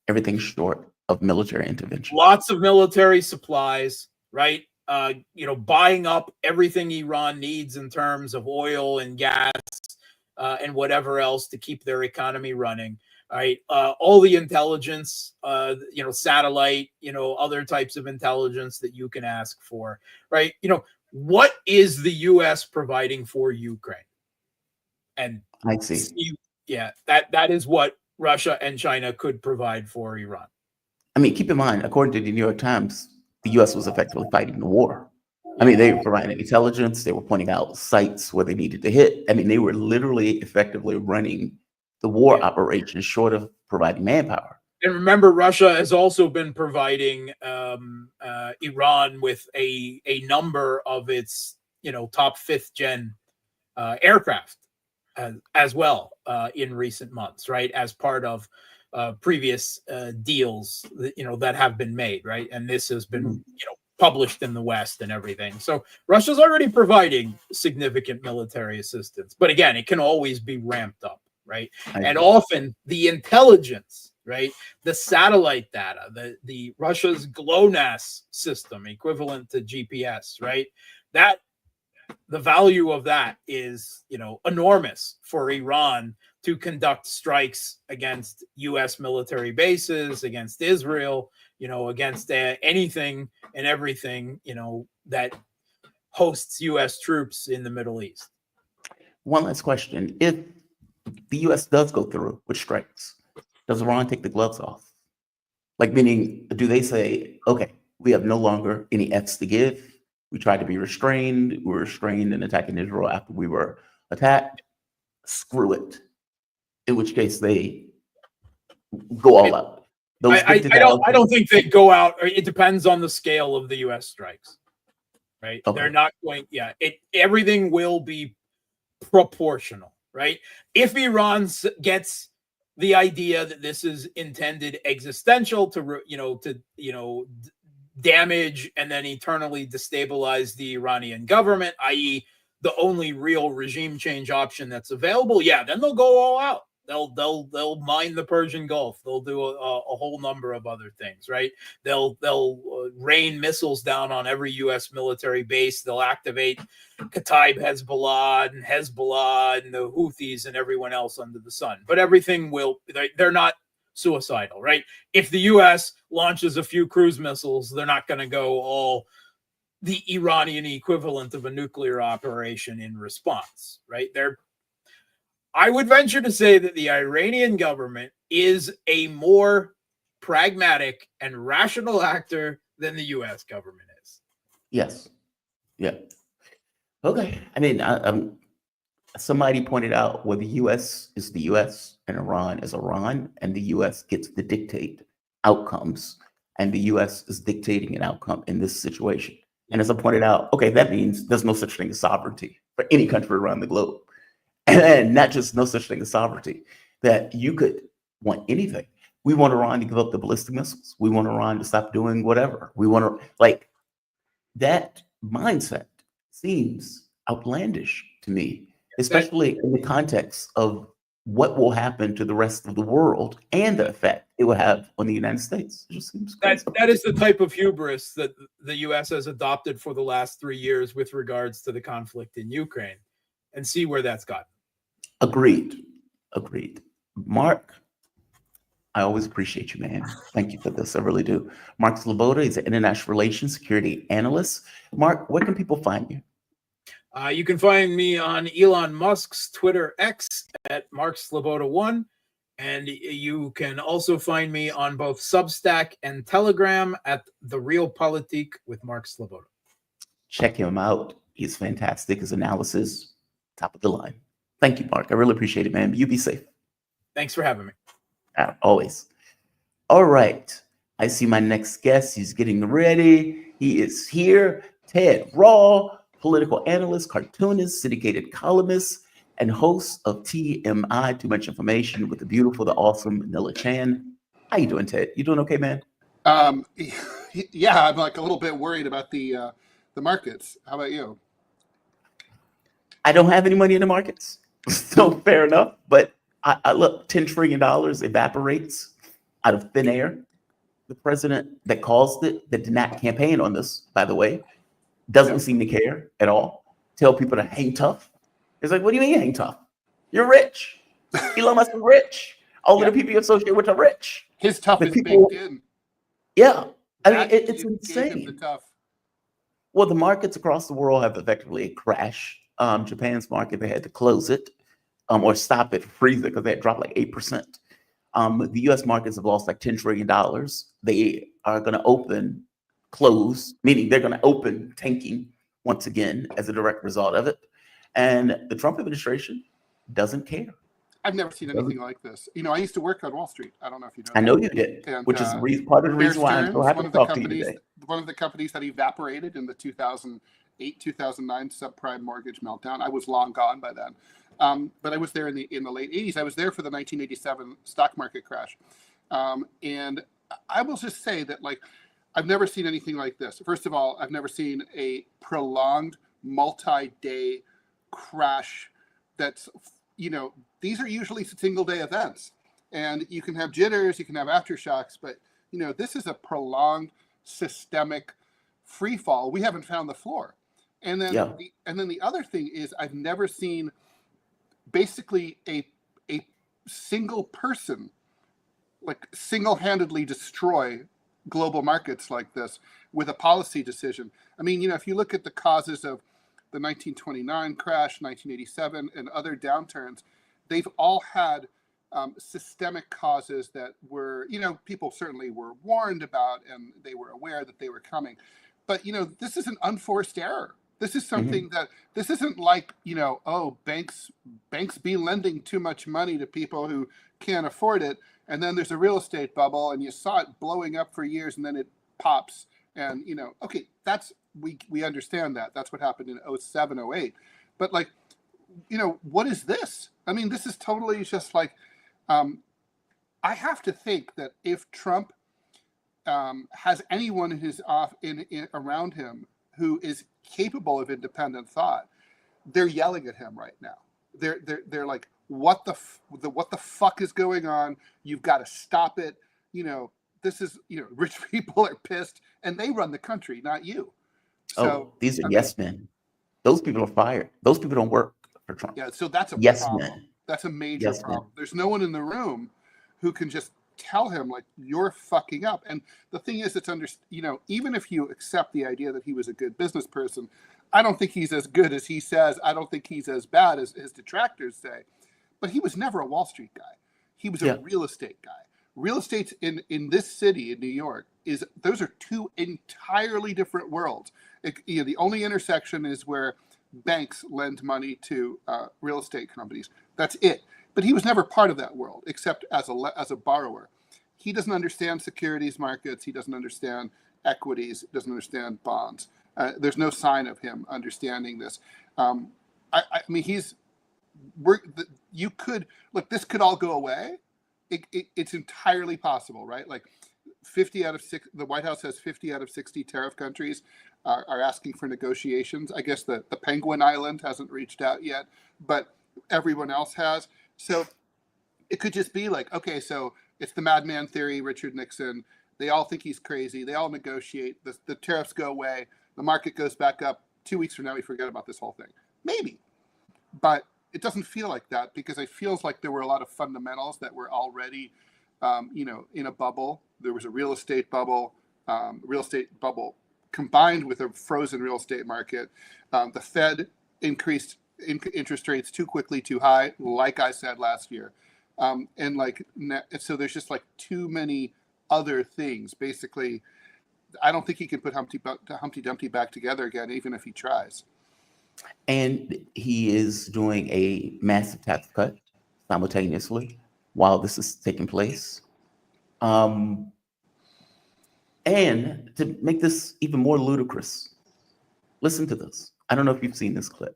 Everything short of military intervention. Lots of military supplies, right? Buying up everything Iran needs in terms of oil and gas and whatever else to keep their economy running. Right, all the intelligence, satellite, other types of intelligence that you can ask for. Right, what is the U.S. providing for Ukraine? And I see. That is what Russia and China could provide for Iran. I mean, keep in mind, according to the New York Times, the U.S. was effectively fighting the war. I mean, they were providing intelligence. They were pointing out sites where they needed to hit. I mean, they were literally effectively running the war operation short of providing manpower. And remember, Russia has also been providing Iran with a number of its, top 5th gen aircraft as well in recent months, right? As part of previous deals, that have been made, right? And this has been, published in the West and everything. So Russia's already providing significant military assistance, but again, it can always be ramped up, right? And often the intelligence, right? The satellite data, the Russia's GLONASS system, equivalent to GPS, right? That the value of that is, enormous for Iran to conduct strikes against U.S. military bases, against Israel, against anything and everything, that hosts U.S. troops in the Middle East. One last question. If the U.S. does go through with strikes, does Iran take the gloves off? Like, meaning, do they say, okay, we have no longer any F's to give? We tried to be restrained. We were restrained in attacking Israel after we were attacked. Screw it. In which case they go all out. Those I 50,000. don't think they go out. It depends on the scale of the U.S. strikes, right? Okay. They're not going. Yeah, everything will be proportional, right? If Iran gets the idea that this is intended existential to damage and then eternally destabilize the Iranian government, i.e., the only real regime change option that's available, yeah, then they'll go all out. They'll mine the Persian Gulf. They'll do a whole number of other things, right? They'll rain missiles down on every U.S. military base. They'll activate Kataib Hezbollah and the Houthis and everyone else under the sun. But everything they're not suicidal, right? If the U.S. launches a few cruise missiles, they're not going to go all the Iranian equivalent of a nuclear operation in response, right? I would venture to say that the Iranian government is a more pragmatic and rational actor than the U.S. government is. Yes. Yeah. Okay. I mean, somebody pointed out where the U.S. is the U.S. and Iran is Iran, and the U.S. gets to dictate outcomes, and the U.S. is dictating an outcome in this situation. And as I pointed out, okay, that means there's no such thing as sovereignty for any country around the globe. And not just no such thing as sovereignty, that you could want anything. We want Iran to give up the ballistic missiles. We want Iran to stop doing whatever. We want to, like, that mindset seems outlandish to me, especially in the context of what will happen to the rest of the world and the effect it will have on the United States. It just seems crazy. That is the type of hubris that the U.S. has adopted for the last 3 years with regards to the conflict in Ukraine, and see where that's gotten. Agreed. Mark, I always appreciate you, man. Thank you for this. I really do. Mark Sleboda is an international relations security analyst. Mark, where can people find you? You can find me on Elon Musk's Twitter X at Mark Sleboda1. And you can also find me on both Substack and Telegram at The Real Politique with Mark Sleboda. Check him out. He's fantastic. His analysis, top of the line. Thank you, Mark. I really appreciate it, man. You be safe. Thanks for having me. Always. All right. I see my next guest. He's getting ready. He is here. Ted Rall, political analyst, cartoonist, syndicated columnist, and host of TMI, Too Much Information, with the beautiful, the awesome Manila Chan. How you doing, Ted? You doing okay, man? Yeah, I'm like a little bit worried about the markets. How about you? I don't have any money in the markets. So fair enough. But I look, $10 trillion evaporates out of thin air. The president that caused it, that did not campaign on this, by the way, doesn't seem to care at all. Tell people to hang tough. It's like, what do you mean hang tough? You're rich. Elon Musk is rich. All of the people you associate with are rich. His tough The is people- baked in. Yeah. I mean, That it's gave him insane. the tough. Well, the markets across the world have effectively crashed. Japan's market, they had to close it or stop it, freeze it, because they had dropped like 8%. The US markets have lost like $10 trillion. They are going to close, meaning they're going to open tanking once again as a direct result of it. And the Trump administration doesn't care. I've never seen anything like this. You know, I used to work on Wall Street. I don't know if you know. I know that. you did, And, which is part of the Bear reason why I'm so Stearns, happy one to of the talk to you companies, today. one of the companies that evaporated in the 2008, 2009 subprime mortgage meltdown. I was long gone by then, but I was there in the late 80s. I was there for the 1987 stock market crash, and I will just say that, like, I've never seen anything like this. First of all, I've never seen a prolonged multi-day crash. That's, you know, these are usually single-day events, and you can have jitters, you can have aftershocks, but you know, this is a prolonged systemic free fall. We haven't found the floor. And then the other thing is, I've never seen basically a single person like single-handedly destroy global markets like this with a policy decision. I mean, you know, if you look at the causes of the 1929 crash, 1987, and other downturns, they've all had systemic causes that were, people certainly were warned about and they were aware that they were coming. But, this is an unforced error. This is something that, this isn't like, banks be lending too much money to people who can't afford it. And then there's a real estate bubble and you saw it blowing up for years and then it pops. And, okay, we understand that. That's what happened in 07, 08. But like, what is this? I mean, this is totally just like, I have to think that if Trump has anyone around him who is capable of independent thought, they're yelling at him right now. They're like, what the fuck is going on? You've got to stop it. This is, rich people are pissed and they run the country, not you. So these are yes men. Those people are fired. Those people don't work for Trump. Yeah, so that's a yes problem. Men. That's a major Yes, problem. man. There's no one in the room who can just tell him like, you're fucking up. And the thing is, it's even if you accept the idea that he was a good business person, I don't think he's as good as he says. I don't think he's as bad as his detractors say. But he was never a Wall Street guy. He was a real estate guy. Real estate in this city in New York those are two entirely different worlds. The only intersection is where banks lend money to real estate companies. That's it. But he was never part of that world, except as a borrower. He doesn't understand securities markets. He doesn't understand equities. Doesn't understand bonds. There's no sign of him understanding this. I mean, you could look. This could all go away. It's entirely possible, right? Like 50 out of 6. The White House has 50 out of 60 tariff countries are asking for negotiations. I guess the Penguin Island hasn't reached out yet, but everyone else has. So it could just be like, okay, so it's the madman theory, Richard Nixon. They all think he's crazy. They all negotiate. The tariffs go away. The market goes back up. 2 weeks from now, we forget about this whole thing. Maybe. But it doesn't feel like that because it feels like there were a lot of fundamentals that were already, in a bubble. There was a real estate bubble combined with a frozen real estate market. The Fed increased interest rates too quickly, too high, like I said last year. So there's just like too many other things. Basically, I don't think he can put Humpty Dumpty back together again, even if he tries. And he is doing a massive tax cut simultaneously while this is taking place. And to make this even more ludicrous, listen to this. I don't know if you've seen this clip.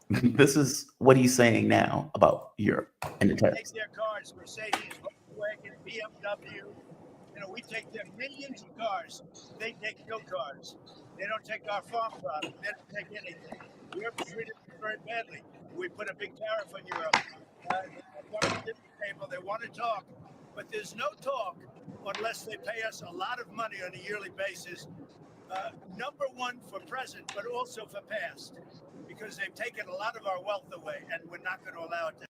This is what he's saying now about Europe and the tariffs. Take their cars, Mercedes, Volkswagen, BMW. We take their millions of cars. They take no cars. They don't take our farm product. They don't take anything. Europe treated us very badly. We put a big tariff on Europe. They want to sit at the table. They want to talk. But there's no talk unless they pay us a lot of money on a yearly basis. Number one for present, but also for past. Because they've taken a lot of our wealth away, and we're not going to allow it to.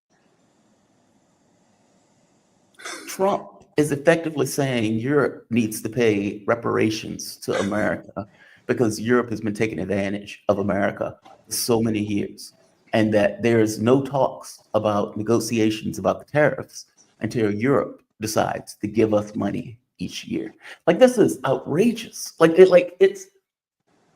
Trump is effectively saying Europe needs to pay reparations to America because Europe has been taking advantage of America for so many years, and that there's no talks about negotiations about the tariffs until Europe decides to give us money each year. Like, this is outrageous.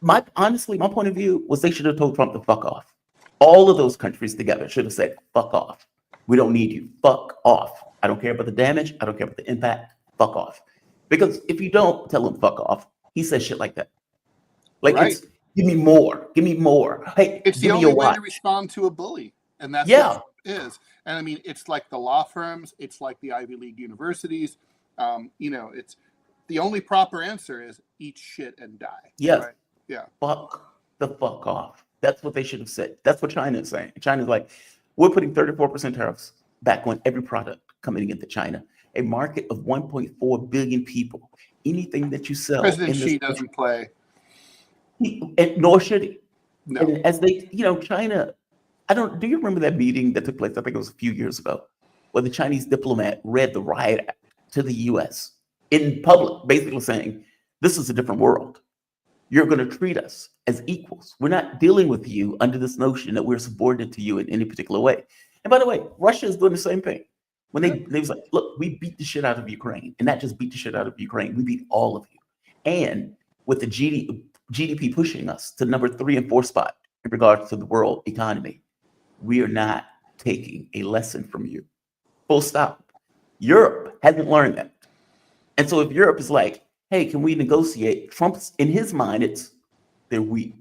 My point of view was they should have told Trump to fuck off. All of those countries together should have said, fuck off. We don't need you. Fuck off. I don't care about the damage. I don't care about the impact. Fuck off. Because if you don't tell him fuck off, he says shit like that. Like, right. It's give me more. Give me more. Hey, it's the only way to respond to a bully. And that's what it is. And I mean, it's like the law firms. It's like the Ivy League universities. It's the only proper answer is eat shit and die. Yes. Right? Yeah. Fuck the fuck off. That's what they should have said. That's what China is saying. China's like, we're putting 34% tariffs back on every product coming into China, a market of 1.4 billion people. Anything that you sell, President Xi doesn't play, nor should he. No. And as they, China. Do you remember that meeting that took place? I think it was a few years ago, where the Chinese diplomat read the riot act to the U.S. in public, basically saying, "This is a different world. You're going to treat us as equals. We're not dealing with you under this notion that we're subordinate to you in any particular way." And by the way, Russia is doing the same thing. When they was like, look, we beat the shit out of Ukraine, and not just beat the shit out of Ukraine, we beat all of you. And with the GDP pushing us to number 3 and 4 spot in regards to the world economy, we are not taking a lesson from you. Full stop. Europe hasn't learned that. And so if Europe is like, hey, can we negotiate? Trump's, in his mind, it's they're weak.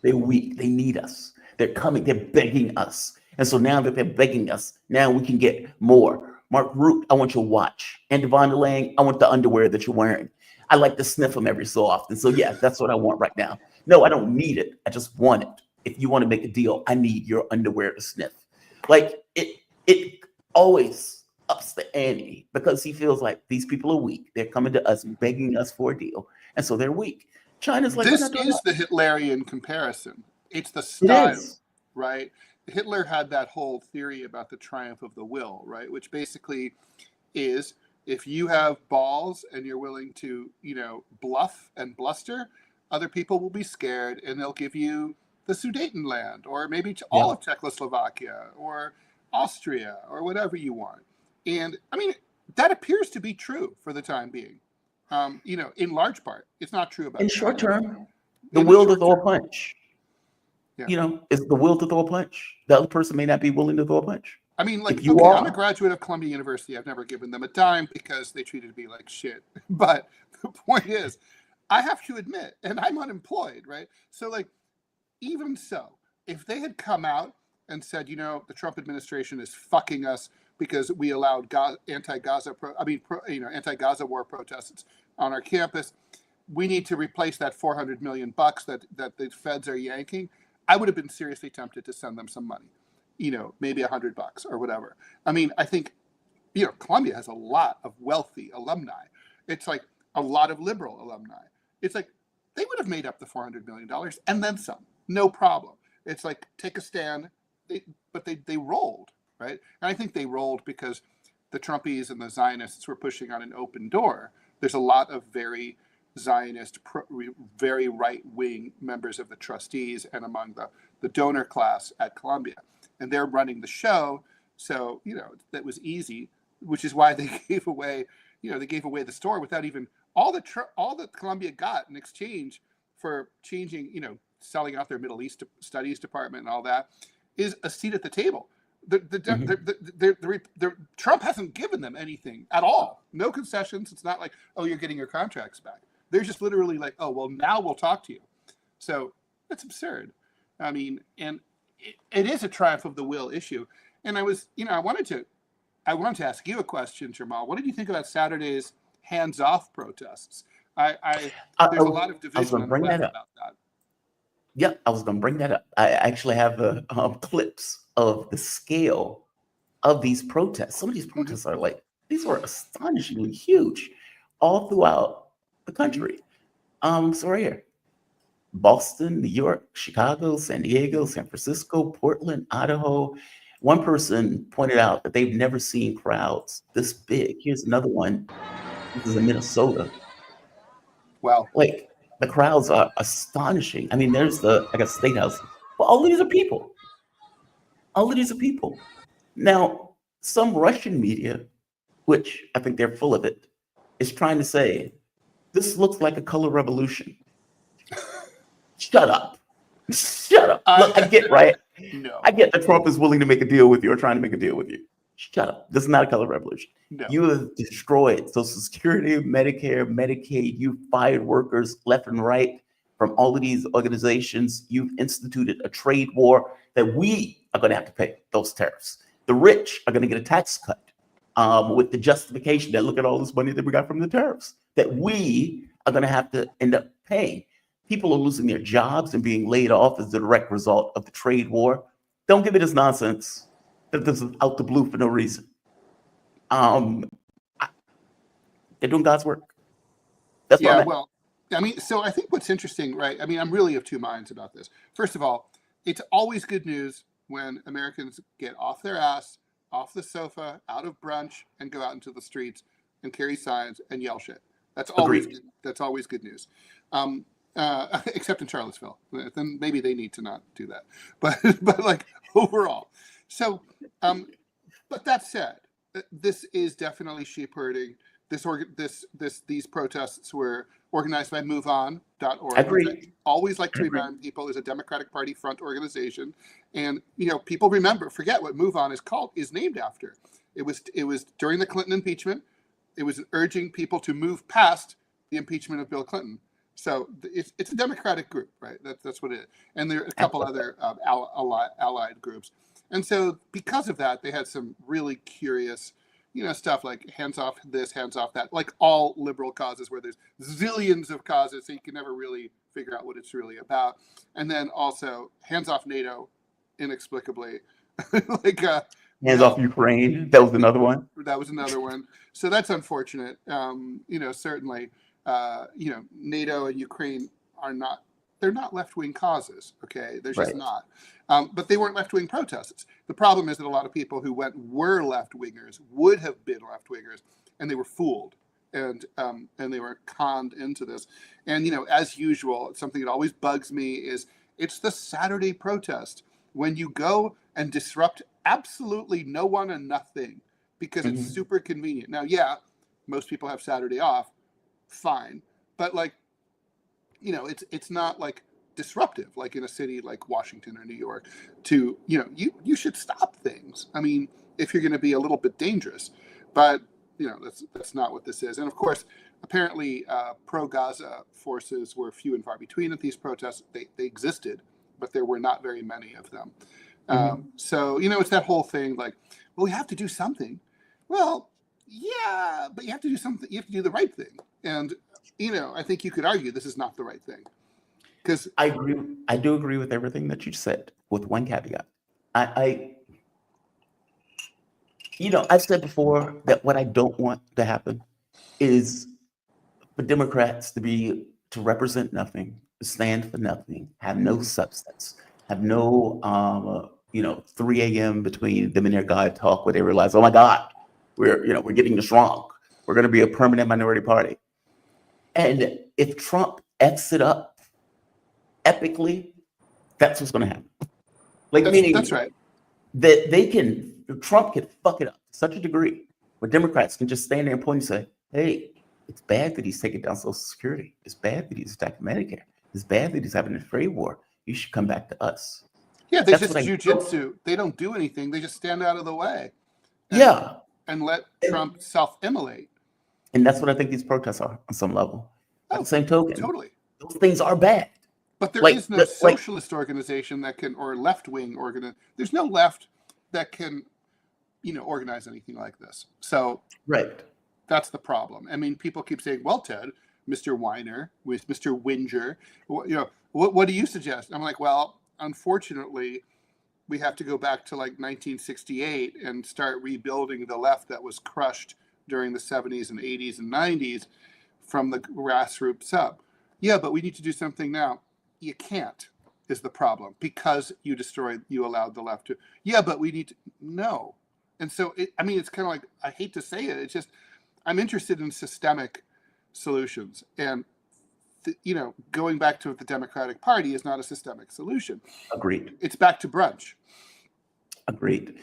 They're weak. They need us. They're coming. They're begging us. And so now that they're begging us, now we can get more. Mark Root, I want your watch. And Devon Lang, I want the underwear that you're wearing. I like to sniff them every so often. So yeah, that's what I want right now. No, I don't need it. I just want it. If you want to make a deal, I need your underwear to sniff. Like it always ups the ante because he feels like these people are weak. They're coming to us, begging us for a deal. And so they're weak. China's like, this is the Hitlerian comparison. It's the style, right? Hitler had that whole theory about the triumph of the will, right? Which basically is if you have balls and you're willing to, bluff and bluster, other people will be scared and they'll give you the Sudetenland or maybe all of Czechoslovakia or Austria or whatever you want. And I mean, that appears to be true for the time being. In large part, it's not true about in short term. The will to throw a punch. Yeah. Is the will to throw a punch. The other person may not be willing to throw a punch. I mean, like, you are, I'm a graduate of Columbia University. I've never given them a dime because they treated me like shit. But the point is, I have to admit, and I'm unemployed, right? So, like, even so, if they had come out and said, the Trump administration is fucking us because we allowed anti-Gaza war protests on our campus, we need to replace that $400 million that the feds are yanking. I would have been seriously tempted to send them some money, maybe $100 or whatever. I mean, I think, Columbia has a lot of wealthy alumni. It's like a lot of liberal alumni. It's like they would have made up the $400 million and then some, no problem. It's like take a stand, but they rolled, right? And I think they rolled because the Trumpies and the Zionists were pushing on an open door. There's a lot of very Zionist, very right-wing members of the trustees and among the donor class at Columbia. And they're running the show. So, that was easy, which is why they gave away, the store without even all that Columbia got in exchange for changing, selling out their Middle East studies department and all that is a seat at the table. Trump hasn't given them anything at all. No concessions. It's not like, oh, you're getting your contracts back. They're just literally like, oh, well, now we'll talk to you. So that's absurd. I mean, and it is a triumph of the will issue. And I was, I wanted to ask you a question, Jamal. What did you think about Saturday's hands-off protests? There's a lot of division on the left about that. Yeah, I was going to bring that up. I actually have the clips of the scale of these protests. Some of these protests are like, these were astonishingly huge all throughout the country. So right here, Boston, New York, Chicago, San Diego, San Francisco, Portland, Idaho. One person pointed out that they've never seen crowds this big. Here's another one. This is in Minnesota. Wow. Like, the crowds are astonishing. I mean, there's the State House. But all of these are people. All of these are people. Now, some Russian media, which I think they're full of it, is trying to say, this looks like a color revolution. Shut up. Shut up. Look, I get, right? No. I get that Trump is willing to make a deal with you or trying to make a deal with you. Shut up. This is not a color revolution. No. You have destroyed Social Security, Medicare, Medicaid. You fired workers left and right from all of these organizations. You've instituted a trade war that we are going to have to pay those tariffs. The rich are going to get a tax cut with the justification that look at all this money that we got from the tariffs that we are going to have to end up paying. People are losing their jobs and being laid off as a direct result of the trade war. Don't give me this nonsense that this is out the blue for no reason. They're doing God's work. That's what I meant. Well, I mean, so I think what's interesting, right? I mean, I'm really of two minds about this. First of all, it's always good news when Americans get off their ass, off the sofa, out of brunch, and go out into the streets and carry signs and yell shit. That's always good. That's always good news. Except in Charlottesville, then maybe they need to not do that. But like overall, so but that said, this is definitely sheep herding. These protests were organized by MoveOn.org. Agree. I always like to Agree. remind people is a Democratic Party front organization, and people forget what MoveOn is named after. It was during the Clinton impeachment. It was urging people to move past the impeachment of Bill Clinton. So it's a Democratic group, right? That's what it is. And there are a couple other allied groups. And so because of that, they had some really curious, stuff like hands off this, hands off that, like all liberal causes where there's zillions of causes, so you can never really figure out what it's really about. And then also hands off NATO, inexplicably. Hands off Ukraine. That was another one. That was another one. So that's unfortunate. Certainly, NATO and Ukraine they're not left-wing causes, okay? They're just not. But they weren't left-wing protests. The problem is that a lot of people who were left-wingers would have been left-wingers, and they were fooled, and they were conned into this. And, as usual, something that always bugs me is it's the Saturday protest when you go and disrupt absolutely no one and nothing because it's super convenient. Now, yeah, most people have Saturday off, fine. But it's not like disruptive, like in a city like Washington or New York you should stop things. I mean, if you're going to be a little bit dangerous, but that's not what this is. And of course, apparently pro-Gaza forces were few and far between at these protests. They existed, but there were not very many of them. So, it's that whole thing like, well, we have to do something. Well, yeah, but you have to do something. You have to do the right thing. And, I think you could argue this is not the right thing. Because I agree. I do agree with everything that you said, with one caveat. I've said before that what I don't want to happen is for Democrats to represent nothing, stand for nothing, have no substance, have no 3 a.m. between them and their God talk where they realize, oh my God, we're getting this wrong. We're going to be a permanent minority party. And if Trump F's it up epically, that's what's going to happen. that's right. That Trump can fuck it up to such a degree where Democrats can just stand there and point and say, hey, it's bad that he's taking down Social Security. It's bad that he's attacking Medicare. It's bad that he's having a trade war. You should come back to us. Yeah, they just jujitsu. They don't do anything. They just stand out of the way. And let Trump self-immolate. And that's what I think these protests are on some level. At the same token, totally. Those things are bad. But there is no socialist organization that can, or left-wing there's no left that can, organize anything like this. So that's the problem. I mean, people keep saying, well, Ted, Mr. Weiner, with Mr. Winger, what do you suggest? I'm like, well, unfortunately, we have to go back to 1968 and start rebuilding the left that was crushed during the 70s and 80s and 90s from the grassroots up. Yeah, but we need to do something now. You can't, is the problem, because you allowed the left to. Yeah, but we need to. No. And so, it's kind of like, I hate to say it, it's just, I'm interested in systemic solutions. And, going back to the Democratic Party is not a systemic solution. Agreed. It's back to brunch. Agreed.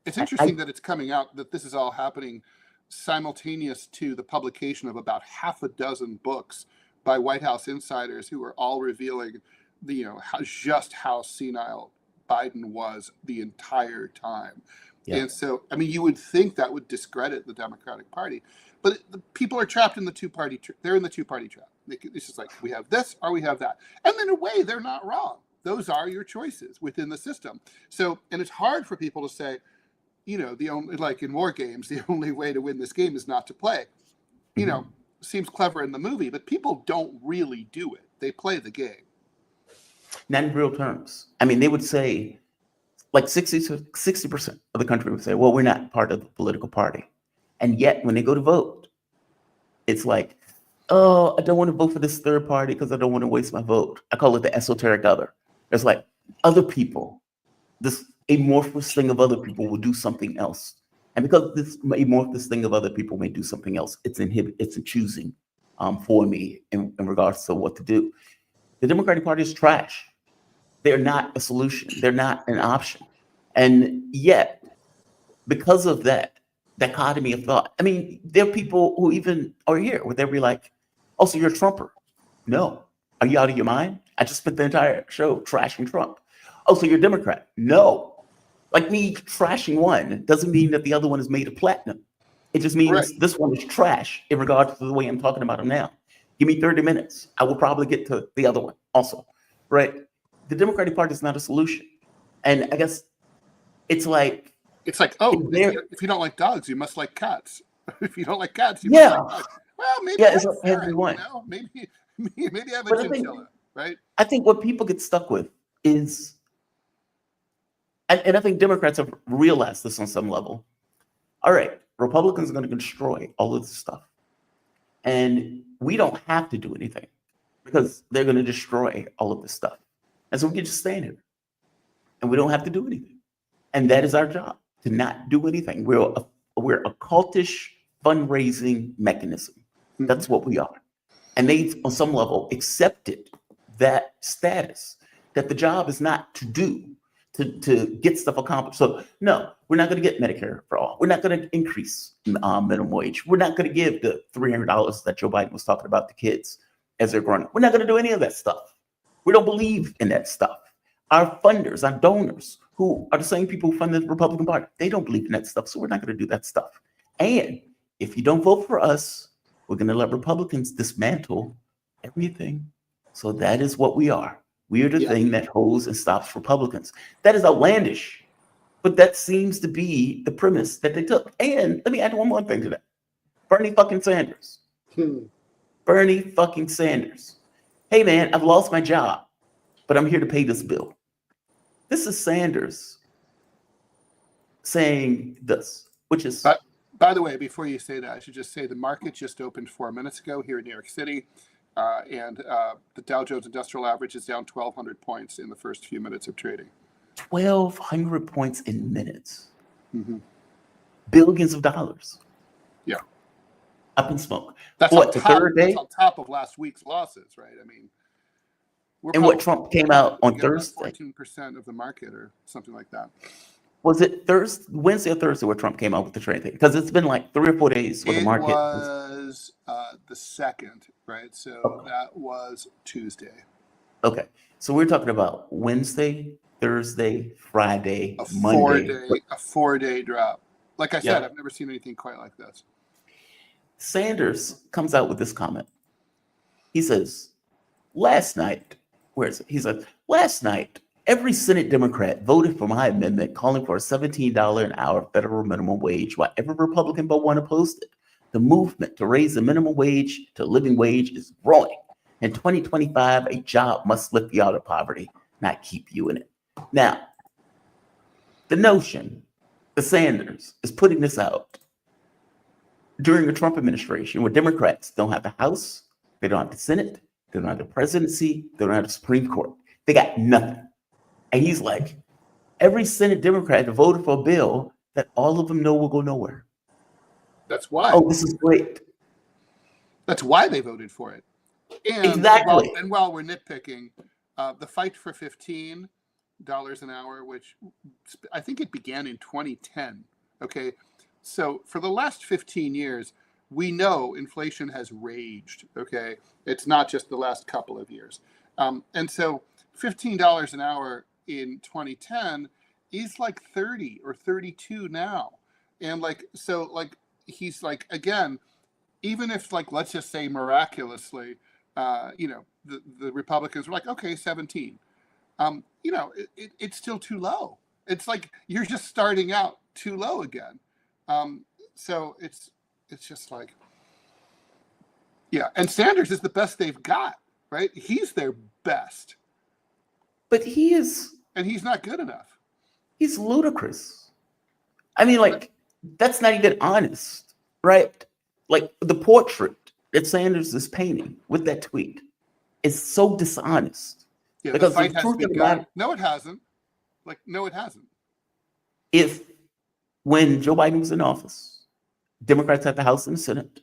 It's interesting that it's coming out that this is all happening simultaneous to the publication of about half a dozen books by White House insiders who are all revealing just how senile Biden was the entire time. Yeah. And so, you would think that would discredit the Democratic Party, but the people are trapped in the two-party. They're in the two-party trap. It's just like, we have this or we have that. And in a way, they're not wrong. Those are your choices within the system. So, and it's hard for people to say, the only, like in war games, the only way to win this game is not to play. Seems clever in the movie, but people don't really do it. They play the game. Not in real terms. They would say, 60% of the country would say, well, we're not part of the political party. And yet, when they go to vote, it's like, oh, I don't want to vote for this third party because I don't want to waste my vote. I call it the esoteric other. It's like other people, this amorphous thing of other people will do something else. And because this amorphous thing of other people may do something else, it's a choosing for me in regards to what to do. The Democratic Party is trash. They're not a solution. They're not an option. And yet, because of that dichotomy of thought. I mean, there are people who even are here where they'll be like, oh, so you're a Trumper? No. Are you out of your mind? I just spent the entire show trashing Trump. Oh, so you're a Democrat? No. Like me trashing one doesn't mean that the other one is made of platinum. It just means Right. this one is trash in regards to the way I'm talking about him now. Give me 30 minutes. I will probably get to the other one also, right? The Democratic Party is not a solution. And I guess it's like, oh, there- if you don't like dogs, you must like cats. If you don't like cats, you must like dogs. Well, maybe it's that's like fair, everyone. you know? Maybe I have a But I think- chinchilla, right? I think what people get stuck with is, and I think Democrats have realized this on some level. All right, Republicans are going to destroy all of this stuff. And we don't have to do anything because they're going to destroy all of this stuff. And so we can just stand here and we don't have to do anything. And that is our job, to not do anything. We're a cultish fundraising mechanism. That's what we are. And they, on some level, accepted that status, that the job is not to do, to get stuff accomplished. So no, we're not going to get Medicare for all. We're not going to increase minimum wage. We're not going to give the $300 that Joe Biden was talking about to kids as they're growing up. We're not going to do any of that stuff. We don't believe in that stuff. Our funders, our donors, who are the same people who fund the Republican Party, they don't believe in that stuff. So we're not going to do that stuff. And if you don't vote for us, we're going to let Republicans dismantle everything. So that is what we are. We are the thing that holds and stops Republicans. That is outlandish, but that seems to be the premise that they took. And let me add one more thing to that. Bernie fucking Sanders. Bernie fucking Sanders. Hey man, I've lost my job, but I'm here to pay this bill. This is Sanders saying this, which is... By the way, before you say that, I should just say the market just opened 4 minutes ago here in New York City. And the Dow Jones Industrial Average is down 1,200 points in the first few minutes of trading. 1,200 points in minutes. Mm-hmm. Billions of dollars. Yeah. Up in smoke. That's what, on the top, third day? That's on top of last week's losses, right? I mean, and what Trump came out on Thursday? 14% of the market or something like that. Was it Wednesday or Thursday where Trump came out with the trade thing? Because it's been like 3 or 4 days where the market was the second, right? So that was Tuesday. Okay. So we're talking about Wednesday, Thursday, Friday, Monday. A 4-day drop. Like I said, I've never seen anything quite like this. Sanders comes out with this comment. He says, last night, where is it? He said, last night, every Senate Democrat voted for my amendment calling for a $17 an hour federal minimum wage, while every Republican but one opposed it. The movement to raise the minimum wage to living wage is growing. In 2025, a job must lift you out of poverty, not keep you in it. Now, the notion that Sanders is putting this out during the Trump administration where Democrats don't have the House, they don't have the Senate, they don't have the presidency, they don't have the Supreme Court. They got nothing. And he's like, every Senate Democrat voted for a bill that all of them know will go nowhere. That's why. Oh, this is great. That's why they voted for it. And exactly. While we're nitpicking, the fight for $15 an hour, which I think it began in 2010. Okay. So for the last 15 years, we know inflation has raged. Okay. It's not just the last couple of years. And so $15 an hour in 2010 is like 30 or 32 now. And like, so like, he's like, again, even if like, let's just say miraculously, the Republicans were like, okay, 17, it's still too low. It's like, you're just starting out too low again. So it's just like, yeah. And Sanders is the best they've got, right? He's their best. But he is. And he's not good enough. He's ludicrous. I mean, like, that's not even honest, right? Like, the portrait that Sanders is painting with that tweet is so dishonest. Yeah, because the fight has begun. No, it hasn't. Like, no, it hasn't. If when Joe Biden was in office, Democrats had the House and the Senate,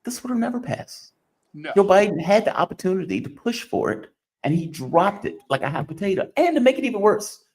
this would have never passed. No. Joe Biden had the opportunity to push for it, and he dropped it like a hot potato. And to make it even worse,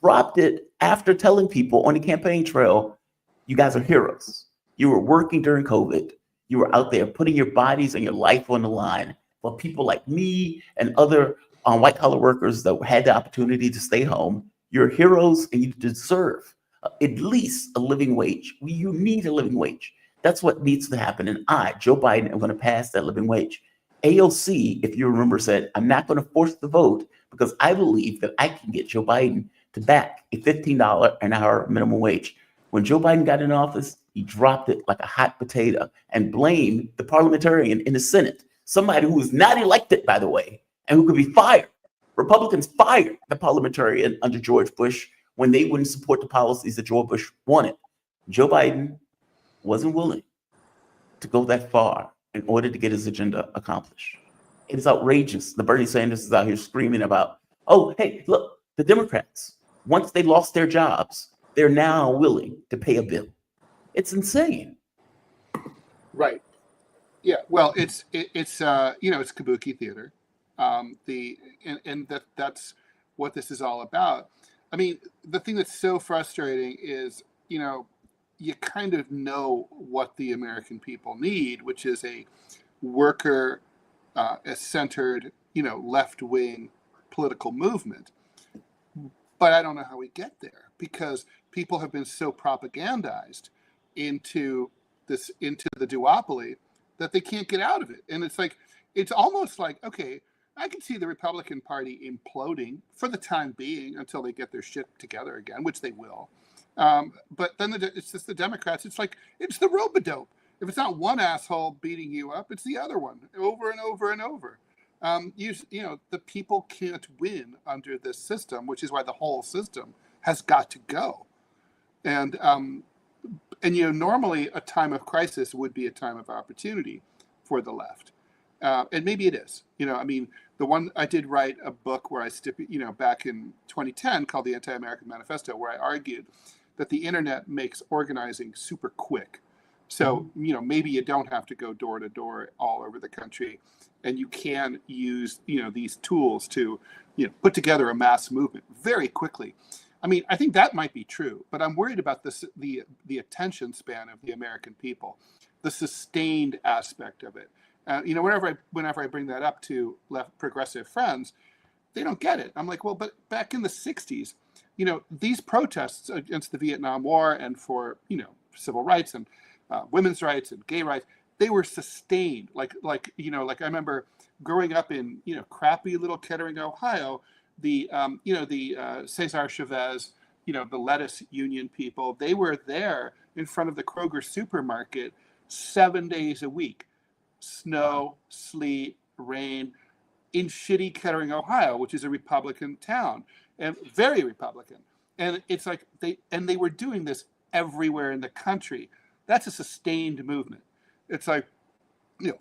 dropped it after telling people on the campaign trail, you guys are heroes. You were working during COVID. You were out there putting your bodies and your life on the line for people like me and other white collar workers that had the opportunity to stay home. You're heroes and you deserve at least a living wage. You need a living wage. That's what needs to happen. And I, Joe Biden, am going to pass that living wage. AOC, if you remember, said, I'm not going to force the vote because I believe that I can get Joe Biden to back a $15 an hour minimum wage. When Joe Biden got in office, he dropped it like a hot potato and blamed the parliamentarian in the Senate, somebody who was not elected, by the way, and who could be fired. Republicans fired the parliamentarian under George Bush when they wouldn't support the policies that George Bush wanted. Joe Biden wasn't willing to go that far in order to get his agenda accomplished. It is outrageous. The Bernie Sanders is out here screaming about, oh, hey, look, the Democrats, once they lost their jobs, they're now willing to pay a bill. It's insane. Right. Yeah. Well, it's kabuki theater. That's what this is all about. I mean, the thing that's so frustrating is, you kind of know what the American people need, which is a worker centered, left-wing political movement. But I don't know how we get there because people have been so propagandized into the duopoly that they can't get out of it. And it's almost like, okay, I can see the Republican Party imploding for the time being until they get their shit together again, which they will. But then it's just the Democrats. It's like, it's the rope-a-dope. If it's not one asshole beating you up, it's the other one over and over and over. The people can't win under this system, which is why the whole system has got to go. And normally a time of crisis would be a time of opportunity for the left. And maybe it is. The one I did write a book where I back in 2010 called The Anti-American Manifesto, where I argued that the internet makes organizing super quick. So, maybe you don't have to go door to door all over the country, and you can use, these tools to, put together a mass movement very quickly. I mean, I think that might be true, but I'm worried about the attention span of the American people, the sustained aspect of it. Whenever I bring that up to left progressive friends, they don't get it. I'm like, well, but back in the 60s, these protests against the Vietnam War and for, civil rights and women's rights and gay rights, they were sustained. Like I remember growing up in, crappy little Kettering, Ohio, the Cesar Chavez, the lettuce union people, they were there in front of the Kroger supermarket 7 days a week. Snow, sleet, rain, in shitty Kettering, Ohio, which is a Republican town and very Republican. And it's like they were doing this everywhere in the country. That's a sustained movement. It's like,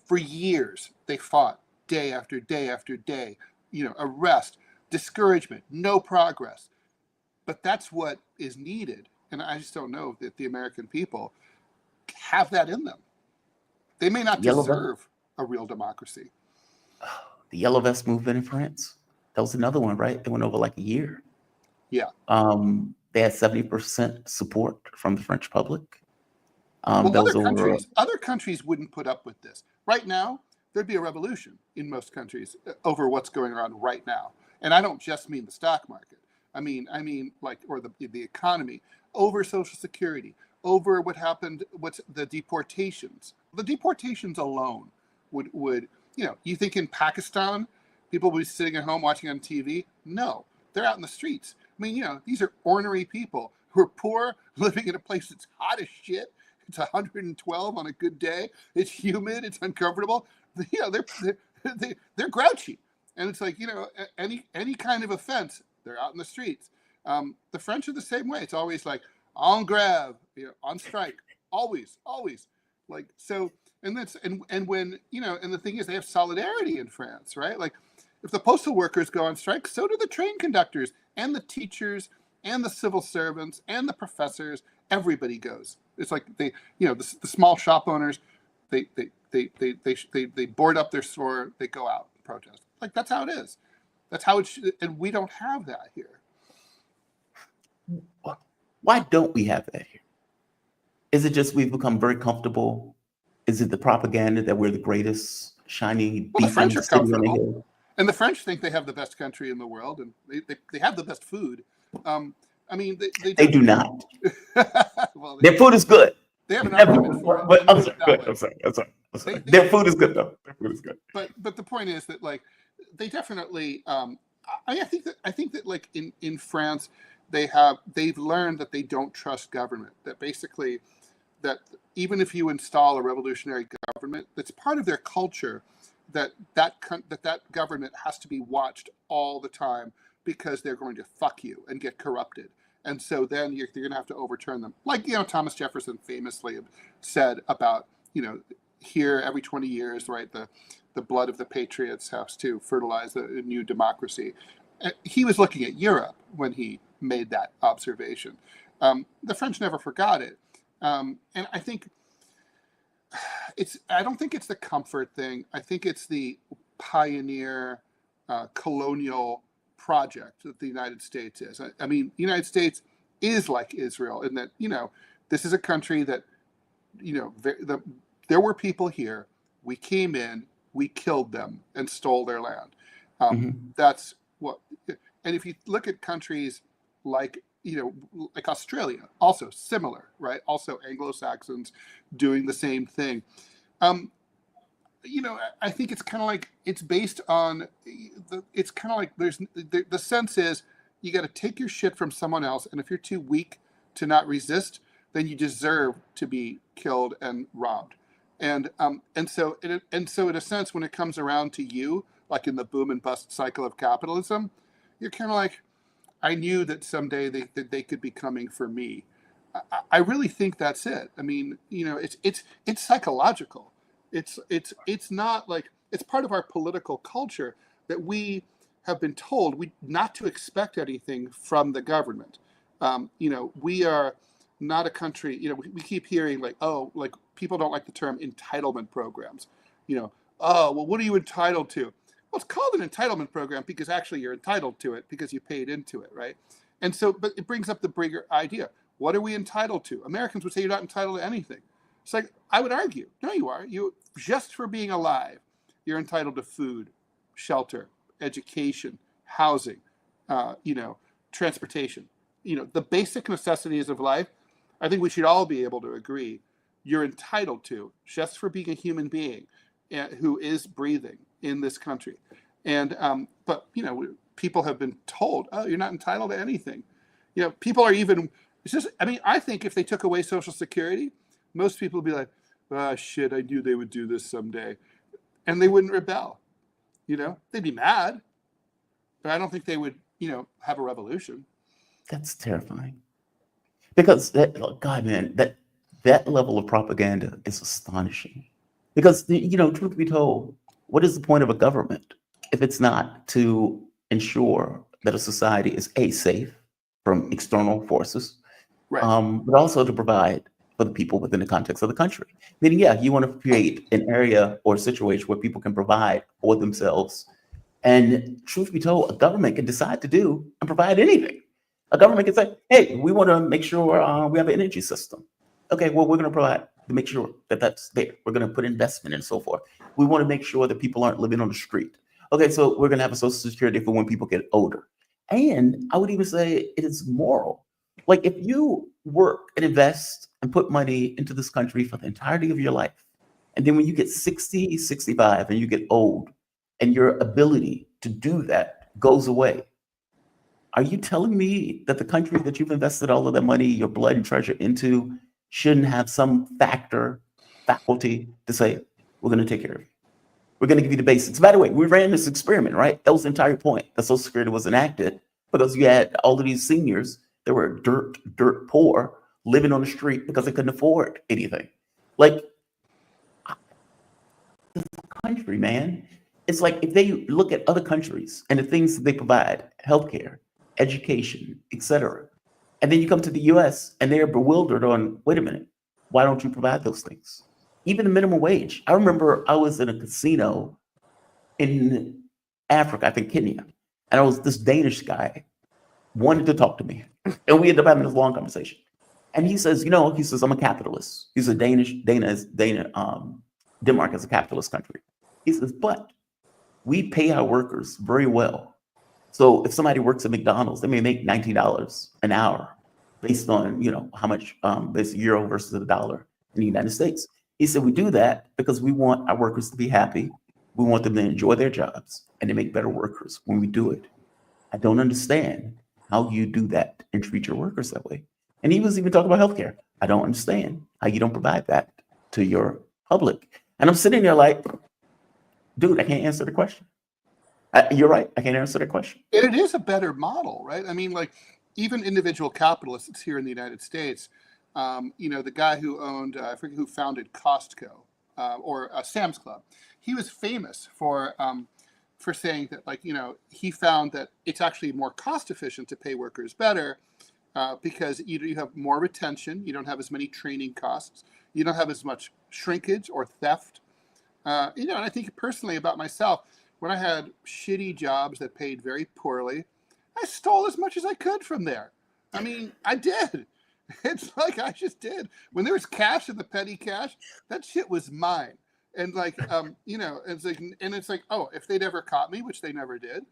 for years they fought day after day after day, arrest, discouragement, no progress. But that's what is needed. And I just don't know that the American people have that in them. They may not deserve a real democracy. The Yellow Vest movement in France. That was another one, right? It went over like a year. Yeah. They had 70% support from the French public. Other countries wouldn't put up with this. Right now, there'd be a revolution in most countries over what's going on right now. And I don't just mean the stock market. I mean the economy, over Social Security, over what's the deportations. The deportations alone would you think in Pakistan, people would be sitting at home watching on TV? No, they're out in the streets. I mean, these are ornery people who are poor, living in a place that's hot as shit. It's 112 on a good day. It's humid. It's uncomfortable. They're grouchy, and it's like any kind of offense, they're out in the streets. The French are the same way. It's always like en grève, on strike, always, like so. And when and the thing is, they have solidarity in France, right? Like, if the postal workers go on strike, so do the train conductors and the teachers and the civil servants and the professors. Everybody goes. It's like the small shop owners, they board up their store, they go out and protest. Like, that's how it is. That's how it should, and we don't have that here. Why don't we have that here? Is it just we've become very comfortable? Is it the propaganda that we're the greatest shiny Well, the French beacon are city on the comfortable. hill? And the French think they have the best country in the world, and they have the best food. I mean, They do not. Well, Their food is good. they have an argument for it. But I'm Let's sorry. put it that way. I'm sorry. They- Their food is good though. Their food is good. But the point is that like they definitely I think that like in France they've learned that they don't trust government, that basically that even if you install a revolutionary government, that's part of their culture, that government has to be watched all the time because they're going to fuck you and get corrupted. And so then you're going to have to overturn them. Like, Thomas Jefferson famously said about, here every 20 years, right, the blood of the patriots has to fertilize a new democracy. He was looking at Europe when he made that observation. The French never forgot it. And I think I don't think it's the comfort thing. I think it's the pioneer colonial project that the United States is. I mean, the United States is like Israel in that, this is a country that, there were people here. We came in, we killed them and stole their land. That's what, and if you look at countries like, like Australia, also similar, right? Also Anglo-Saxons doing the same thing. I think it's kind of like, it's based on, it's kind of like the sense is you got to take your shit from someone else. And if you're too weak to not resist, then you deserve to be killed and robbed. And so in a sense, when it comes around to you, like in the boom and bust cycle of capitalism, you're kind of like, I knew that someday they could be coming for me. I really think that's it. I mean, it's psychological. It's not like, it's part of our political culture that we have been told not to expect anything from the government. We are not a country, we keep hearing like, oh, like people don't like the term entitlement programs. Oh, well, what are you entitled to? Well, it's called an entitlement program because actually you're entitled to it because you paid into it, right? And so, but it brings up the bigger idea. What are we entitled to? Americans would say you're not entitled to anything. It's like, I would argue, no, you are. You, just for being alive, you're entitled to food, shelter, education, housing, transportation. The basic necessities of life, I think we should all be able to agree you're entitled to just for being a human being who is breathing in this country. And but people have been told, oh, you're not entitled to anything. People are even, it's just, I mean, I think if they took away Social Security, most people would be like, ah, shit, I knew they would do this someday. And they wouldn't rebel. They'd be mad, but I don't think they would, have a revolution. That's terrifying. Because God, man, that level of propaganda is astonishing. Because truth be told, what is the point of a government if it's not to ensure that a society is safe from external forces, right? But also to provide for the people within the context of the country. Meaning, yeah, you want to create an area or a situation where people can provide for themselves. And truth be told, a government can decide to do and provide anything. A government can say, hey, we want to make sure we have an energy system. Okay, well, we're going to provide to make sure that that's there. We're going to put investment and so forth. We want to make sure that people aren't living on the street. Okay, so we're going to have a Social Security for when people get older. And I would even say it is moral. Like if you work and invest and put money into this country for the entirety of your life, and then when you get 60, 65, and you get old, and your ability to do that goes away, are you telling me that the country that you've invested all of that money, your blood and treasure into, shouldn't have some faculty to say, we're going to take care of you. We're going to give you the basics. By the way, we ran this experiment, right? That was the entire point that Social Security was enacted, because you had all of these seniors that were dirt poor, living on the street because they couldn't afford anything. Like, this country, man, it's like if they look at other countries and the things that they provide, healthcare, education, etc., and then you come to the US and they're bewildered on, wait a minute, why don't you provide those things? Even the minimum wage. I remember I was in a casino in Africa, I think Kenya, and I was this Danish guy wanted to talk to me. And we ended up having this long conversation. And he says, I'm a capitalist. He said, Denmark is a capitalist country. He says, but we pay our workers very well. So if somebody works at McDonald's, they may make $19 an hour based on, how much this euro versus the dollar in the United States. He said, we do that because we want our workers to be happy. We want them to enjoy their jobs and to make better workers when we do it. I don't understand how you do that and treat your workers that way. And he was even talking about healthcare. I don't understand how you don't provide that to your public. And I'm sitting there like, dude, I can't answer the question. You're right. I can't answer the question. And it is a better model, right? I mean, like even individual capitalists here in the United States, the guy who owned, I forget who founded Costco or Sam's Club, he was famous for saying that, he found that it's actually more cost efficient to pay workers better because you have more retention, you don't have as many training costs, you don't have as much shrinkage or theft. And I think personally about myself, when I had shitty jobs that paid very poorly, I stole as much as I could from there. I mean, I did. It's like I just did. When there was cash in the petty cash, that shit was mine. And it's like, oh, if they'd ever caught me, which they never did,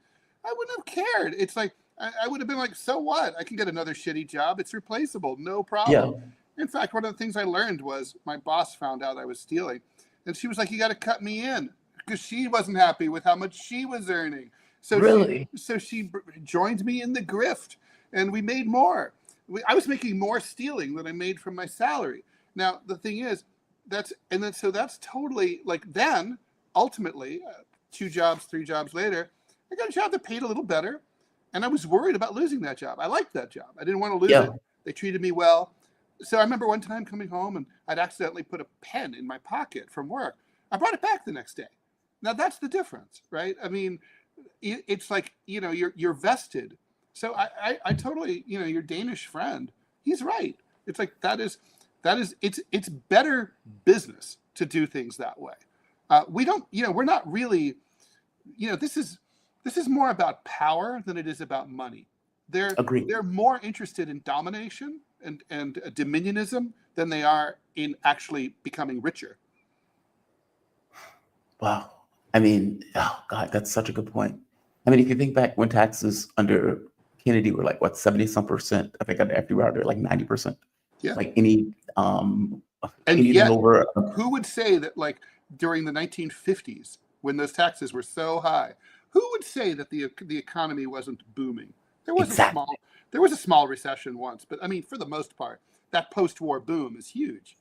I wouldn't have cared. It's like I would have been like, so what? I can get another shitty job. It's replaceable, no problem. Yeah. In fact, one of the things I learned was my boss found out I was stealing, and she was like, you got to cut me in. Because she wasn't happy with how much she was earning. So really? She joined me in the grift, and we made more. I was making more stealing than I made from my salary. Now, the thing is, that's totally like then, ultimately, 2 jobs, 3 jobs later, I got a job that paid a little better, and I was worried about losing that job. I liked that job. I didn't want to lose it. They treated me well. So I remember one time coming home, and I'd accidentally put a pen in my pocket from work. I brought it back the next day. Now that's the difference, right? I mean, it's like, you're vested. So I totally, your Danish friend, he's right. It's like, it's better business to do things that way. We don't, we're not really, this is more about power than it is about money. They're more interested in domination and dominionism than they are in actually becoming richer. Wow. I mean, oh God, that's such a good point. I mean, if you think back when taxes under Kennedy were like, what, 70-some%? I think after we were like 90%. Yeah. Like anything over. Who would say that, like, during the 1950s, when those taxes were so high, who would say that the economy wasn't booming? There was a small recession once, but I mean, for the most part, that post-war boom is huge.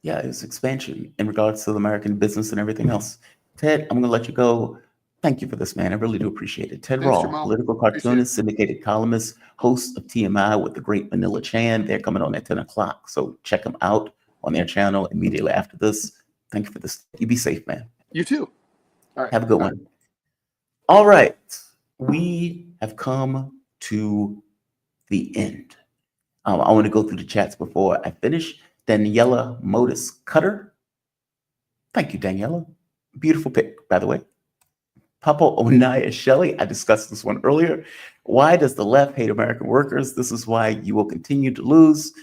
Yeah, it was expansion in regards to the American business and everything else. Ted, I'm going to let you go. Thank you for this, man. I really do appreciate it. Ted Rall, political cartoonist, syndicated columnist, host of TMI with the great Manila Chan. They're coming on at 10 o'clock. So check them out on their channel immediately after this. Thank you for this. You be safe, man. You too. All right. Have a good one. All right. We have come to the end. I want to go through the chats before I finish. Daniela Modus Cutter. Thank you, Daniela. Beautiful pick, by the way. Papa Onaya Shelley, I discussed this one earlier. Why does the left hate American workers? This is why you will continue to lose.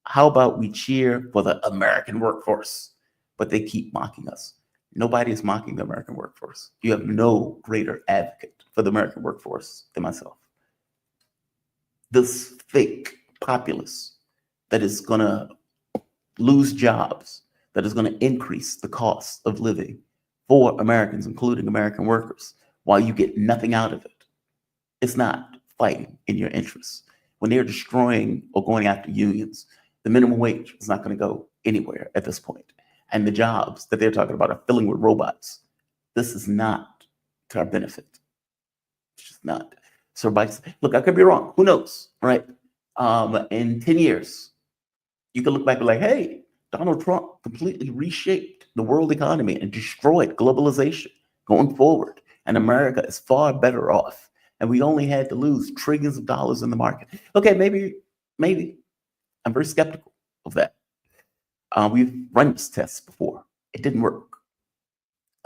How about we cheer for the American workforce? But they keep mocking us. Nobody is mocking the American workforce. You have no greater advocate for the American workforce than myself. This fake populace that is going to lose jobs, that is going to increase the cost of living for Americans, including American workers, while you get nothing out of it. It's not fighting in your interests. When they're destroying or going after unions, the minimum wage is not going to go anywhere at this point. And the jobs that they're talking about are filling with robots. This is not to our benefit. It's just not. So look, I could be wrong. Who knows, right? In 10 years, you can look back and be like, hey, Donald Trump completely reshaped the world economy and destroyed globalization going forward. And America is far better off. And we only had to lose trillions of dollars in the market. Okay, maybe. I'm very skeptical of that. We've run this test before. It didn't work.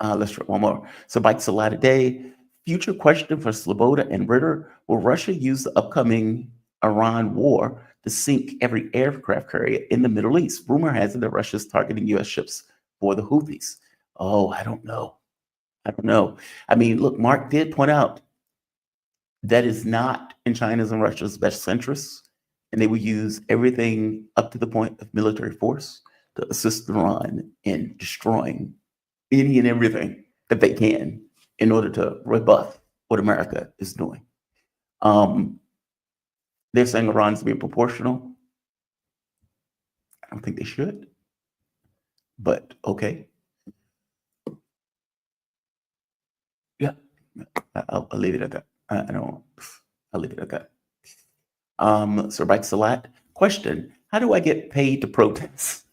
Let's try one more. So bikes a lot a day. Future question for Sleboda and Ritter: will Russia use the upcoming Iran war to sink every aircraft carrier in the Middle East? Rumor has it that Russia is targeting U.S. ships for the Houthis. Oh, I don't know. I don't know. I mean, look, Mark did point out that is not in China's and Russia's best interests, and they will use everything up to the point of military force to assist Iran in destroying any and everything that they can in order to rebuff what America is doing. They're saying Iran's being proportional. I don't think they should, but okay. Yeah, I'll leave it at that. I'll leave it at that. Sir Bike Salat, question: how do I get paid to protest?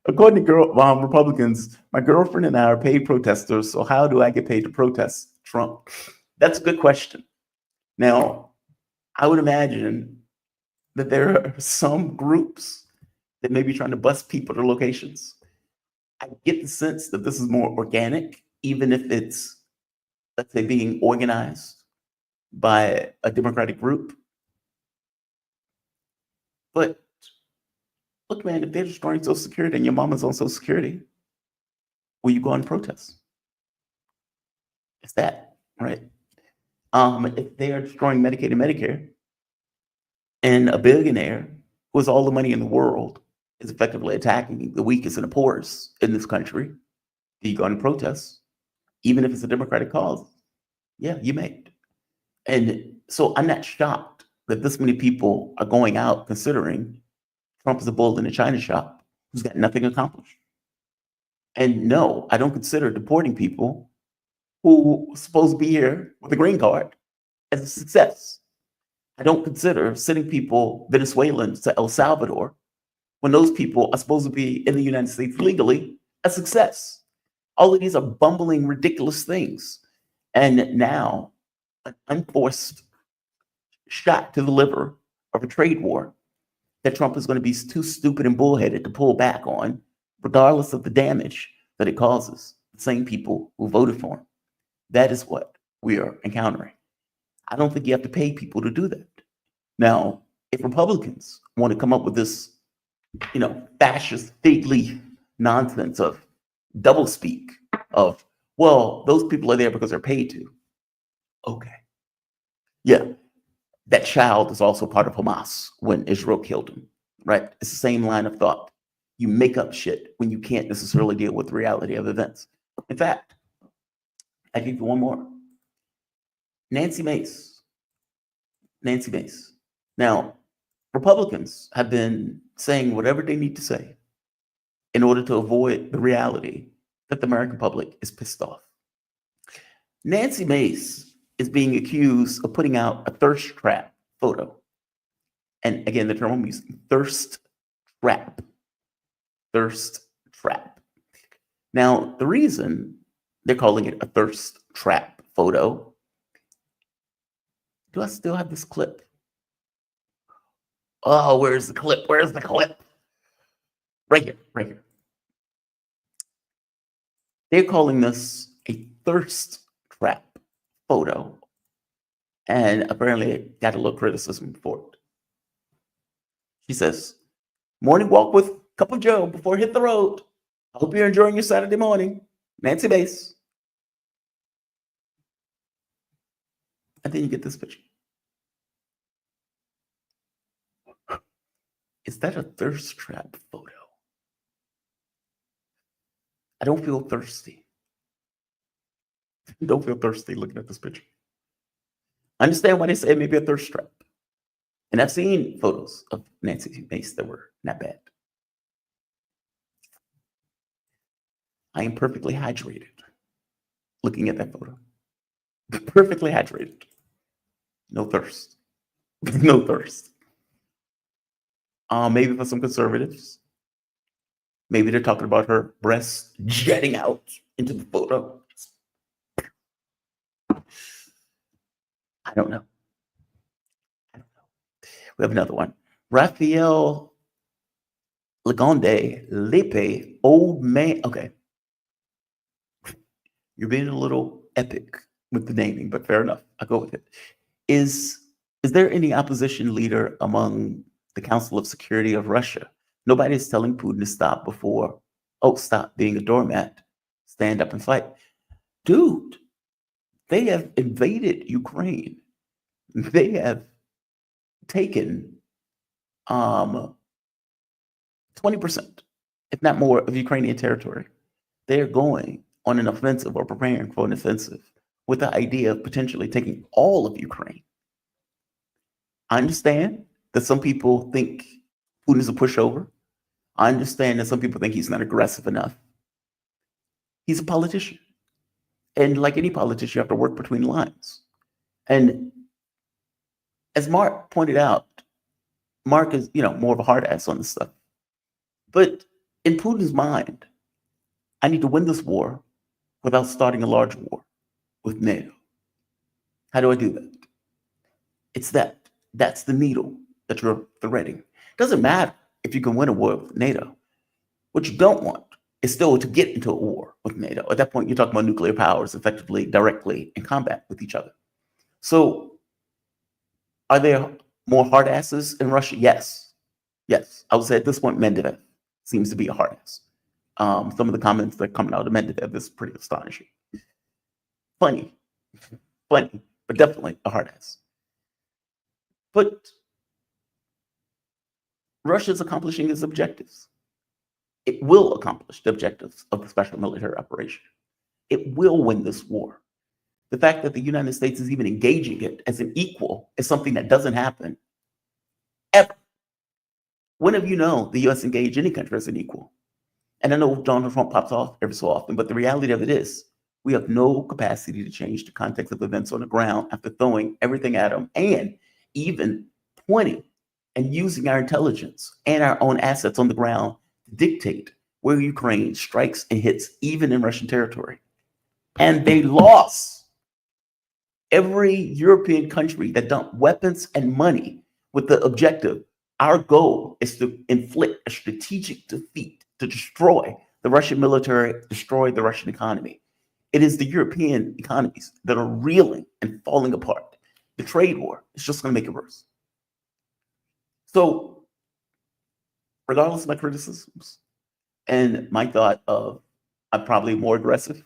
According to Republicans, my girlfriend and I are paid protesters, so how do I get paid to protest Trump? That's a good question. Now, I would imagine that there are some groups that may be trying to bust people to locations. I get the sense that this is more organic, even if it's, let's say, being organized by a Democratic group. But look, man, if they're destroying Social Security and your mama's on Social Security, will you go and protest? It's that, right? If they are destroying Medicaid and Medicare, and a billionaire who has all the money in the world is effectively attacking the weakest and the poorest in this country, do you go and protest? Even if it's a Democratic cause? Yeah, you may. And so I'm not shocked that this many people are going out considering Trump is a bull in a china shop who's got nothing accomplished. And no, I don't consider deporting people who are supposed to be here with a green card as a success. I don't consider sending people, Venezuelans, to El Salvador when those people are supposed to be in the United States legally a success. All of these are bumbling, ridiculous things. And now, an unforced shot to the liver of a trade war that Trump is going to be too stupid and bullheaded to pull back on, regardless of the damage that it causes the same people who voted for him. That is what we are encountering. I don't think you have to pay people to do that. Now, if Republicans want to come up with this, fascist fig leaf nonsense of doublespeak of, well, those people are there because they're paid to. Okay. Yeah. That child is also part of Hamas when Israel killed him, right? It's the same line of thought. You make up shit when you can't necessarily deal with the reality of events. In fact, I give you one more. Nancy Mace. Now, Republicans have been saying whatever they need to say in order to avoid the reality that the American public is pissed off. Nancy Mace is being accused of putting out a thirst trap photo. And again, the term I'm using, thirst trap. Thirst trap. Now, the reason they're calling it a thirst trap photo, do I still have this clip? Oh, where's the clip? Where's the clip? Right here. They're calling this a thirst trap photo. And apparently it got a little criticism for it. She says, morning walk with Cup of Joe before hit the road. I hope you're enjoying your Saturday morning. Nancy Mace. And then you get this picture. Is that a thirst trap photo? I don't feel thirsty. Don't feel thirsty looking at this picture. I understand why they say maybe a thirst trap. And I've seen photos of Nancy Mace that were not bad. I am perfectly hydrated looking at that photo. Perfectly hydrated. No thirst. No thirst. Maybe for some conservatives, maybe they're talking about her breasts jetting out into the photo. I don't know. We have another one. Raphael Lagonde Lepe, old man. Okay. You're being a little epic with the naming, but fair enough. I'll go with it. Is there any opposition leader among the Council of Security of Russia? Nobody is telling Putin to stop before, oh, stop being a doormat, stand up and fight. Dude, they have invaded Ukraine. They have taken 20%, if not more, of Ukrainian territory. They are going on an offensive or preparing for an offensive with the idea of potentially taking all of Ukraine. I understand that some people think Putin is a pushover. I understand that some people think he's not aggressive enough. He's a politician. And like any politician, you have to work between lines. And as Mark pointed out, Mark is, more of a hard ass on this stuff. But in Putin's mind, I need to win this war without starting a large war with NATO. How do I do that? It's that. That's the needle that you're threading. Doesn't matter if you can win a war with NATO. What you don't want is still to get into a war with NATO. At that point, you're talking about nuclear powers effectively, directly in combat with each other. So are there more hard asses in Russia? Yes. Yes. I would say at this point, Medvedev seems to be a hard ass. Some of the comments that are coming out of Medvedev is pretty astonishing. Funny, but definitely a hard ass. But Russia's accomplishing its objectives. It will accomplish the objectives of the special military operation. It will win this war. The fact that the United States is even engaging it as an equal is something that doesn't happen ever. When have you known the U.S. engage any country as an equal? And I know Donald Trump pops off every so often, but the reality of it is we have no capacity to change the context of events on the ground after throwing everything at them and even pointing and using our intelligence and our own assets on the ground to dictate where Ukraine strikes and hits, even in Russian territory. And they lost. Every European country that dumped weapons and money with the objective, our goal is to inflict a strategic defeat, to destroy the Russian military, destroy the Russian economy. It is the European economies that are reeling and falling apart. The trade war is just going to make it worse. So, regardless of my criticisms and my thought of I'm probably more aggressive,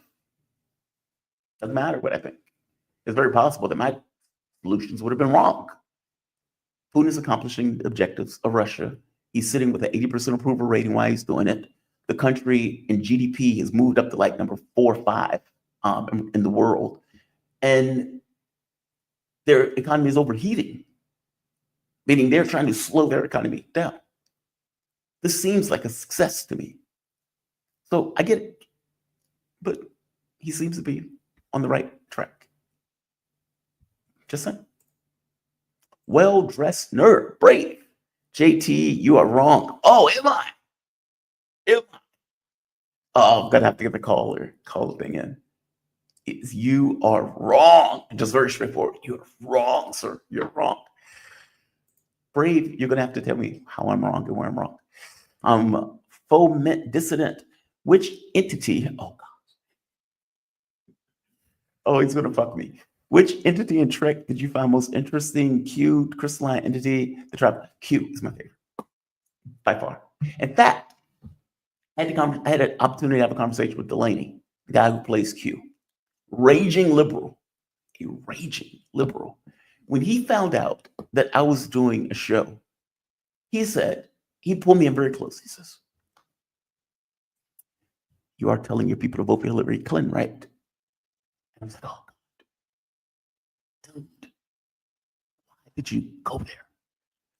doesn't matter what I think. It's very possible that my solutions would have been wrong. Putin is accomplishing the objectives of Russia. He's sitting with an 80% approval rating while he's doing it. The country in GDP has moved up to like number 4 or 5 in the world. And their economy is overheating, meaning they're trying to slow their economy down. This seems like a success to me. So I get it. But he seems to be on the right track. Just saying. Well-dressed nerd, brave. JT, you are wrong. Oh, am I? Oh, I'm gonna have to get the caller thing in. You are wrong. Just very straightforward. You're wrong, sir. You're wrong. Brave, you're gonna have to tell me how I'm wrong and where I'm wrong. Foment dissident. Which entity? Oh God. Oh, he's gonna fuck me. Which entity and trick did you find most interesting? Q, crystalline entity, the tribe. Q is my favorite by far. In fact, I had an opportunity to have a conversation with Delaney, the guy who plays Q. Raging liberal, a raging liberal. When he found out that I was doing a show, he said, he pulled me in very close. He says, you are telling your people to vote for Hillary Clinton, right? And I was like, oh, God. Dude, why did you go there?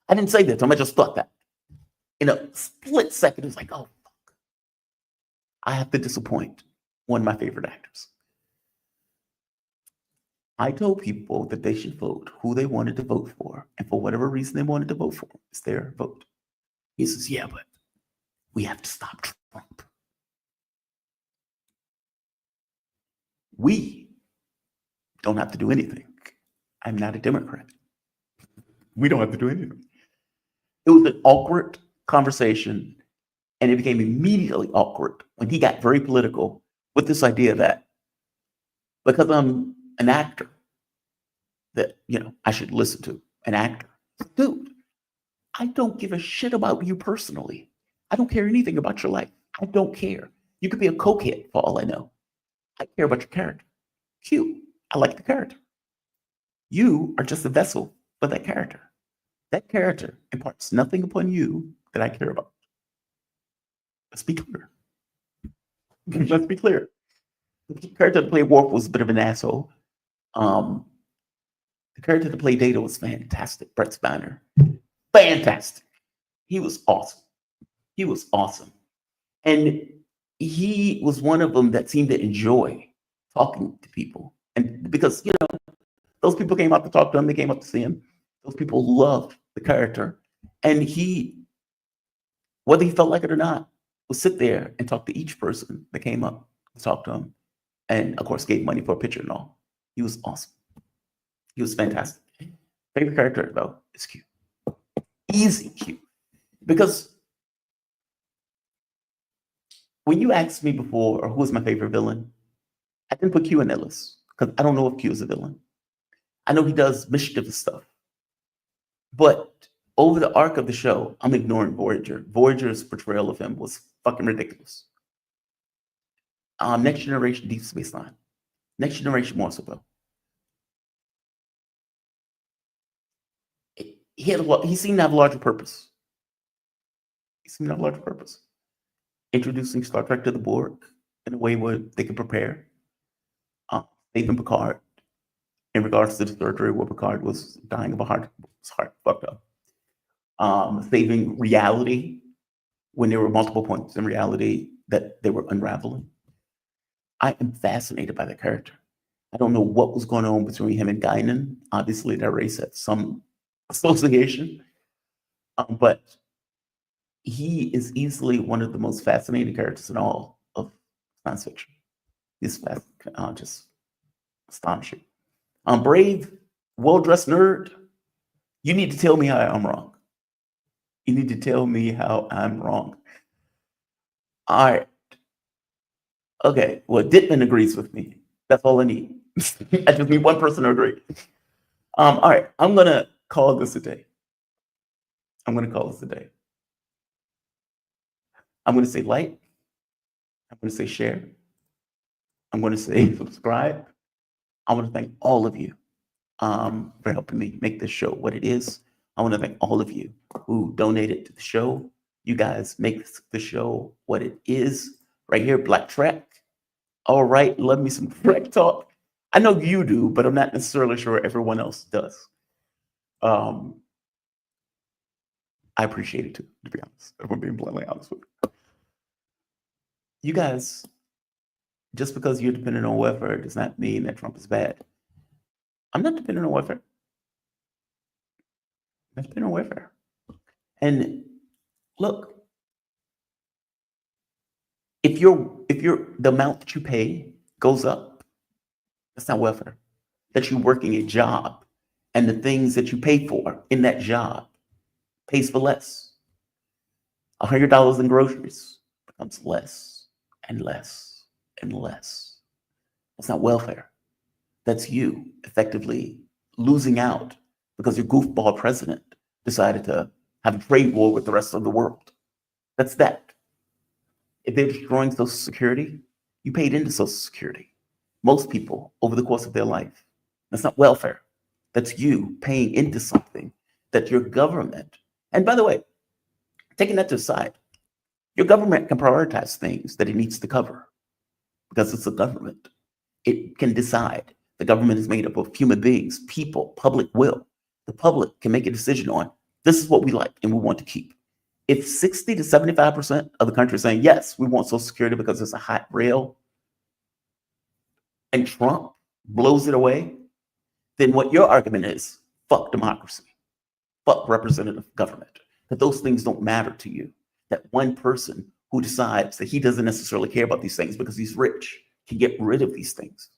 I didn't say that to him. I just thought that. In a split second, it was like, oh, fuck. I have to disappoint one of my favorite actors. I told people that they should vote who they wanted to vote for, and for whatever reason they wanted to vote for, it's their vote. He says, yeah, but we have to stop Trump. We don't have to do anything. I'm not a Democrat. We don't have to do anything. It was an awkward conversation, and it became immediately awkward when he got very political with this idea that because I'm an actor that, I should listen to, an actor. Dude, I don't give a shit about you personally. I don't care anything about your life. I don't care. You could be a cokehead for all I know. I care about your character. Cute. I like the character. You are just a vessel for that character. That character imparts nothing upon you that I care about. Let's be clear. Let's be clear. The character that played Worf was a bit of an asshole. The character that played Data was fantastic. Brett Spiner. Fantastic. He was awesome. He was awesome. And he was one of them that seemed to enjoy talking to people. And because, those people came out to talk to him, they came up to see him. Those people loved the character. And he, whether he felt like it or not, would sit there and talk to each person that came up to talk to him. And of course, gave money for a picture and all. He was awesome. He was fantastic. Favorite character, though, is Q. Easy Q. Because when you asked me before, who was my favorite villain, I didn't put Q in that list because I don't know if Q is a villain. I know he does mischievous stuff. But over the arc of the show, I'm ignoring Voyager. Voyager's portrayal of him was fucking ridiculous. Next Generation, Deep Space Nine. Next Generation, more so though. He seemed to have a larger purpose. Introducing Star Trek to the Borg in a way where they could prepare. Saving Picard in regards to the surgery where Picard was dying of a heart fucked up. Saving reality when there were multiple points in reality that they were unraveling. I am fascinated by the character. I don't know what was going on between him and Guinan. Obviously, that race had some association, but he is easily one of the most fascinating characters in all of science fiction. He's just astonishing. Brave, well-dressed nerd. You need to tell me how I'm wrong. You need to tell me how I'm wrong. All right. Okay, well, Dittman agrees with me. That's all I need. I just need one person to agree. All right, I'm going to call this a day. I'm going to say like. I'm going to say share. I'm going to say subscribe. I want to thank all of you for helping me make this show what it is. I want to thank all of you who donated to the show. You guys make the show what it is. Right here, Black Track. All right, love me some Trek talk. I know you do, but I'm not necessarily sure everyone else does. I appreciate it too, to be honest. If I'm being bluntly honest with you. You guys, just because you're dependent on welfare does not mean that Trump is bad. I'm not dependent on welfare. I'm dependent on welfare. And look, if the amount that you pay goes up, that's not welfare. That you're working a job and the things that you pay for in that job pays for less. $100 in groceries becomes less and less and less. That's not welfare. That's you effectively losing out because your goofball president decided to have a trade war with the rest of the world. That's that. If they're destroying Social Security, you paid into Social Security. Most people over the course of their life. That's not welfare. That's you paying into something that your government, and by the way, taking that to the side, your government can prioritize things that it needs to cover because it's a government. It can decide. The government is made up of human beings, people, public will. The public can make a decision on this is what we like and we want to keep. If 60 to 75% of the country is saying, yes, we want Social Security because it's a hot rail, and Trump blows it away, then what your argument is, fuck democracy, fuck representative government, that those things don't matter to you. That one person who decides that he doesn't necessarily care about these things because he's rich can get rid of these things.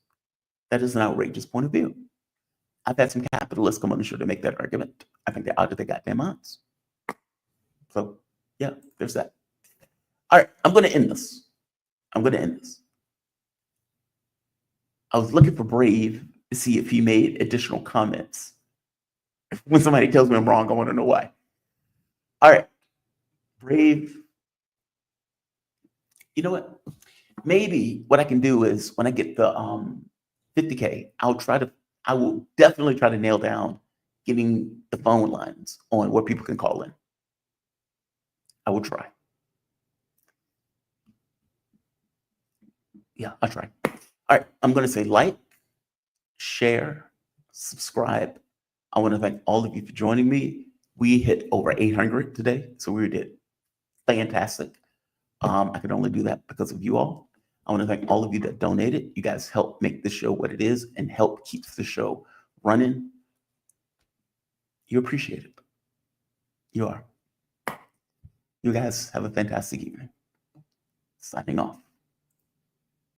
That is an outrageous point of view. I've had some capitalists come on the show to make that argument. I think they're out of their goddamn minds. So, yeah, there's that. All right, I'm going to end this. I was looking for Brave to see if he made additional comments. When somebody tells me I'm wrong, I want to know why. All right. Brave. You know what? Maybe what I can do is when I get the 50K, I will definitely try to nail down getting the phone lines on where people can call in. I will try. Yeah, I'll try. All right, I'm going to say like, share, subscribe. I want to thank all of you for joining me. We hit over 800 today, so we did fantastic. I could only do that because of you all. I want to thank all of you that donated. You guys help make the show what it is and help keep the show running. You appreciate it. You are. You guys have a fantastic evening. Signing off.